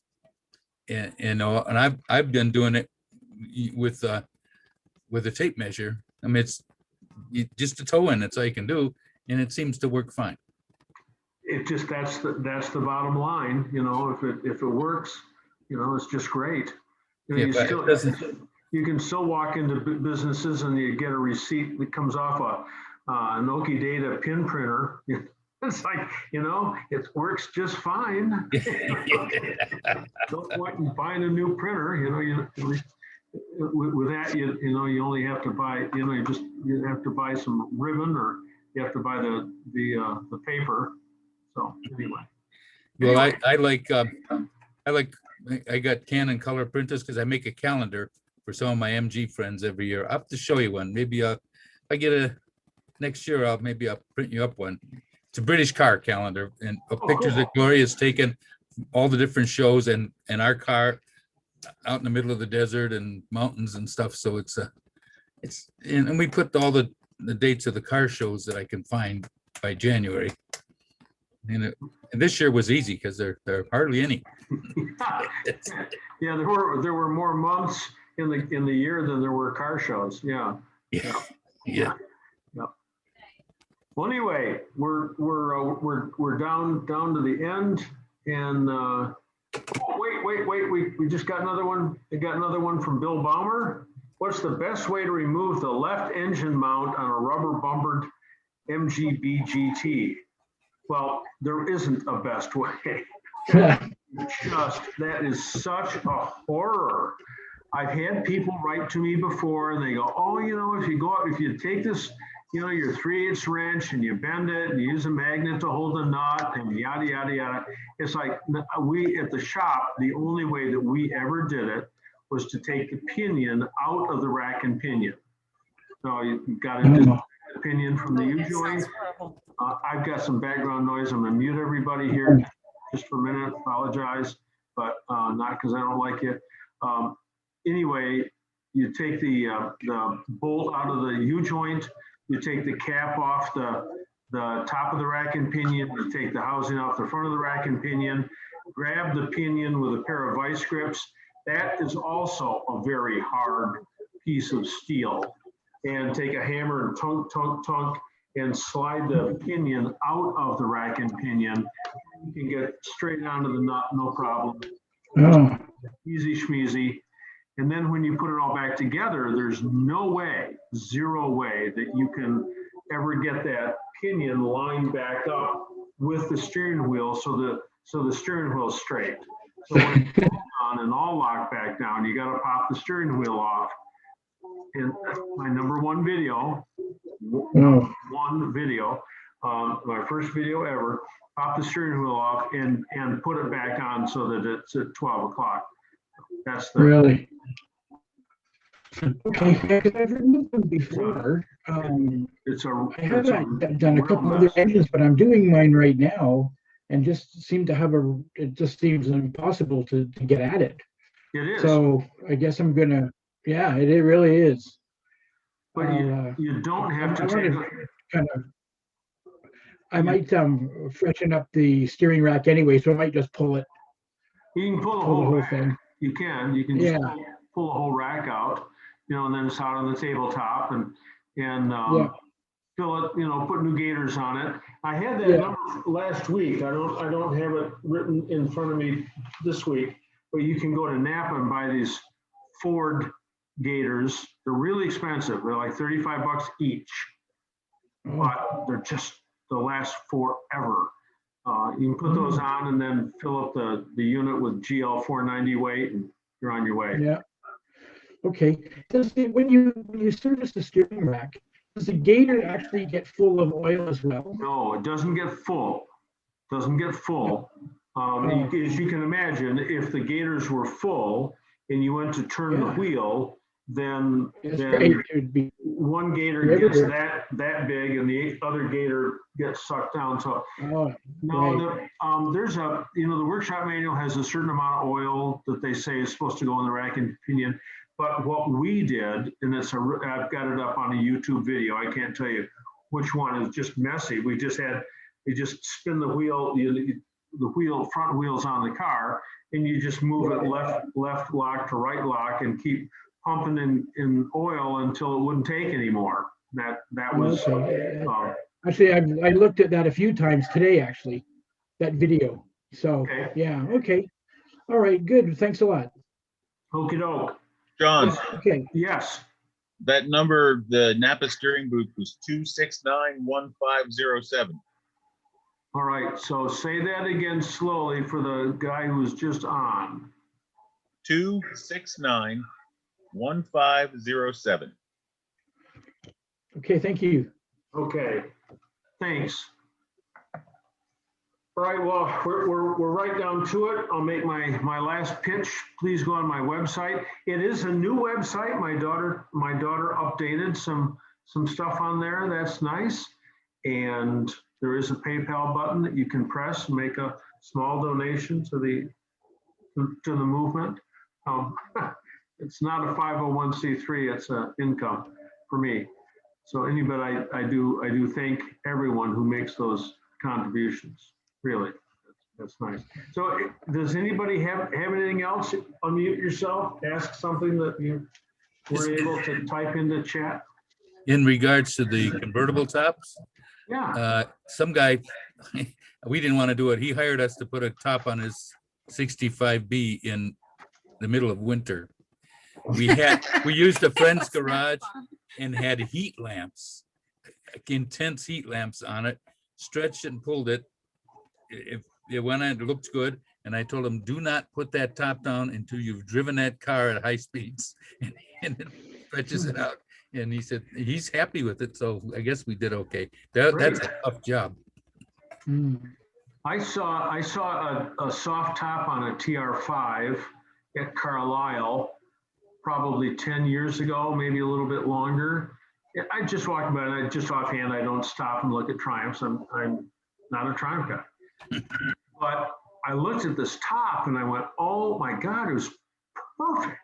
And I've been doing it with a tape measure. It's just a toe in. That's all you can do, and it seems to work fine. It just that's the bottom line. If it works, it's just great. You can still walk into businesses and you get a receipt that comes off an Nokia Data pin printer. It's like, it works just fine. No point in buying a new printer. With that, you only have to buy, you have to buy some ribbon, or you have to buy the paper. So anyway. Well, I got Canon color printers because I make a calendar for some of my MG friends every year. I'll have to show you one. Maybe if I get next year, I'll print you up one. It's a British car calendar, and pictures that Gloria's taken, all the different shows, and our car out in the middle of the desert and mountains and stuff. So and we put all the dates of the car shows that I can find by January. And this year was easy because there are hardly any. Yeah, there were more months in the year than there were car shows. Yeah. Well, anyway, we're down to the end, and wait. We just got another one. We got another one from Bill Baumer. What's the best way to remove the left engine mount on a rubber bumpered MGB GT? Well, there isn't a best way. That is such a horror. I've had people write to me before, and they go, oh, if you take this, your 3/8 wrench and you bend it and you use a magnet to hold the nut and yada, yada, yada. It's like we at the shop, the only way that we ever did it was to take the pinion out of the rack and pinion. So you've got to pinion from the U-joint. I've got some background noise. I'm going to mute everybody here just for a minute. Apologize, but not because I don't like it. Anyway, you take the bolt out of the U-joint. You take the cap off the top of the rack and pinion. You take the housing off the front of the rack and pinion. Grab the pinion with a pair of vice grips. That is also a very hard piece of steel. And take a hammer and tunk, and slide the pinion out of the rack and pinion. You can get straight onto the nut, no problem. Oh. Easy schmeezy. And then when you put it all back together, there's no way, zero way, that you can ever get that pinion lined back up with the steering wheel so the steering wheel is straight. So when it's on and all locked back down, you got to pop the steering wheel off. And my number one video, my first video ever, pop the steering wheel off and put it back on so that it's at 12 o'clock. That's the really. Okay, because I've removed them before. I haven't done a couple other engines, but I'm doing mine right now, and just seem to have it just seems impossible to get at it. It is. So I guess I'm gonna, yeah, it really is. But you don't have to take I might freshen up the steering rack anyway, so I might just pull it. You can pull the whole rack. thing. You can just pull the whole rack out, and then it's out on the tabletop and fill it, put new gators on it. I had that number last week. I don't have it written in front of me this week, but you can go to Napa and buy these Ford Gators. They're really expensive. They're like $35 each, but they're just last forever. You can put those on and then fill up the unit with GL 490 weight, and you're on your way. Yeah. Okay. When you service the steering rack, does the gator actually get full of oil as well? No, it doesn't get full. Doesn't get full. As you can imagine, if the gators were full and you went to turn the wheel, then one gator gets that big and the other gator gets sucked down. So there's the workshop manual has a certain amount of oil that they say is supposed to go in the rack and pinion. But what we did, and I've got it up on a YouTube video. I can't tell you which one is just messy. We just spin the wheel, the front wheels on the car, and you just move it left lock to right lock and keep pumping in oil until it wouldn't take anymore. That was actually I looked at that a few times today, actually, that video. So yeah, okay. All right, good. Thanks a lot. Okie doke. John. Okay. Yes. That number, the Napa steering booth, was 2691507. All right, so say that again slowly for the guy who was just on. 2691507. Okay, thank you. Okay, thanks. All right, well, we're right down to it. I'll make my last pitch. Please go on my website. It is a new website. My daughter updated some stuff on there. That's nice. And there is a PayPal button that you can press and make a small donation to the movement. It's not a 501c3. It's an income for me. So anybody, I do thank everyone who makes those contributions. Really, that's nice. So does anybody have anything else? Unmute yourself, ask something that you were able to type into chat. In regards to the convertible tops, some guy, we didn't want to do it. He hired us to put a top on his 65B in the middle of winter. We used a friend's garage and had heat lamps, intense heat lamps on it, stretched it and pulled it. If it went on, it looked good. And I told him, do not put that top down until you've driven that car at high speeds. And it stretches it out. And he said, he's happy with it. So I guess we did okay. That's a tough job. I saw a soft top on a TR5 at Carlisle probably 10 years ago, maybe a little bit longer. I just walked by and just offhand, I don't stop and look at Triumphs. I'm not a Triumph guy. But I looked at this top and I went, oh my God, it was perfect.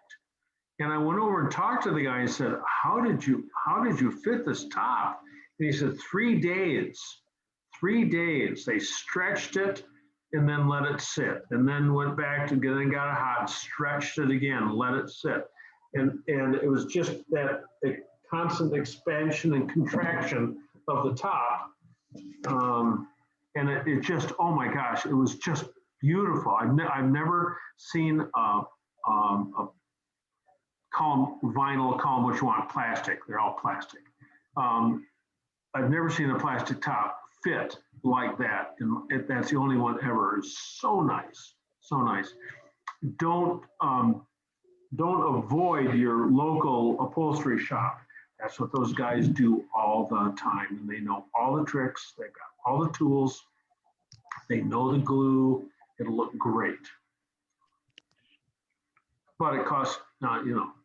And I went over and talked to the guy and said, how did you fit this top? And he said, 3 days. 3 days. They stretched it and then let it sit, and then went back to get it, got it hot, stretched it again, let it sit. And it was just that constant expansion and contraction of the top. And it just, oh my gosh, it was just beautiful. I've never seen a vinyl, call them what you want, plastic. They're all plastic. I've never seen a plastic top fit like that. And that's the only one ever. It's so nice, so nice. Don't avoid your local upholstery shop. That's what those guys do all the time. And they know all the tricks. They've got all the tools. They know the glue. It'll look great. But it costs,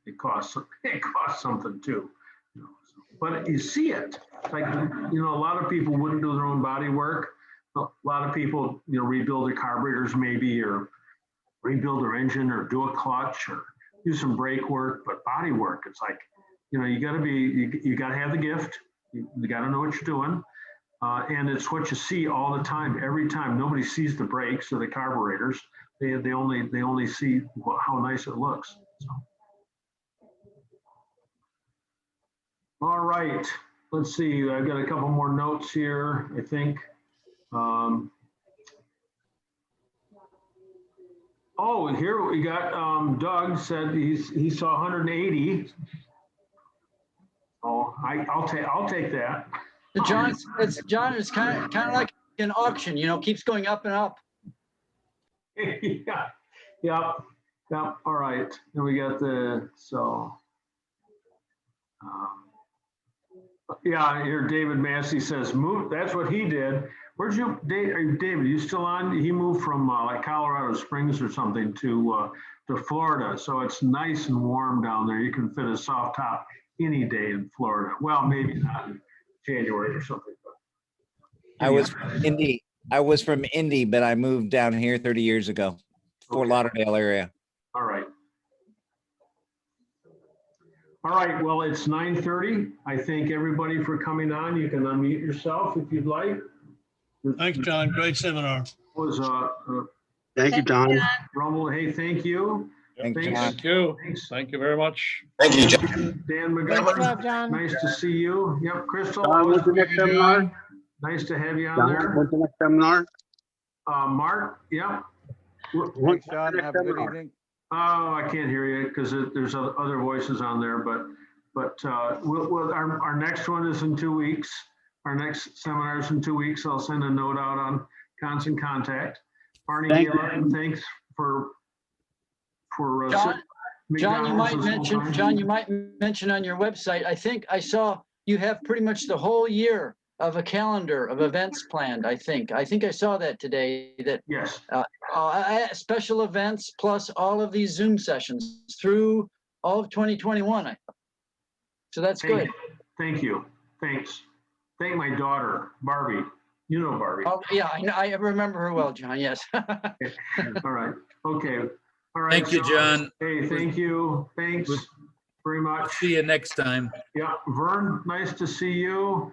it costs something too. But you see it. Like, a lot of people wouldn't do their own body work. A lot of people, rebuild their carburetors maybe, or rebuild their engine, or do a clutch, or do some brake work. But body work, it's like, you gotta have the gift. You gotta know what you're doing. And it's what you see all the time, every time. Nobody sees the brakes or the carburetors. They only see how nice it looks. So. All right, let's see. I've got a couple more notes here, I think. Oh, here we got Doug said he saw 180. Oh, I'll take that. John, it's kind of like an auction, keeps going up and up. Yeah, yep, all right. Then we got yeah, here David Massey says, move, that's what he did. Where'd you, David, are you still on? He moved from like Colorado Springs or something to Florida. So it's nice and warm down there. You can fit a soft top any day in Florida. Well, maybe not in January or something. But I was from Indy, but I moved down here 30 years ago, Fort Lauderdale area. All right. All right, well, it's 9:30. I thank everybody for coming on. You can unmute yourself if you'd like. Thanks, John. Great seminar. Was Thank you, John. Rumble, hey, thank you. Thank Thanks. you. Thank you very much. Thank you, John. Dan Great McGovern, job, John. nice to see you. Yep, Crystal. John, what's the next seminar? Nice to have you on John, there. what's the next seminar? Mark, yep. Thanks, John. Have a good evening. Oh, I can't hear you because there's other voices on there, but our next one is in 2 weeks. Our next seminar is in 2 weeks. I'll send a note out on Constant Contact. Barney, thanks for John, you might mention on your website, I think I saw you have pretty much the whole year of a calendar of events planned. I think I saw that today, that yes, special events plus all of these Zoom sessions through all of 2021. So that's good. Thank you. Thanks. Thank my daughter, Barbie. You know Barbie. Oh, yeah, I remember her well, John. Yes. All right. Okay. All right. Thank you, John. Hey, thank you. Thanks very much. See you next time. Yeah, Vern, nice to see you.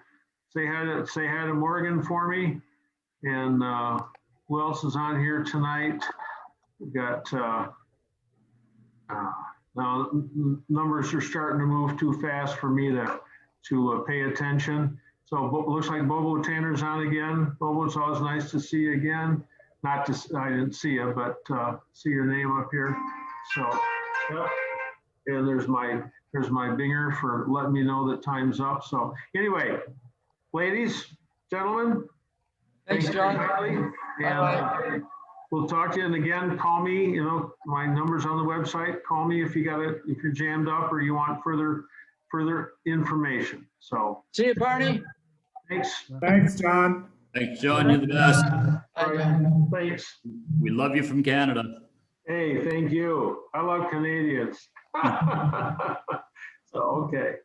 Say hi to Morgan for me. And who else is on here tonight? We've got now numbers are starting to move too fast for me to pay attention. So looks like Bobo Tanner's on again. Bobo, it's always nice to see you again. I didn't see you, but see your name up here. So, yeah. And there's my binger for letting me know that time's up. So anyway, ladies, gentlemen. Thanks, John. And we'll talk to you. And again, call me. My number's on the website. Call me if if you're jammed up or you want further information. So see you, Barney. Thanks. Thanks, John. Thanks, John. You're the best. Thanks. We love you from Canada. Hey, thank you. I love Canadians. So, okay.